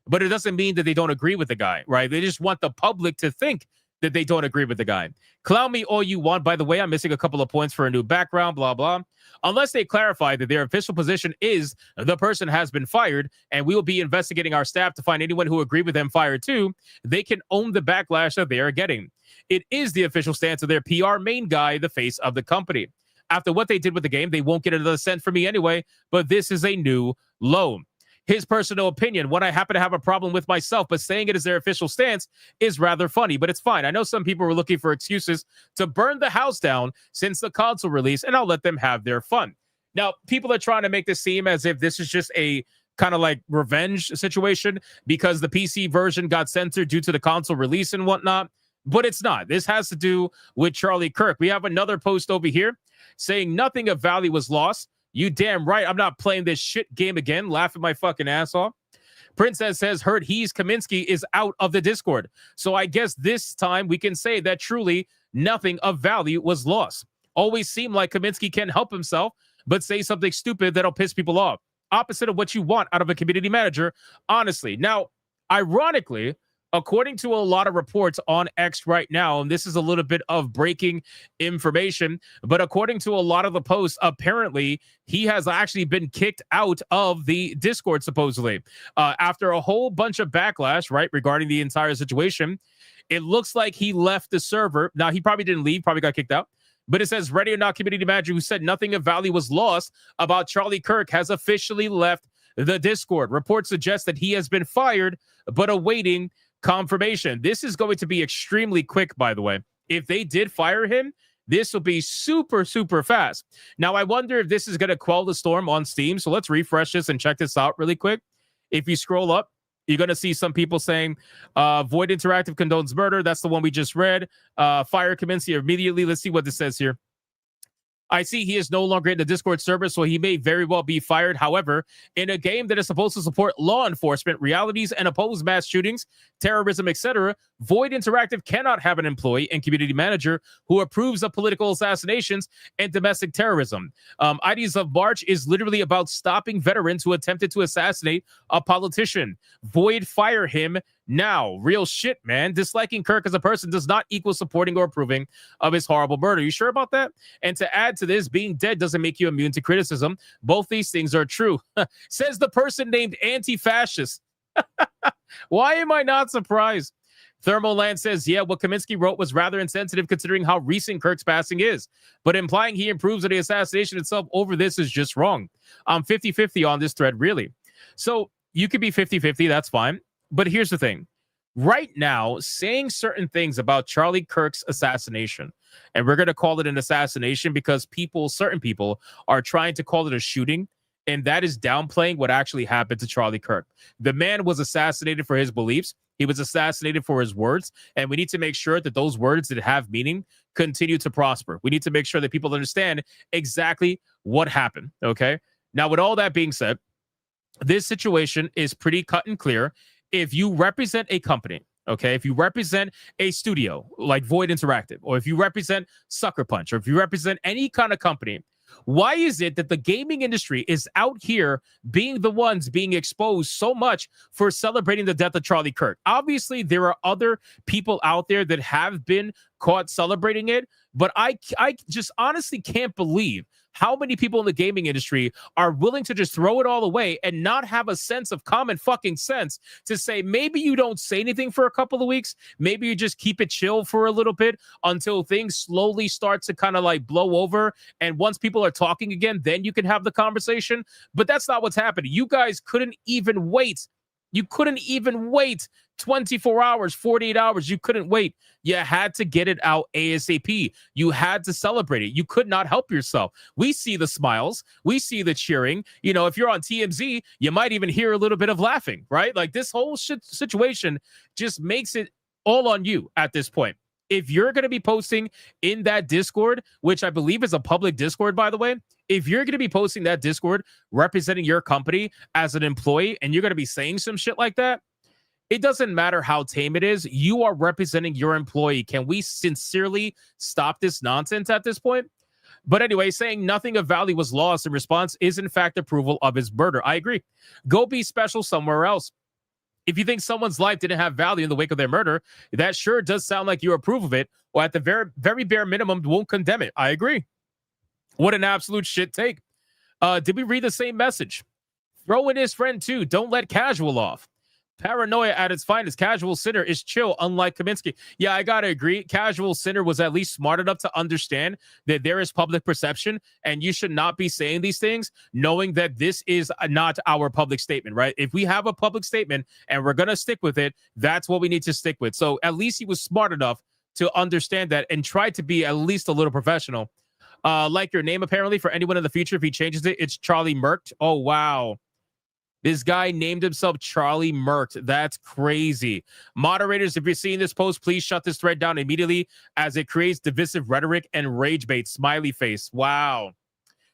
[SPEAKER 23] but it doesn't mean that they don't agree with the guy, right? They just want the public to think that they don't agree with the guy. Clown me all you want. By the way, I'm missing a couple of points for a new background, blah, blah. Unless they clarify that their official position is the person has been fired, and we will be investigating our staff to find anyone who agreed with them fired too, they can own the backlash that they are getting. It is the official stance of their PR main guy, the face of the company. After what they did with the game, they won't get another cent from me anyway, but this is a new low. His personal opinion, what I happen to have a problem with myself, but saying it as their official stance is rather funny, but it's fine. I know some people were looking for excuses to burn the house down since the console release, and I'll let them have their fun. Now, people are trying to make this seem as if this is just a kind of like revenge situation because the PC version got censored due to the console release and whatnot, but it's not. This has to do with Charlie Kirk. We have another post over here saying nothing of value was lost. You damn right. I'm not playing this shit game again. Laughing my fucking ass off. Princess says, heard he's Kaminsky is out of the Discord. So I guess this time we can say that truly nothing of value was lost. Always seemed like Kaminsky can help himself, but say something stupid that'll piss people off. Opposite of what you want out of a community manager, honestly. Now, ironically, according to a lot of reports on X right now, and this is a little bit of breaking information, but according to a lot of the posts, apparently he has actually been kicked out of the Discord, supposedly, after a whole bunch of backlash, right, regarding the entire situation. It looks like he left the server. Now, he probably didn't leave, probably got kicked out. But it says, Ready or Not community manager who said nothing of value was lost about Charlie Kirk has officially left the Discord. Reports suggest that he has been fired, but awaiting confirmation. This is going to be extremely quick, by the way. If they did fire him, this will be super, super fast. Now, I wonder if this is going to quell the storm on Steam. So let's refresh this and check this out really quick. If you scroll up, you're going to see some people saying, Void Interactive condones murder. That's the one we just read. Fire Kaminsky immediately. Let's see what this says here. I see he is no longer in the Discord server, so he may very well be fired. However, in a game that is supposed to support law enforcement, realities, and oppose mass shootings, terrorism, etc., Void Interactive cannot have an employee and community manager who approves of political assassinations and domestic terrorism. IDs of March is literally about stopping veterans who attempted to assassinate a politician. Void, fire him now. Real shit, man. Disliking Kirk as a person does not equal supporting or approving of his horrible murder. You sure about that? And to add to this, being dead doesn't make you immune to criticism. Both these things are true. Says the person named anti-fascist. Why am I not surprised? Thermoland says, yeah, what Kaminsky wrote was rather insensitive considering how recent Kirk's passing is. But implying he improves of the assassination itself over this is just wrong. I'm 50-50 on this thread, really. So you could be 50-50, that's fine. But here's the thing. Right now, saying certain things about Charlie Kirk's assassination, and we're going to call it an assassination because certain people are trying to call it a shooting, and that is downplaying what actually happened to Charlie Kirk. The man was assassinated for his beliefs. He was assassinated for his words, and we need to make sure that those words that have meaning continue to prosper. We need to make sure that people understand exactly what happened, okay? Now, with all that being said, this situation is pretty cut and clear. If you represent a company, okay, if you represent a studio like Void Interactive, or if you represent Sucker Punch, or if you represent any kind of company, why is it that the gaming industry is out here being the ones being exposed so much for celebrating the death of Charlie Kirk? Obviously, there are other people out there that have been caught celebrating it, but I just honestly can't believe how many people in the gaming industry are willing to just throw it all away and not have a sense of common fucking sense to say, maybe you don't say anything for a couple of weeks. Maybe you just keep it chill for a little bit until things slowly start to kind of like blow over. And once people are talking again, then you can have the conversation. But that's not what's happening. You guys couldn't even wait. You couldn't even wait 24 hours, 48 hours. You couldn't wait. You had to get it out ASAP. You had to celebrate it. You could not help yourself. We see the smiles. We see the cheering. You know, if you're on TMZ, you might even hear a little bit of laughing, right? Like this whole situation just makes it all on you at this point. If you're going to be posting in that Discord, which I believe is a public Discord, by the way, if you're going to be posting that Discord representing your company as an employee and you're going to be saying some shit like that, it doesn't matter how tame it is. You are representing your employee. Can we sincerely stop this nonsense at this point? But anyway, saying nothing of value was lost in response is in fact approval of his murder. I agree. Go be special somewhere else. If you think someone's life didn't have value in the wake of their murder, that sure does sound like you approve of it, or at the very bare minimum, won't condemn it. I agree. What an absolute shit take. Did we read the same message? Throw in his friend too. Don't let casual off. Paranoia at its finest. Casual Sinner is chill, unlike Kaminsky. Yeah, I gotta agree. Casual Sinner was at least smart enough to understand that there is public perception, and you should not be saying these things knowing that this is not our public statement, right? If we have a public statement and we're gonna stick with it, that's what we need to stick with. So at least he was smart enough to understand that and try to be at least a little professional. Like your name, apparently, for anyone in the future, if he changes it, it's Charlie Merkt. Oh, wow. This guy named himself Charlie Merkt. That's crazy. Moderators, if you're seeing this post, please shut this thread down immediately as it creates divisive rhetoric and rage bait. Smiley face. Wow.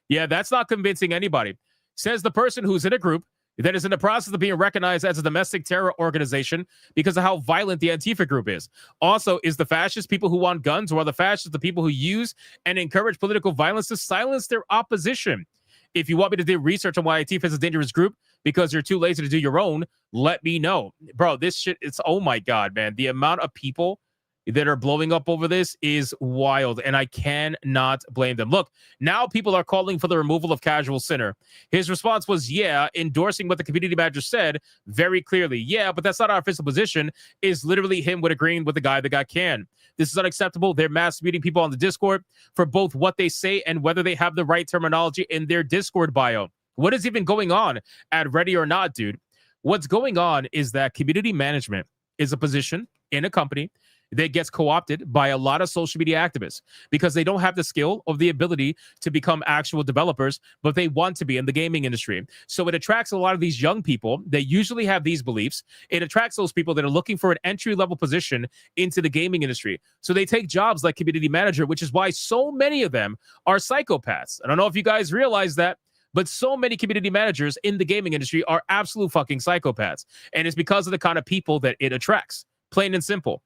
[SPEAKER 23] Yeah, that's not convincing anybody. Says the person who's in a group that is in the process of being recognized as a domestic terror organization because of how violent the Antifa group is. Also, is the fascists people who want guns, or are the fascists the people who use and encourage political violence to silence their opposition? If you want me to do research on why Antifa is a dangerous group because you're too lazy to do your own, let me know. Bro, this shit, it's, oh my God, man. The amount of people that are blowing up over this is wild, and I cannot blame them. Look, now people are calling for the removal of Casual Sinner. His response was, yeah, endorsing what the community manager said very clearly. Yeah, but that's not our official position, is literally him with agreeing with the guy that got canned. This is unacceptable. They're mass muting people on the Discord for both what they say and whether they have the right terminology in their Discord bio. What is even going on at Ready or Not, dude? What's going on is that community management is a position in a company that gets co-opted by a lot of social media activists because they don't have the skill or the ability to become actual developers, but they want to be in the gaming industry. So it attracts a lot of these young people that usually have these beliefs. It attracts those people that are looking for an entry-level position into the gaming industry. So they take jobs like community manager, which is why so many of them are psychopaths. I don't know if you guys realize that, but so many community managers in the gaming industry are absolute fucking psychopaths. And it's because of the kind of people that it attracts. Plain and simple.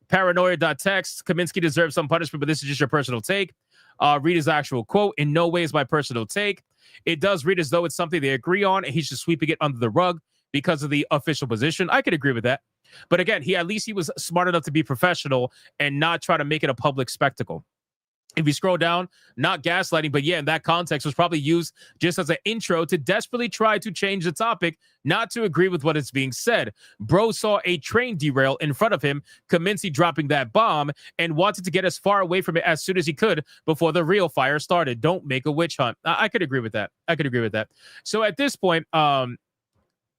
[SPEAKER 23] Paranoia.text, Kaminsky deserves some punishment, but this is just your personal take. Read his actual quote. In no way is my personal take. It does read as though it's something they agree on, and he's just sweeping it under the rug because of the official position. I could agree with that. But again, at least he was smart enough to be professional and not try to make it a public spectacle. If you scroll down, not gaslighting, but yeah, in that context was probably used just as an intro to desperately try to change the topic, not to agree with what is being said. Bro saw a train derail in front of him, Kaminsky dropping that bomb, and wanted to get as far away from it as soon as he could before the real fire started. Don't make a witch hunt. I could agree with that. I could agree with that. So at this point, oh,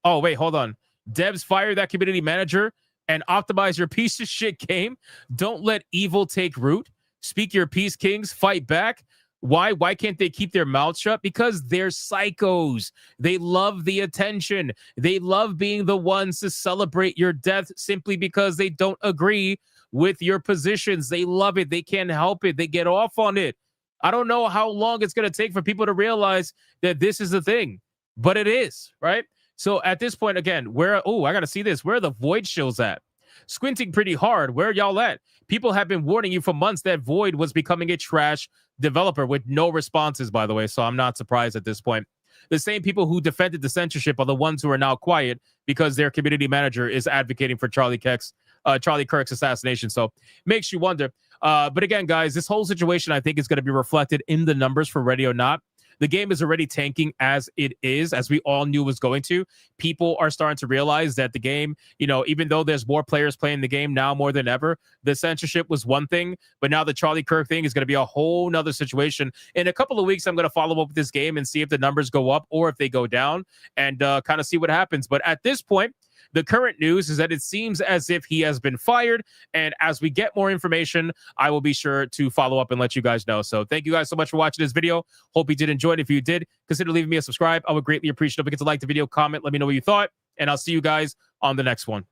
[SPEAKER 23] wait, hold on. Devs, fire that community manager and optimize your piece of shit game. Don't let evil take root. Speak your peace, kings. Fight back. Why? Why can't they keep their mouths shut? Because they're psychos. They love the attention. They love being the ones to celebrate your death simply because they don't agree with your positions. They love it. They can't help it. They get off on it. I don't know how long it's going to take for people to realize that this is the thing, but it is, right? So at this point, again, I got to see this. Where are the Void shills at? Squinting pretty hard. Where are y'all at? People have been warning you for months that Void was becoming a trash developer with no responses, by the way, so I'm not surprised at this point. The same people who defended the censorship are the ones who are now quiet because their community manager is advocating for Charlie Kirk's assassination. So makes you wonder. But again, guys, this whole situation, I think, is going to be reflected in the numbers for Ready or Not. The game is already tanking as it is, as we all knew was going to. People are starting to realize that the game, even though there's more players playing the game now more than ever, the censorship was one thing, but now the Charlie Kirk thing is going to be a whole nother situation. In a couple of weeks, I'm going to follow up with this game and see if the numbers go up or if they go down and kind of see what happens. But at this point, the current news is that it seems as if he has been fired. And as we get more information, I will be sure to follow up and let you guys know. So thank you guys so much for watching this video. Hope you did enjoy it. If you did, consider leaving me a subscribe. I would greatly appreciate it. Don't forget to like the video, comment, let me know what you thought. And I'll see you guys on the next one.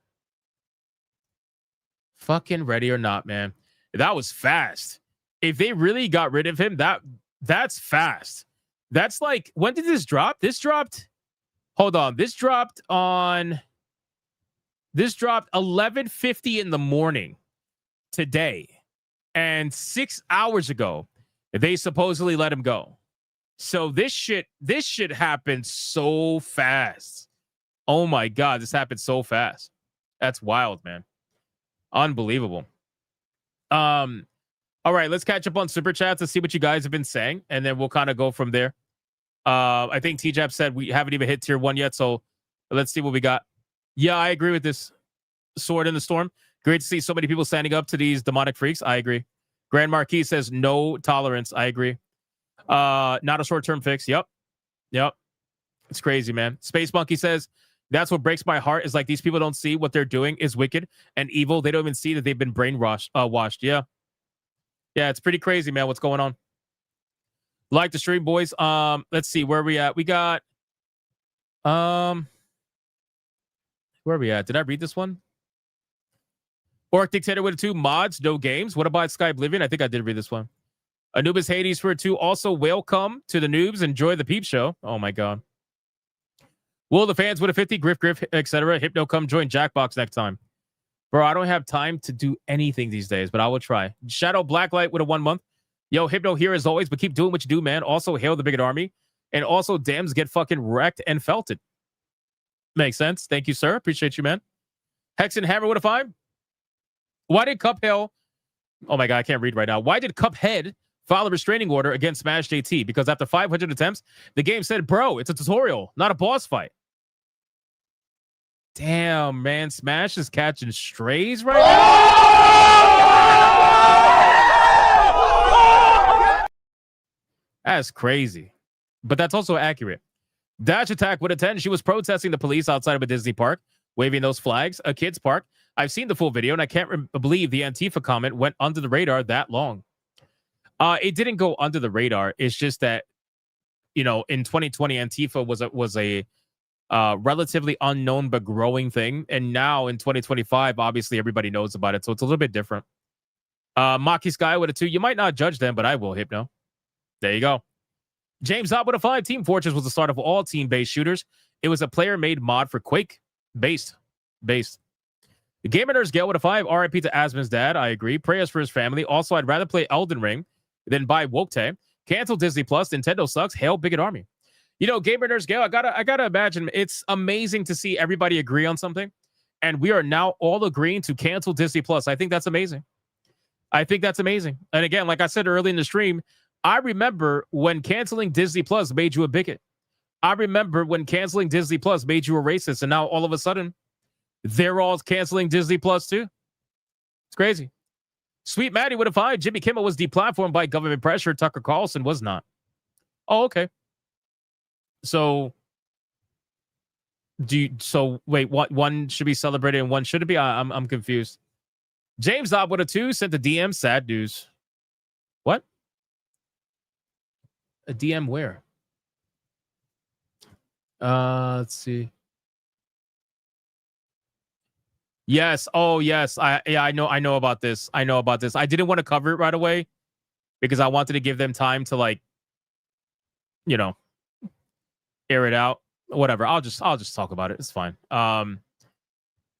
[SPEAKER 23] Fucking Ready or Not, man. That was fast. If they really got rid of him, that's fast. That's like, when did this drop? This dropped 11:50 in the morning today. And 6 hours ago, They supposedly let him go. So this shit happened so fast. Oh my God, this happened so fast. That's wild, man. Unbelievable. All right, let's catch up on Super Chats to see what you guys have been saying, and then we'll kind of go from there. I think TJAP said we haven't even hit tier 1 yet, so let's see what we got. Yeah, I agree with this. Sword in the Storm. Great to see so many people standing up to these demonic freaks. I agree. Grand Marquis says no tolerance. I agree. Not a short-term fix. Yep. It's crazy, man. Space Monkey says, that's what breaks my heart is like these people don't see what they're doing is wicked and evil. They don't even see that they've been brainwashed. Washed. Yeah, it's pretty crazy, man. What's going on? Like the stream, boys. Let's see where we at. We got where are we at? Did I read this one? Orc Dictator with 2 mods, no games. What about Sky Oblivion? I think I did read this one. Anubis Hades for 2. Also, welcome to the noobs. Enjoy the peep show. Oh my God. Will the fans with a 50, Griff, etc. Hypno, come join Jackbox next time. Bro, I don't have time to do anything these days, but I will try. Shadow Blacklight with a 1 month. Yo, Hypno here as always, but keep doing what you do, man. Also, hail the Bigot Army. And also, dams get fucking wrecked and felted. Makes sense. Thank you, sir. Appreciate you, man. Hex and Hammer with a 5. Why did Cuphead... Oh my God, I can't read right now. Why did Cuphead file a restraining order against Smash JT? Because after 500 attempts, the game said, bro, it's a tutorial, not a boss fight. Damn, man. Smash is catching strays right now. That's crazy. But that's also accurate. Dash Attack with a 10. She was protesting the police outside of a Disney park, waving those flags, a kid's park. I've seen the full video, and I can't believe the Antifa comment went under the radar that long. It didn't go under the radar. It's just that, in 2020, Antifa was a relatively unknown but growing thing. And now in 2025, obviously, everybody knows about it. So it's a little bit different. Maki Sky with a 2. You might not judge them, but I will, Hypno. There you go. James Ott with a 5. Team Fortress was the start of all team-based shooters. It was a player-made mod for Quake. Based. The Gamer Nerds Gale with a 5. RIP to Asmon's dad. I agree. Prayers for his family. Also, I'd rather play Elden Ring than buy Woke-Tay. Cancel Disney Plus. Nintendo sucks. Hail Bigot Army. Gamer Nerds Gale, I gotta imagine it's amazing to see everybody agree on something. And we are now all agreeing to cancel Disney Plus. I think that's amazing. And again, like I said early in the stream, I remember when canceling Disney Plus made you a bigot. I remember when canceling Disney Plus made you a racist. And now all of a sudden, they're all canceling Disney Plus too. It's crazy. Sweet Maddie with a 5. Jimmy Kimmel was deplatformed by government pressure. Tucker Carlson was not. Oh, okay. So wait, what one should be celebrated and one shouldn't be? I'm confused. James Dobb with a 2 sent the DM sad news. What? A DM where? Let's see. Yes. Oh, yes. I know about this. I didn't want to cover it right away because I wanted to give them time to air it out. Whatever. I'll just talk about it. It's fine.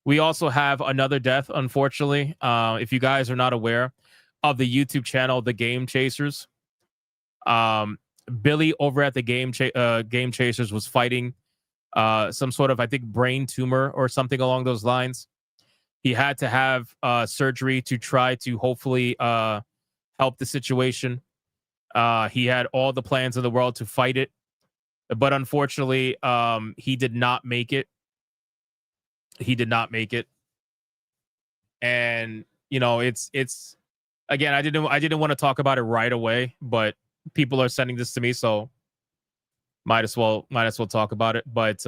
[SPEAKER 23] We also have another death, unfortunately. If you guys are not aware of the YouTube channel, The Game Chasers, Billy over at the Game Chasers was fighting some sort of, I think, brain tumor or something along those lines. He had to have surgery to try to hopefully help the situation. He had all the plans in the world to fight it, but unfortunately, he did not make it. And it's again, I didn't want to talk about it right away, but people are sending this to me, so might as well talk about it. But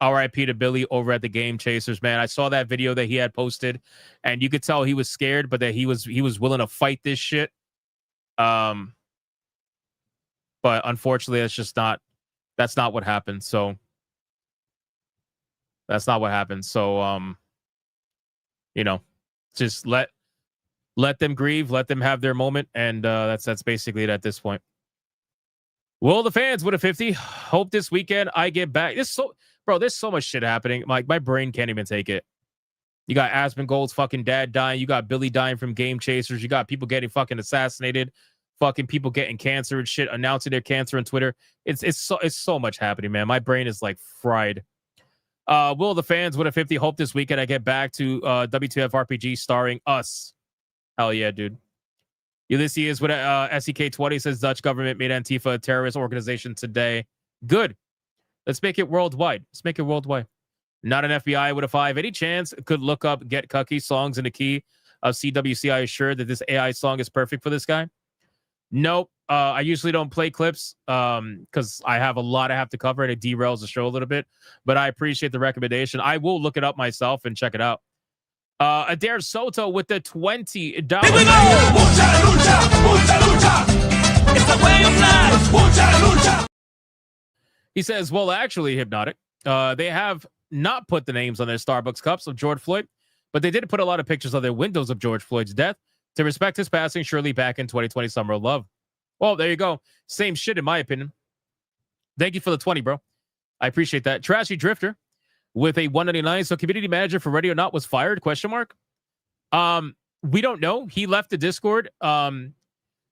[SPEAKER 23] RIP to Billy over at the Game Chasers, man. I saw that video that he had posted, and you could tell he was scared, but that he was willing to fight this shit. But unfortunately, that's not what happened. So that's not what happened. So just let them grieve, let them have their moment, and that's basically it at this point. Well, the fans with a 50. Hope this weekend I get back. There's so much shit happening. My brain can't even take it. You got Asmongold's fucking dad dying. You got Billy dying from Game Chasers. You got people getting fucking assassinated. Fucking people getting cancer and shit, announcing their cancer on Twitter. It's so much happening, man. My brain is like fried. Will the fans win a 50? Hope this weekend I get back to WTF RPG starring us. Hell yeah, dude. Ulysses with SEK20 says Dutch government made Antifa a terrorist organization today. Good. Let's make it worldwide. Let's make it worldwide. Not an FBI with a 5. Any chance could look up Get Cucky songs in the key of CWC? I assure that this AI song is perfect for this guy. Nope. I usually don't play clips because I have a lot I have to cover and it derails the show a little bit. But I appreciate the recommendation. I will look it up myself and check it out. Adair Soto with the $20. Here we go. Mucha lucha, mucha lucha. It's the way of life. Mucha lucha. He says, well, actually, Hypnotic, they have not put the names on their Starbucks cups of George Floyd, but they did put a lot of pictures on their windows of George Floyd's death to respect his passing surely back in 2020 Summer of Love. Well, there you go. Same shit in my opinion. Thank you for the 20, bro. I appreciate that. Trashy Drifter with a 199. So community manager for Ready or Not was fired? Question mark. We don't know. He left the Discord. But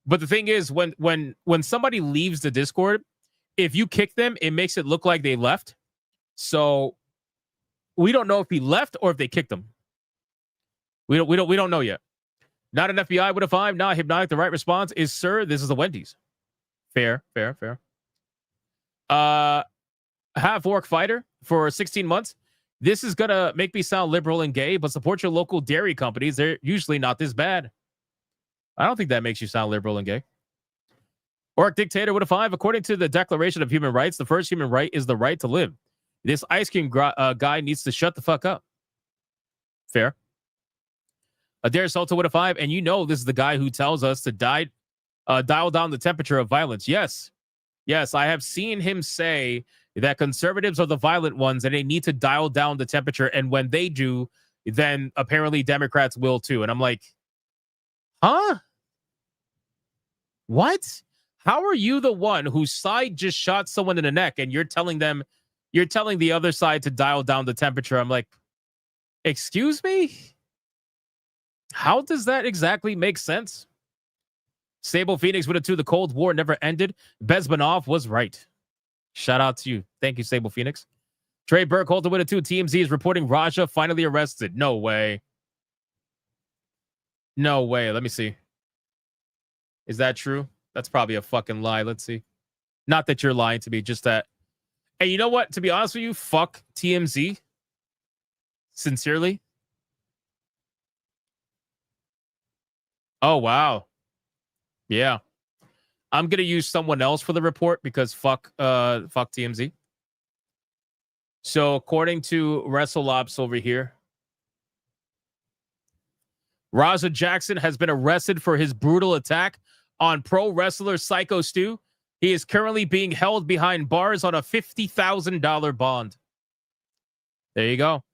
[SPEAKER 23] the thing is, when somebody leaves the Discord, if you kick them, it makes it look like they left. So we don't know if he left or if they kicked him. We don't know yet. Not an FBI with a 5. Not Hypnotic. The right response is, sir, this is a Wendy's. Fair. Half-orc fighter for 16 months. This is going to make me sound liberal and gay, but support your local dairy companies. They're usually not this bad. I don't think that makes you sound liberal and gay. Orc Dictator with a 5. According to the Declaration of Human Rights, the first human right is the right to live. This ice cream guy needs to shut the fuck up. Fair. Adair Soto with a 5. And you know this is the guy who tells us to dial down the temperature of violence. Yes, I have seen him say that conservatives are the violent ones and they need to dial down the temperature. And when they do, then apparently Democrats will too. And I'm like, huh? What? How are you the one whose side just shot someone in the neck and you're telling the other side to dial down the temperature? I'm like, excuse me? How does that exactly make sense? Sable Phoenix with a 2. The Cold War never ended. Bezbanov was right. Shout out to you. Thank you, Sable Phoenix. Trey Burkholder with a 2. TMZ is reporting Raja finally arrested. No way. No way. Let me see. Is that true? That's probably a fucking lie. Let's see. Not that you're lying to me, just that. And you know what? To be honest with you, fuck TMZ. Sincerely. Oh, wow. Yeah. I'm going to use someone else for the report because fuck TMZ. So according to WrestleOps over here, Raja Jackson has been arrested for his brutal attack on pro wrestler Psycho Stu. He is currently being held behind bars on a $50,000 bond. There you go.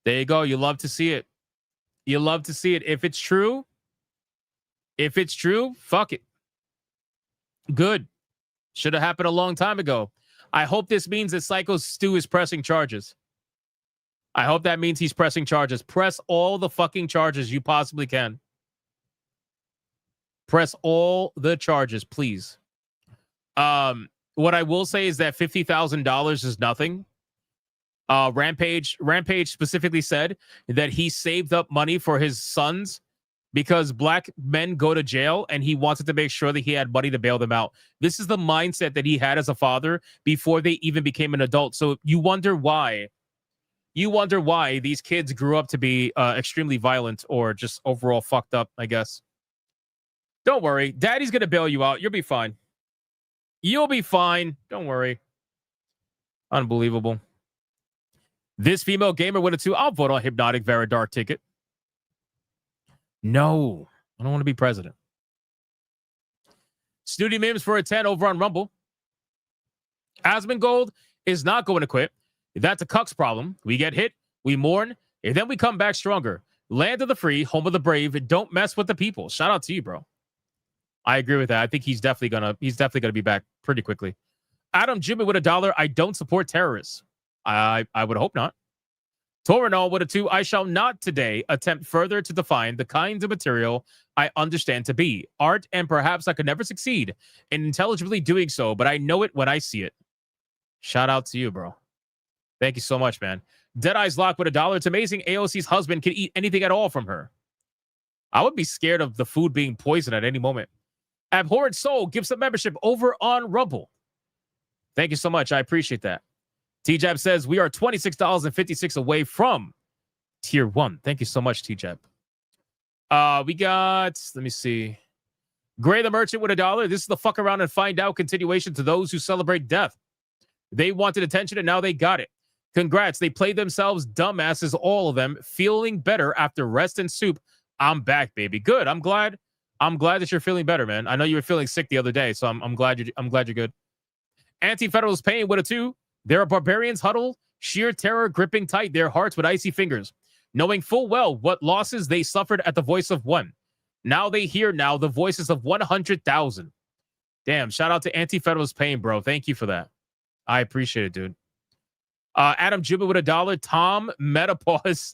[SPEAKER 23] There you go. You love to see it. You love to see it. If it's true, fuck it. Good. Should have happened a long time ago. I hope this means that Psycho Stu is pressing charges. I hope that means he's pressing charges. Press all the fucking charges you possibly can. Press all the charges, please. What I will say is that $50,000 is nothing. Rampage specifically said that he saved up money for his sons because black men go to jail and he wanted to make sure that he had money to bail them out. This is the mindset that he had as a father before they even became an adult. So you wonder why these kids grew up to be extremely violent or just overall fucked up, I guess. Don't worry. Daddy's going to bail you out. You'll be fine. You'll be fine. Don't worry. Unbelievable. This female gamer with a 2. I'll vote on Hypnotic Veridark ticket. No, I don't want to be president. Snooty Mims for a 10 over on Rumble. Asmongold is not going to quit. That's a cuck's problem. We get hit, we mourn, and then we come back stronger. Land of the free, home of the brave. Don't mess with the people. Shout out to you, bro. I agree with that. I think he's definitely gonna be back pretty quickly. Adam Jimmy with $1. I don't support terrorists. I would hope not. Torinol with a 2. I shall not today attempt further to define the kinds of material I understand to be art, and perhaps I could never succeed in intelligibly doing so, but I know it when I see it. Shout out to you, bro. Thank you so much, man. Deadeye's Lock with $1. It's amazing AOC's husband can eat anything at all from her. I would be scared of the food being poisoned at any moment. Abhorrent Soul gives a membership over on Rumble. Thank you so much. I appreciate that. T-Jab says we are $26.56 away from tier 1. Thank you so much, T-Jab. We got, let me see. Gray the Merchant with $1. This is the fuck around and find out continuation to those who celebrate death. They wanted attention and now they got it. Congrats. They played themselves dumbasses, all of them, feeling better after rest and soup. I'm back, baby. Good. I'm glad that you're feeling better, man. I know you were feeling sick the other day, so I'm glad you're good. Anti-Federalist Pain with a 2. There are barbarians huddled, sheer terror gripping tight their hearts with icy fingers, knowing full well what losses they suffered at the voice of one. Now they hear the voices of 100,000. Damn, shout out to Anti-Federalist Pain, bro. Thank you for that. I appreciate it, dude. Adam Juba with $1. Tom Metapause.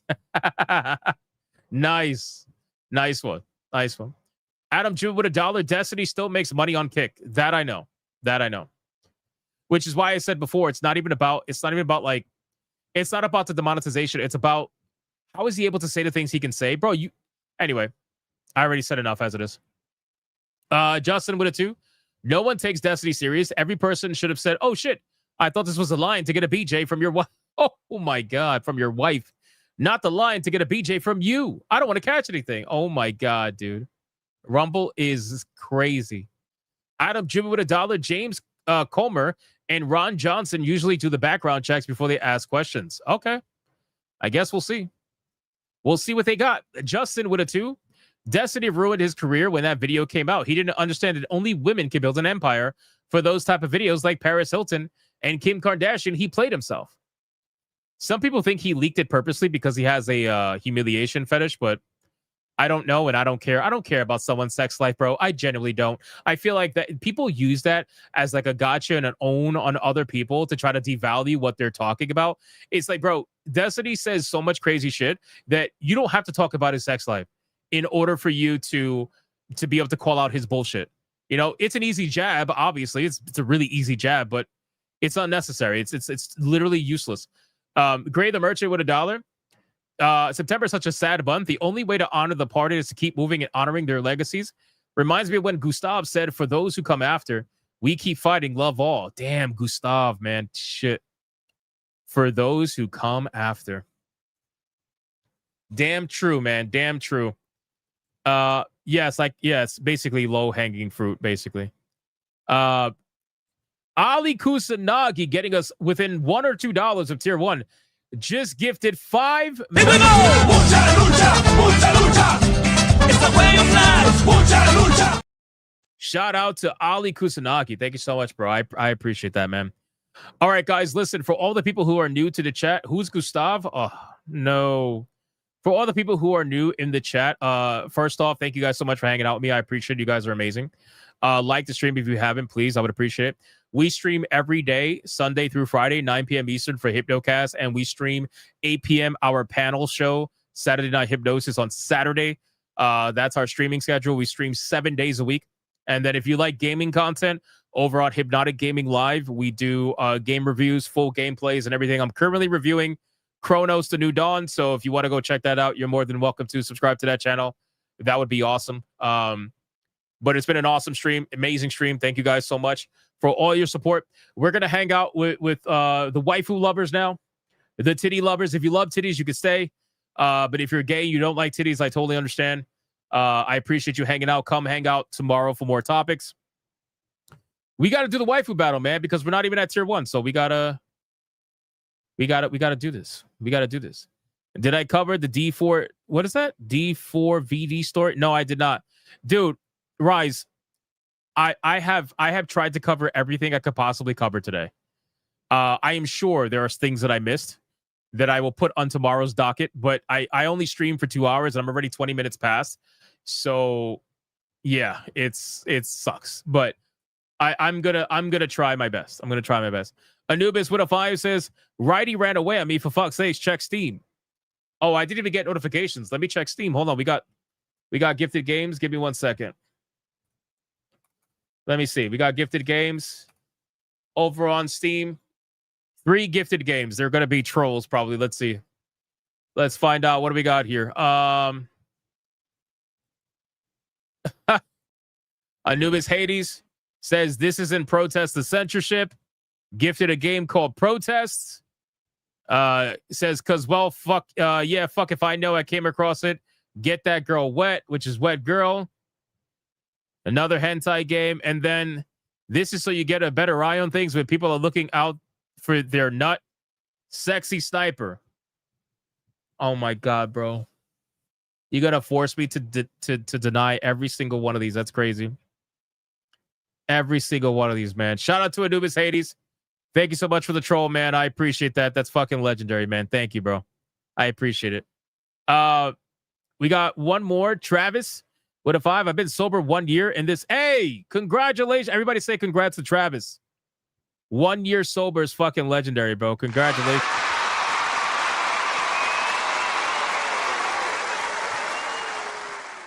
[SPEAKER 23] Nice. Nice one. Nice one. Adam Juba with $1. Destiny still makes money on Kick. That I know. Which is why I said before, it's not even about the demonetization. It's about how is he able to say the things he can say, bro. Anyway, I already said enough as it is. Justin with a 2. No one takes Destiny serious. Every person should have said, "Oh shit, I thought this was a line to get a BJ from your wife." Oh my god, from your wife, not the line to get a BJ from you. I don't want to catch anything. Oh my god, dude. Rumble is crazy. Adam Jimmy with $1. James Comer and Ron Johnson usually do the background checks before they ask questions. Okay. I guess we'll see. We'll see what they got. Justin with a 2. Destiny ruined his career when that video came out. He didn't understand that only women can build an empire. For those type of videos like Paris Hilton and Kim Kardashian, he played himself. Some people think he leaked it purposely because he has a humiliation fetish, but I don't know, and I don't care. I don't care about someone's sex life, bro. I genuinely don't. I feel like that people use that as like a gotcha and an own on other people to try to devalue what they're talking about. It's like, bro, Destiny says so much crazy shit that you don't have to talk about his sex life in order for you to be able to call out his bullshit. You know, it's an easy jab. Obviously, it's a really easy jab, but it's unnecessary. It's literally useless. Gray the Merchant with $1. September is such a sad month. The only way to honor the party is to keep moving and honoring their legacies. Reminds me of when Gustav said, "For those who come after, we keep fighting, love all." Damn, Gustav, man. Shit. For those who come after. Damn true, man. Damn true. Yes, basically low-hanging fruit, basically. Ali Kusanagi getting us within $1 or $2 of tier 1. Just gifted 5 minutes. Shout out to Ali Kusanagi. Thank you so much, bro. I appreciate that, man. All right, guys, listen, for all the people who are new to the chat, who's Gustav? Oh, no. For all the people who are new in the chat, first off, thank you guys so much for hanging out with me. I appreciate it. You guys are amazing. Like the stream if you haven't, please. I would appreciate it. We stream every day, Sunday through Friday, 9 p.m. Eastern for Hypnocast, and we stream 8 p.m. our panel show, Saturday Night Hypnosis on Saturday. That's our streaming schedule. We stream 7 days a week. And then if you like gaming content, over on Hypnotic Gaming Live, we do game reviews, full gameplays, and everything. I'm currently reviewing Chronos: The New Dawn, so if you want to go check that out, you're more than welcome to subscribe to that channel. That would be awesome. But it's been an awesome stream, amazing stream. Thank you guys so much for all your support. We're going to hang out with the waifu lovers now, the titty lovers. If you love titties, you can stay. But if you're gay, you don't like titties, I totally understand. I appreciate you hanging out. Come hang out tomorrow for more topics. We got to do the waifu battle, man, because we're not even at tier 1. So we gotta do this. We got to do this. Did I cover the D4? What is that? D4 VD story? No, I did not. Dude, Rise, I have tried to cover everything I could possibly cover today. I am sure there are things that I missed that I will put on tomorrow's docket, but I only streamed for 2 hours and I'm already 20 minutes past. So yeah, it sucks. But I'm gonna try my best. I'm gonna try my best. Anubis with a 5 says, Righty ran away on me, for fuck's sakes, check Steam. Oh, I didn't even get notifications. Let me check Steam. Hold on. We got gifted games. Give me 1 second. Let me see. We got gifted games over on Steam. 3 gifted games. They're going to be trolls probably. Let's see. Let's find out. What do we got here? Anubis Hades says this is in protest to censorship. Gifted a game called Protests. Says, cause well, fuck, yeah, fuck if I know I came across it. Get that girl wet, which is Wet Girl. Another hentai game. And then this is so you get a better eye on things when people are looking out for their nut. Sexy Sniper. Oh my God, bro. You gotta force me to deny every single one of these. That's crazy. Every single one of these, man. Shout out to Anubis Hades. Thank you so much for the troll, man. I appreciate that. That's fucking legendary, man. Thank you, bro. I appreciate it. We got one more. Travis with a 5. I've been sober 1 year in this. Hey, congratulations. Everybody say congrats to Travis. 1 year sober is fucking legendary, bro. Congratulations.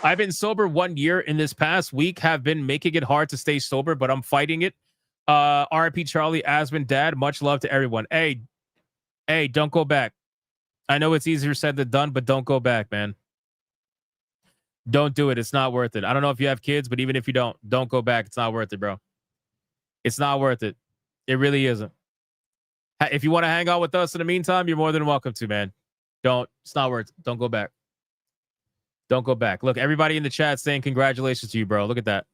[SPEAKER 23] I've been sober 1 year in this past week, have been making it hard to stay sober, but I'm fighting it. RIP Charlie, Asman, Dad, much love to everyone. Hey, don't go back. I know it's easier said than done, but don't go back, man. Don't do it. It's not worth it. I don't know if you have kids, but even if you don't go back. It's not worth it, bro. It's not worth it. It really isn't. If you want to hang out with us in the meantime, you're more than welcome to, man. It's not worth it. Don't go back. Don't go back. Look, everybody in the chat saying congratulations to you, bro. Look at that.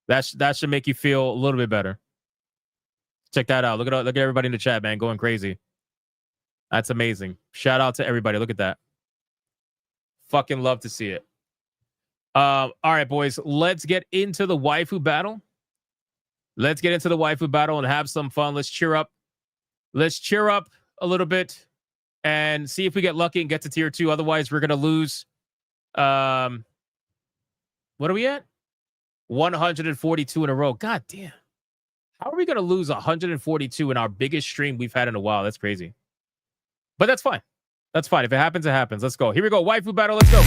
[SPEAKER 23] That should make you feel a little bit better. Check that out. Look at everybody in the chat, man, going crazy. That's amazing. Shout out to everybody. Look at that. Fucking love to see it. All right, boys. Let's get into the waifu battle. Let's get into the waifu battle and have some fun. Let's cheer up. Let's cheer up a little bit and see if we get lucky and get to tier 2. Otherwise, we're gonna lose. What are we at? 142 in a row. God damn. How are we going to lose 142 in our biggest stream we've had in a while? That's crazy. But that's fine. That's fine. If it happens, it happens. Let's go. Here we go. Waifu battle. Let's go.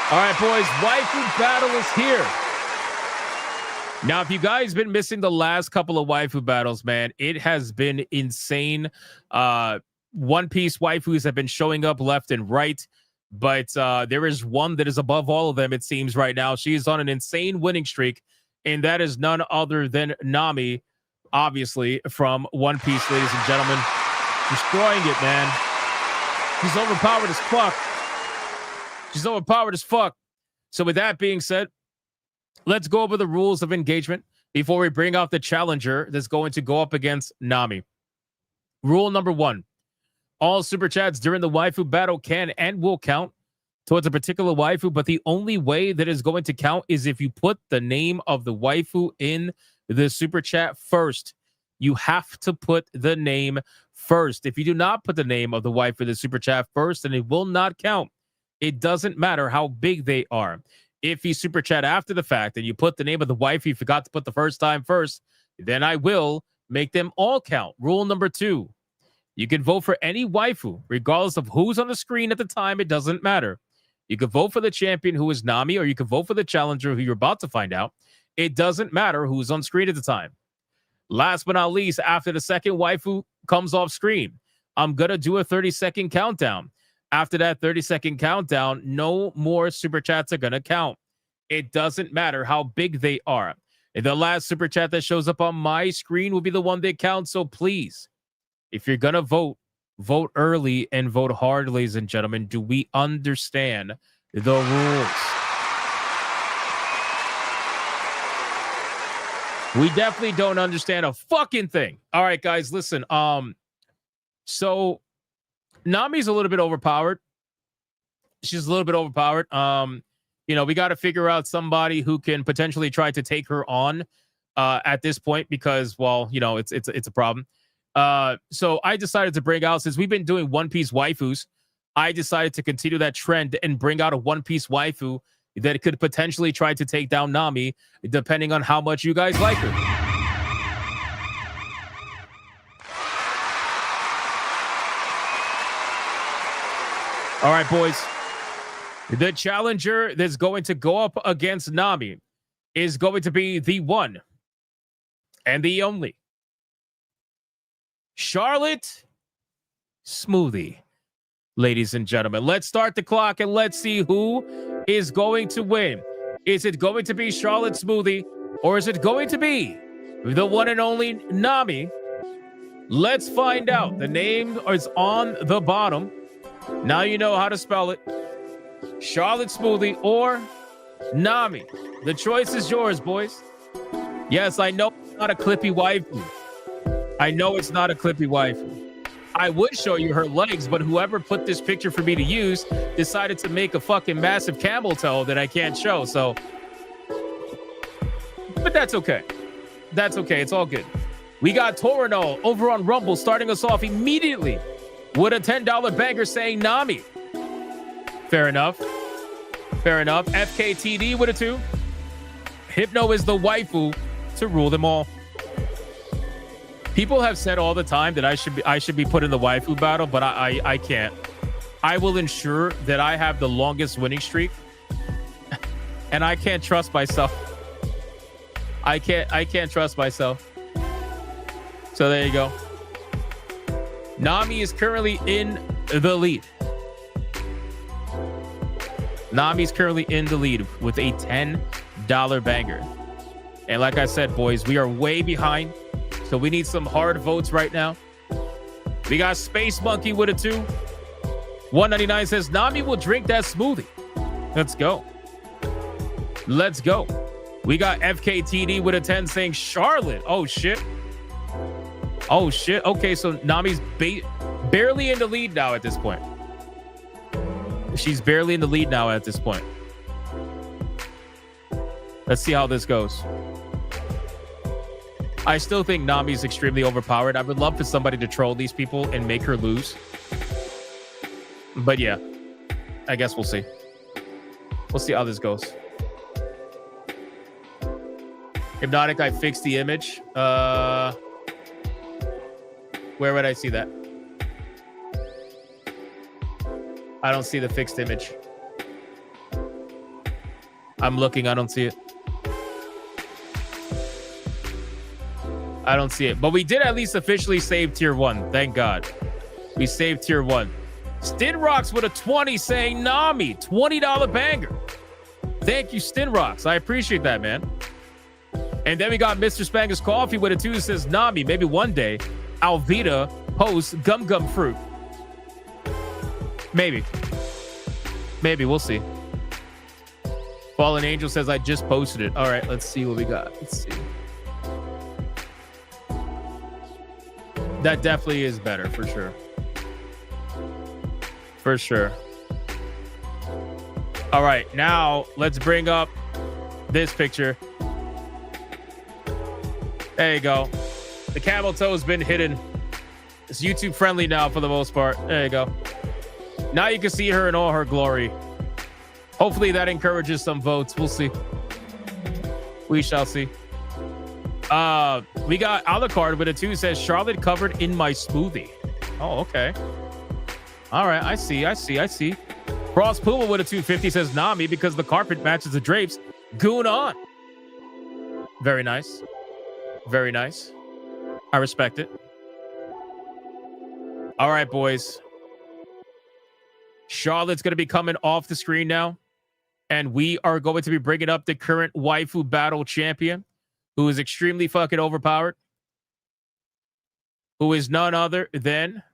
[SPEAKER 23] All right, boys, Waifu Battle is here. Now, if you guys been missing the last couple of Waifu Battles, man, it has been insane. One Piece waifus have been showing up left and right, but there is one that is above all of them, it seems, right now. She is on an insane winning streak, and that is none other than Nami, obviously, from One Piece, ladies and gentlemen. Destroying it, man. She's overpowered as fuck. She's overpowered as fuck. So with that being said, let's go over the rules of engagement before we bring out the challenger that's going to go up against Nami. Rule number 1. All super chats during the waifu battle can and will count towards a particular waifu, but the only way that is going to count is if you put the name of the waifu in the super chat first. You have to put the name first. If you do not put the name of the waifu in the super chat first, then it will not count. It doesn't matter how big they are. If you super chat after the fact and you put the name of the wife you forgot to put the first time first, then I will make them all count. Rule number 2. You can vote for any waifu, regardless of who's on the screen at the time. It doesn't matter. You can vote for the champion, who is Nami, or you can vote for the challenger, who you're about to find out. It doesn't matter who's on screen at the time. Last but not least, after the second waifu comes off screen, I'm going to do a 30-second countdown. After that 30-second countdown, no more super chats are going to count. It doesn't matter how big they are. And the last super chat that shows up on my screen will be the one that counts. So please, if you're going to vote, vote early and vote hard, ladies and gentlemen. Do we understand the rules? We definitely don't understand a fucking thing. All right, guys, listen. So Nami's a little bit overpowered. She's a little bit overpowered. We got to figure out somebody who can potentially try to take her on. at this point because, well, you know, it's a problem. So I decided to bring out, since we've been doing One Piece waifus, I decided to continue that trend and bring out a One Piece waifu that could potentially try to take down Nami, depending on how much you guys like her. All right, boys. The challenger that's going to go up against Nami is going to be the one and the only Charlotte Smoothie. Ladies and gentlemen, let's start the clock and let's see who is going to win. Is it going to be Charlotte Smoothie or is it going to be the one and only Nami? Let's find out. The name is on the bottom. Now you know how to spell it. Charlotte Smoothie or Nami. The choice is yours, boys. Yes, I know it's not a clippy waifu. I know it's not a clippy waifu. I would show you her legs, but whoever put this picture for me to use decided to make a fucking massive camel toe that I can't show, so. But that's okay. That's okay. It's all good. We got Torino over on Rumble starting us off immediately with a $10 banger saying Nami. Fair enough. Fair enough. FKTD with a 2. Hypno is the waifu to rule them all. People have said all the time that I should be put in the waifu battle, but I can't. I will ensure that I have the longest winning streak, and I can't trust myself. I can't trust myself. So there you go. Nami is currently in the lead. Nami's currently in the lead with a $10 banger. And like I said, boys, we are way behind. So we need some hard votes right now. We got Space Monkey with a 2. 199 says, Nami will drink that smoothie. Let's go. Let's go. We got FKTD with a 10 saying Charlotte. Oh, shit. Oh, shit. Okay, so Nami's barely in the lead now at this point. She's barely in the lead now at this point. Let's see how this goes. I still think Nami's extremely overpowered. I would love for somebody to troll these people and make her lose. But yeah, I guess we'll see. We'll see how this goes. Hypnotic, I fixed the image. Where would I see that? I don't see the fixed image. I'm looking, I don't see it. I don't see it. But we did at least officially save tier 1. Thank God. We saved tier 1. Stinrocks with a 20 saying Nami. $20 banger. Thank you, Stinrocks. I appreciate that, man. And then we got Mr. Spangus Coffee with a 2 that says Nami. Maybe one day Alvita posts Gum Gum Fruit. Maybe. Maybe. We'll see. Fallen Angel says I just posted it. All right, let's see what we got. Let's see. That definitely is better, for sure. For sure. All right, now let's bring up this picture. There you go. The camel toe has been hidden. It's YouTube friendly now for the most part. There you go. Now you can see her in all her glory. Hopefully that encourages some votes. We'll see. We shall see. We got Alucard with a 2 says Charlotte covered in my smoothie. Oh, okay. All right, I see. Frost Puma with a 250 says Nami because the carpet matches the drapes. Goon on. Very nice. Very nice. I respect it. All right, boys. Charlotte's going to be coming off the screen now. And we are going to be bringing up the current Waifu Battle champion, who is extremely fucking overpowered, who is none other than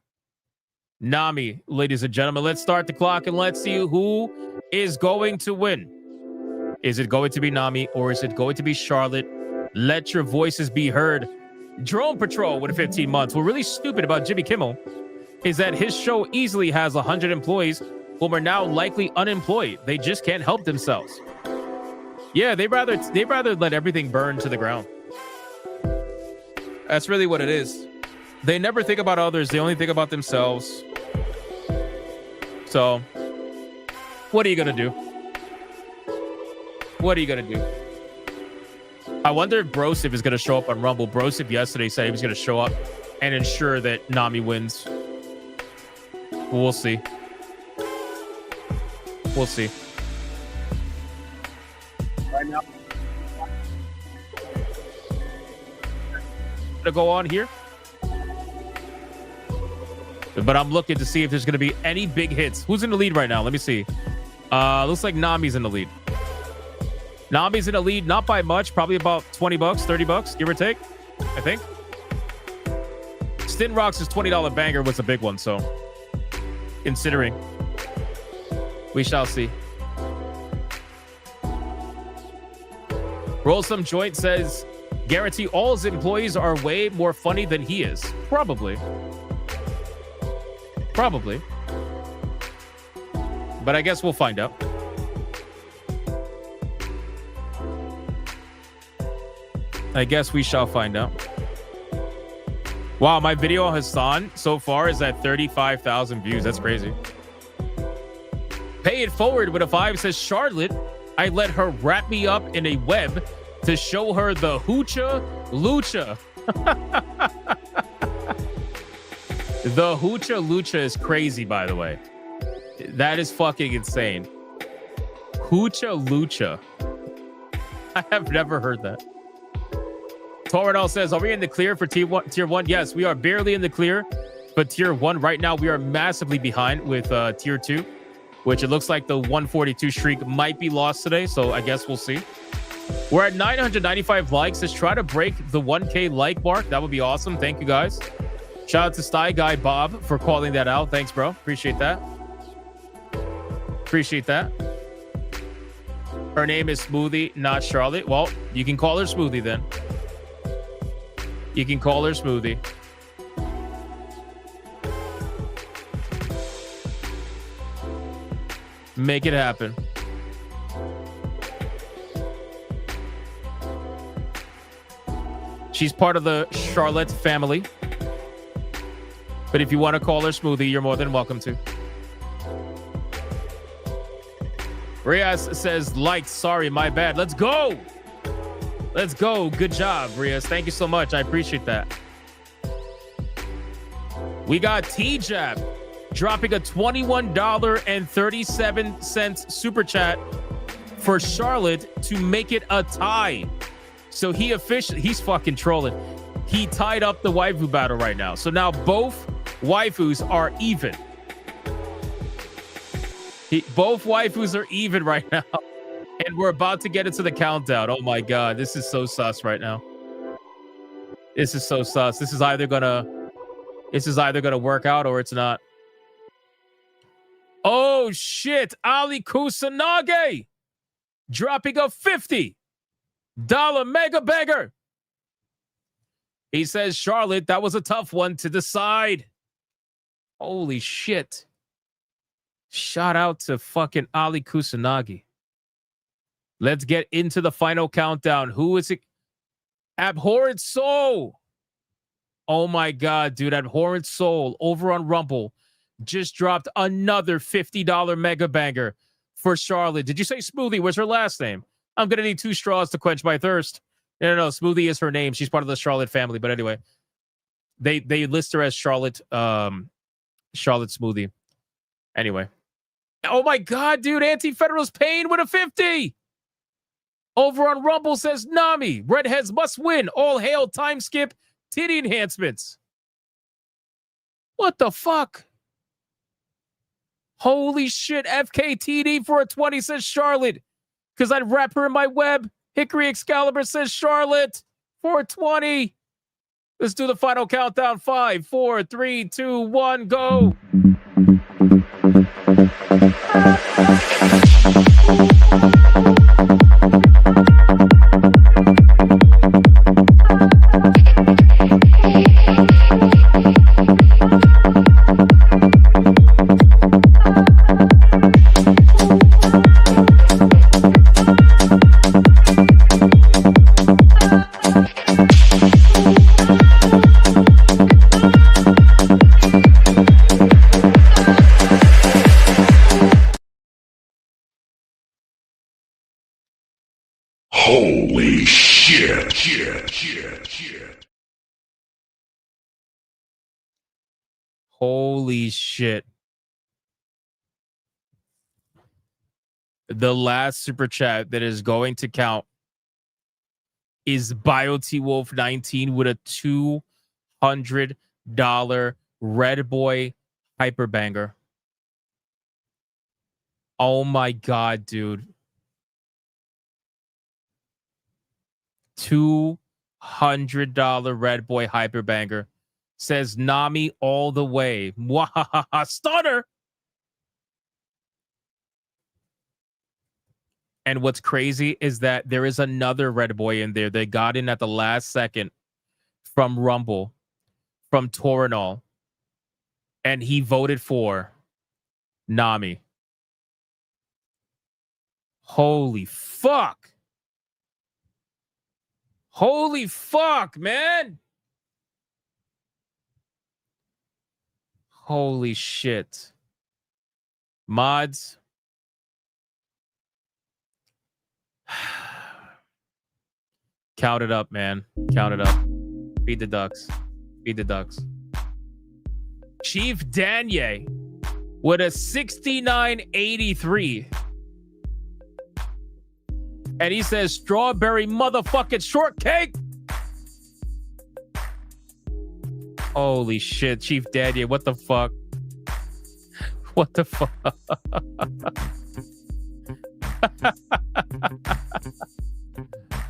[SPEAKER 23] Nami, ladies and gentlemen. Let's start the clock and let's see who is going to win. Is it going to be Nami or is it going to be Charlotte? Let your voices be heard. Drone Patrol with 15 months. What's really stupid about Jimmy Kimmel is that his show easily has 100 employees whom are now likely unemployed. They just can't help themselves. Yeah, they rather let everything burn to the ground. That's really what it is. They never think about others. They only think about themselves. So, what are you going to do? What are you going to do? I wonder if Brosif is going to show up on Rumble. Brosif yesterday said he was going to show up and ensure that Nami wins. We'll see. We'll see.
[SPEAKER 13] Right now.
[SPEAKER 23] To go on here. But I'm looking to see if there's going to be any big hits. Who's in the lead right now? Let me see. Looks like Nami's in the lead. Nami's in the lead, not by much, probably about $20, $30, give or take, I think. Stin Rock's $20 banger was a big one, so considering, we shall see. Roll Some Joint says, guarantee all his employees are way more funny than he is. Probably. Probably. But I guess we'll find out. I guess we shall find out. Wow, my video on Hassan so far is at 35,000 views. That's crazy. Pay It Forward with a 5 says, Charlotte, I let her wrap me up in a web to show her the hoocha lucha. The hoocha lucha is crazy, by the way. That is fucking insane. Hoocha lucha. I have never heard that. Toradol says, are we in the clear for tier one? Yes, we are barely in the clear, but tier 1 right now we are massively behind with tier 2, which it looks like the 142 streak might be lost today, so I guess we'll see. We're at 995 likes. Let's try to break the 1K like mark. That would be awesome. Thank you, guys. Shout out to Sty Guy Bob for calling that out. Thanks, bro. Appreciate that. Appreciate that. Her name is Smoothie, not Charlotte. Well, you can call her Smoothie then. You can call her Smoothie. Make it happen. She's part of the Charlotte family. But if you want to call her Smoothie, you're more than welcome to. Riaz says, like, sorry, my bad. Let's go. Let's go. Good job, Riaz. Thank you so much. I appreciate that. We got T-Jab dropping a $21.37 super chat for Charlotte to make it a tie. So he's fucking trolling. He tied up the waifu battle right now. So now both waifus are even. Both waifus are even right now. And we're about to get into the countdown. Oh my God. This is so sus right now. This is so sus. This is either gonna work out or it's not. Oh shit. Ali Kusanage dropping a $50 mega banger. He says, Charlotte, that was a tough one to decide. Holy shit. Shout out to fucking Ali Kusanagi. Let's get into the final countdown. Who is it? Abhorrent Soul. Oh my God, dude. Abhorrent Soul over on Rumble just dropped another $50 mega banger for Charlotte. Did you say Smoothie was her last name? I'm going to need 2 straws to quench my thirst. No. Smoothie is her name. She's part of the Charlotte family. But anyway, they list her as Charlotte Smoothie. Anyway. Oh my God, dude. Anti-Federalist Pain with a 50. Over on Rumble says, Nami, redheads must win. All hail time skip titty enhancements. What the fuck? Holy shit. FKTD for a 20 says Charlotte. Because I'd wrap her in my web. Hickory Excalibur says Charlotte for a 20. Let's do the final countdown. 5, 4, 3, 2, 1, go.
[SPEAKER 11] Holy shit. Shit.
[SPEAKER 23] Holy shit. The last super chat that is going to count is BioT Wolf 19 with a $200 Red Boy Hyperbanger. Oh my God, dude. $200 Red Boy Hyperbanger. Says Nami all the way. Mwahaha, stunner. And what's crazy is that there is another Red Boy in there. They got in at the last second from Rumble, from Torinol. And he voted for Nami. Holy fuck. Holy fuck, man. Holy shit. Mods. Count it up, man. Count it up. Feed the ducks. Feed the ducks. Chief Danye with a 6983. And he says strawberry motherfucking shortcake. Holy shit, Chief Danye, what the fuck? What the fuck?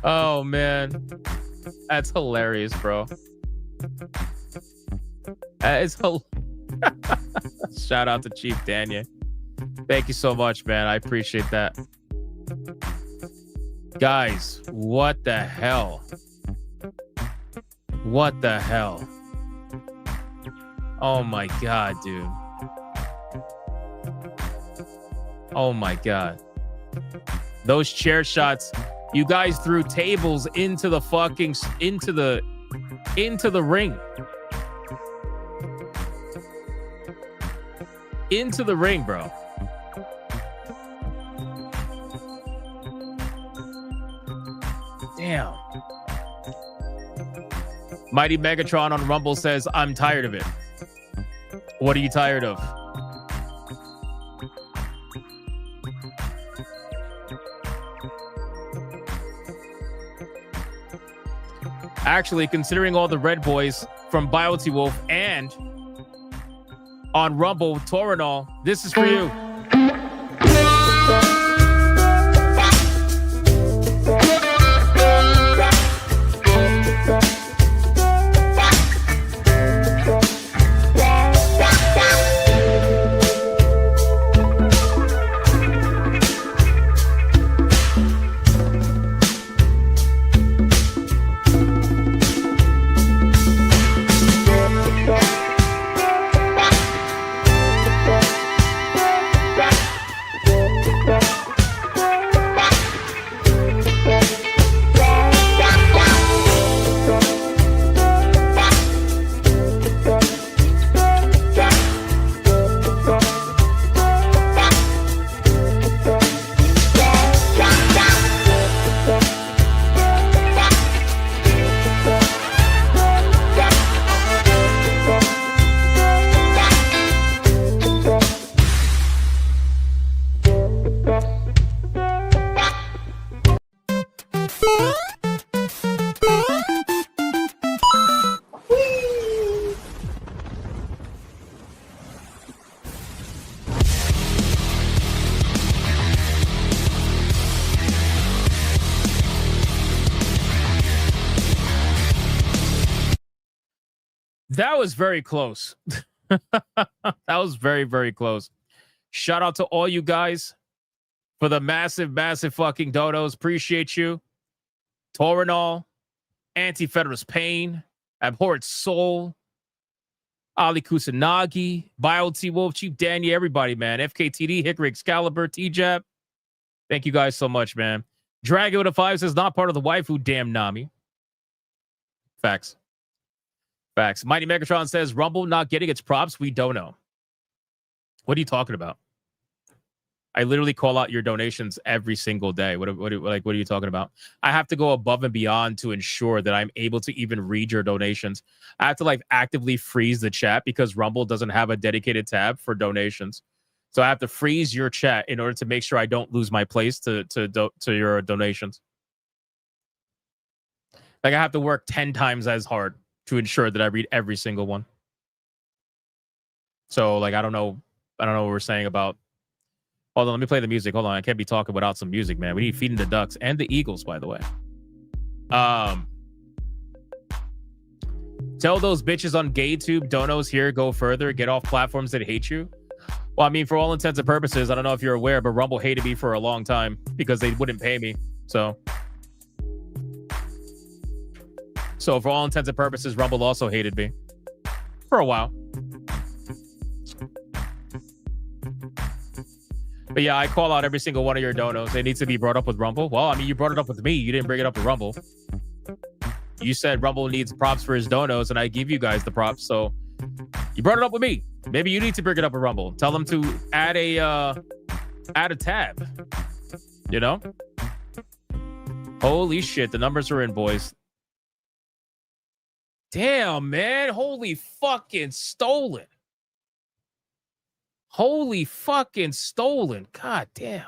[SPEAKER 23] Oh, man. That's hilarious, bro. It's Shout out to Chief Danye. Thank you so much, man. I appreciate that. Guys, what the hell? What the hell? Oh my God, dude. Oh my God. Those chair shots, you guys threw tables into the fucking into the ring. Into the ring, bro. Damn. Mighty Megatron on Rumble says, I'm tired of it. What are you tired of? Actually, considering all the Red Boys from BioT Wolf and on Rumble, Torinol, this is for you. That was very close. That was very, very close. Shout out to all you guys for the massive, massive fucking dodos. Appreciate you. Torinol, Anti-Federalist Pain, Abhorrent Soul, Ali Kusanagi, BioT Wolf, Chief Danye, everybody, man. FKTD, Hickory Excalibur, T-Jab. Thank you guys so much, man. Drago with a 5 says, not part of the waifu, damn Nami. Facts. Facts. Mighty Megatron says, Rumble not getting its props, we don't know. What are you talking about? I literally call out your donations every single day. What are you talking about? I have to go above and beyond to ensure that I'm able to even read your donations. I have to like actively freeze the chat because Rumble doesn't have a dedicated tab for donations. So I have to freeze your chat in order to make sure I don't lose my place to your donations. Like I have to work 10 times as hard to ensure that I read every single one. So like I don't know what we're saying about. Hold on, let me play the music. Hold on, I can't be talking without some music, man. We need Feeding the Ducks and the Eagles, by the way. Tell those bitches on GayTube, donos here, go further, get off platforms that hate you. Well, I mean, for all intents and purposes, I don't know if you're aware, but Rumble hated me for a long time because they wouldn't pay me. So for all intents and purposes, Rumble also hated me for a while. But yeah, I call out every single one of your donos. It needs to be brought up with Rumble. Well, I mean, you brought it up with me. You didn't bring it up with Rumble. You said Rumble needs props for his donos, and I give you guys the props. So you brought it up with me. Maybe you need to bring it up with Rumble. Tell them to add a tab. You know? Holy shit, the numbers are in, boys. Damn, man. Holy fucking stolen. Holy fucking stolen. God damn.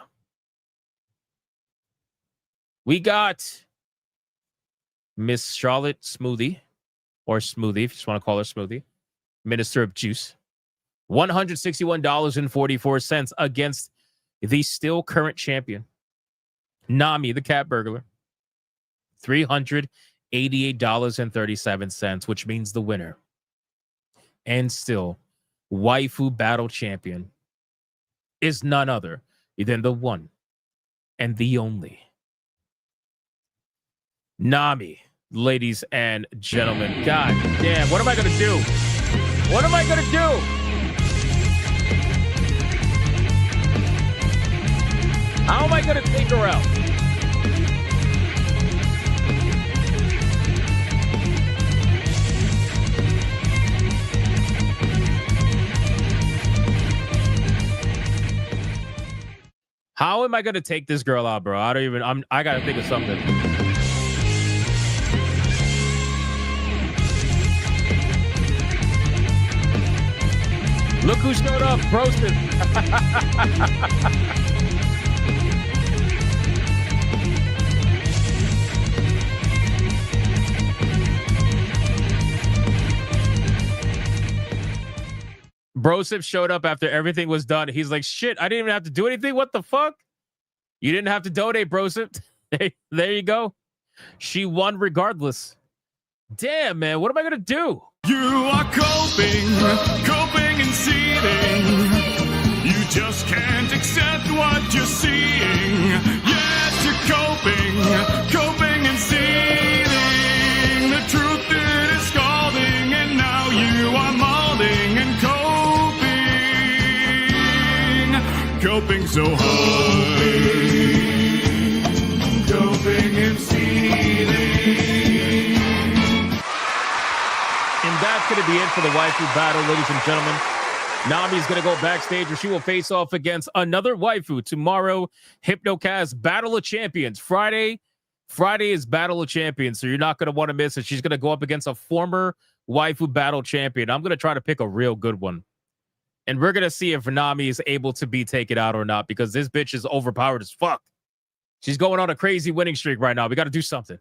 [SPEAKER 23] We got Miss Charlotte Smoothie, or Smoothie, if you just want to call her Smoothie, Minister of Juice. $161.44 against the still current champion, Nami, the cat burglar. $388.37, which means the winner. And still, Waifu Battle champion is none other than the one and the only Nami, ladies and gentlemen. God damn, what am I going to do? What am I going to do? How am I going to take her out? How am I going to take this girl out, bro? I got to think of something. Look who showed up, Broston. Brosip showed up after everything was done. He's like, shit, I didn't even have to do anything. What the fuck? You didn't have to donate, Brosip. There you go. She won regardless. Damn, man. What am I going to do?
[SPEAKER 11] You are coping and seething. You just can't accept what you're seeing. Yes, you're coping and seething. The truth is scalding, and now you are molding and coping so hard. Coping and seething.
[SPEAKER 23] And that's going to be it for the Waifu Battle, ladies and gentlemen. Nami's going to go backstage where she will face off against another waifu tomorrow. Hypnocast Battle of Champions. Friday is Battle of Champions, so you're not going to want to miss it. She's going to go up against a former Waifu Battle champion. I'm going to try to pick a real good one. And we're going to see if Nami is able to be taken out or not, because this bitch is overpowered as fuck. She's going on a crazy winning streak right now. We got to do something.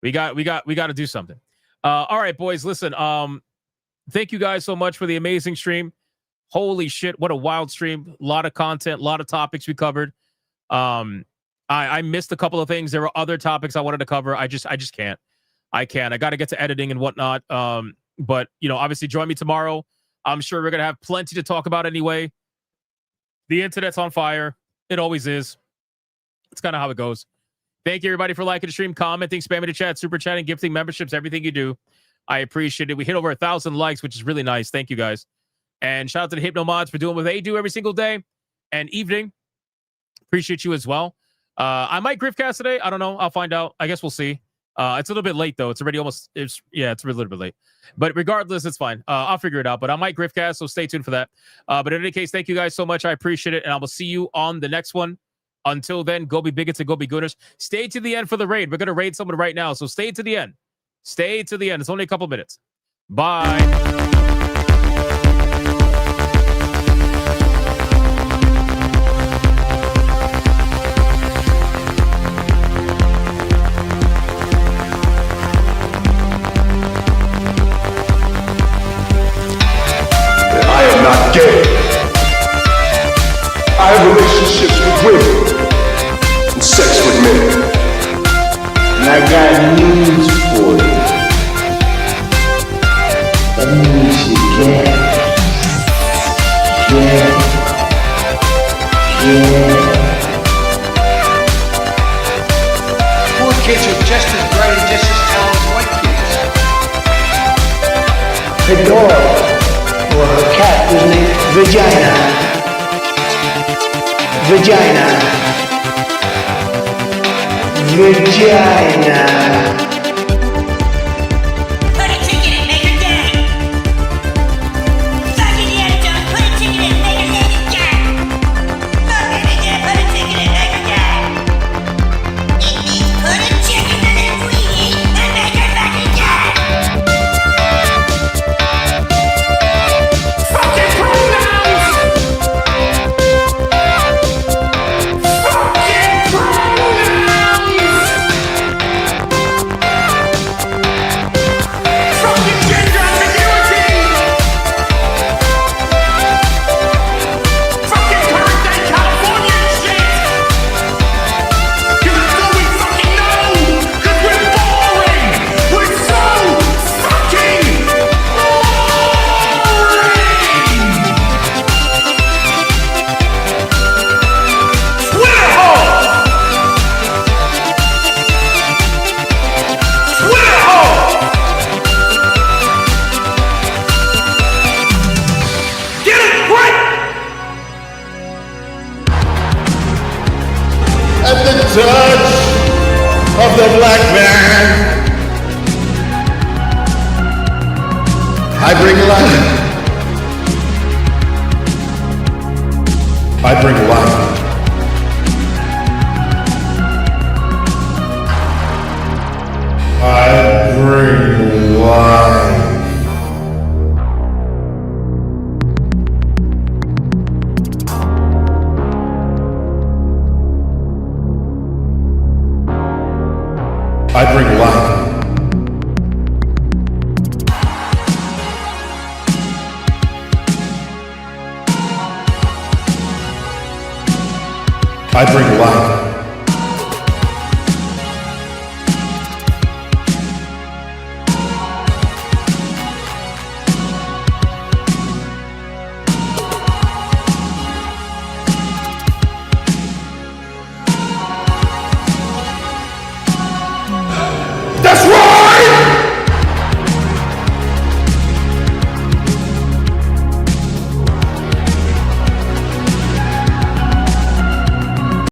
[SPEAKER 23] We got to do something. All right, boys, listen. Thank you guys so much for the amazing stream. Holy shit, what a wild stream. A lot of content, a lot of topics we covered. I missed a couple of things. There were other topics I wanted to cover. I just can't. I got to get to editing and whatnot. But, you know, obviously join me tomorrow. I'm sure we're going to have plenty to talk about anyway. The internet's on fire. It always is. It's kind of how it goes. Thank you, everybody, for liking the stream, commenting, spamming the chat, super chatting, gifting memberships, everything you do. I appreciate it. We hit over 1,000 likes, which is really nice. Thank you, guys. And shout out to the Hypno Mods for doing what they do every single day and evening. Appreciate you as well. I might Griffcast today. I don't know. I'll find out. I guess we'll see. It's a little bit late though. It's already almost. It's a little bit late. But regardless, it's fine. I'll figure it out. But I might Griffcast, so stay tuned for that. But in any case, thank you guys so much. I appreciate it, and I will see you on the next one. Until then, go be bigots and go be gooners. Stay to the end for the raid. We're gonna raid someone right now, so stay to the end. Stay to the end. It's only a couple minutes. Bye.
[SPEAKER 13] I am not gay. I have relationships with women and sex with men. And I got news for you. That means you gay.
[SPEAKER 21] Poor kids are just as bright and just as talented as white kids. The dog or her cat was named Vagina.
[SPEAKER 3] Put a ticket in, make her gay. Fucking yeah, don't put a ticket in, make her lady gay. Fucking yeah, put a ticket in, make her gay. It means put a chicken in it, we and make her fucking gay. Fucking pronouns. Fucking pronouns. Fucking gender ambiguity. Fucking current day California shit. 'Cause it's all we fucking know. 'Cause we're boring. We're so fucking Twitter hole! Twitter hole! Get it right!
[SPEAKER 13] At the touch of the black man, I bring life. I bring life. I bring life. I bring life. I bring life.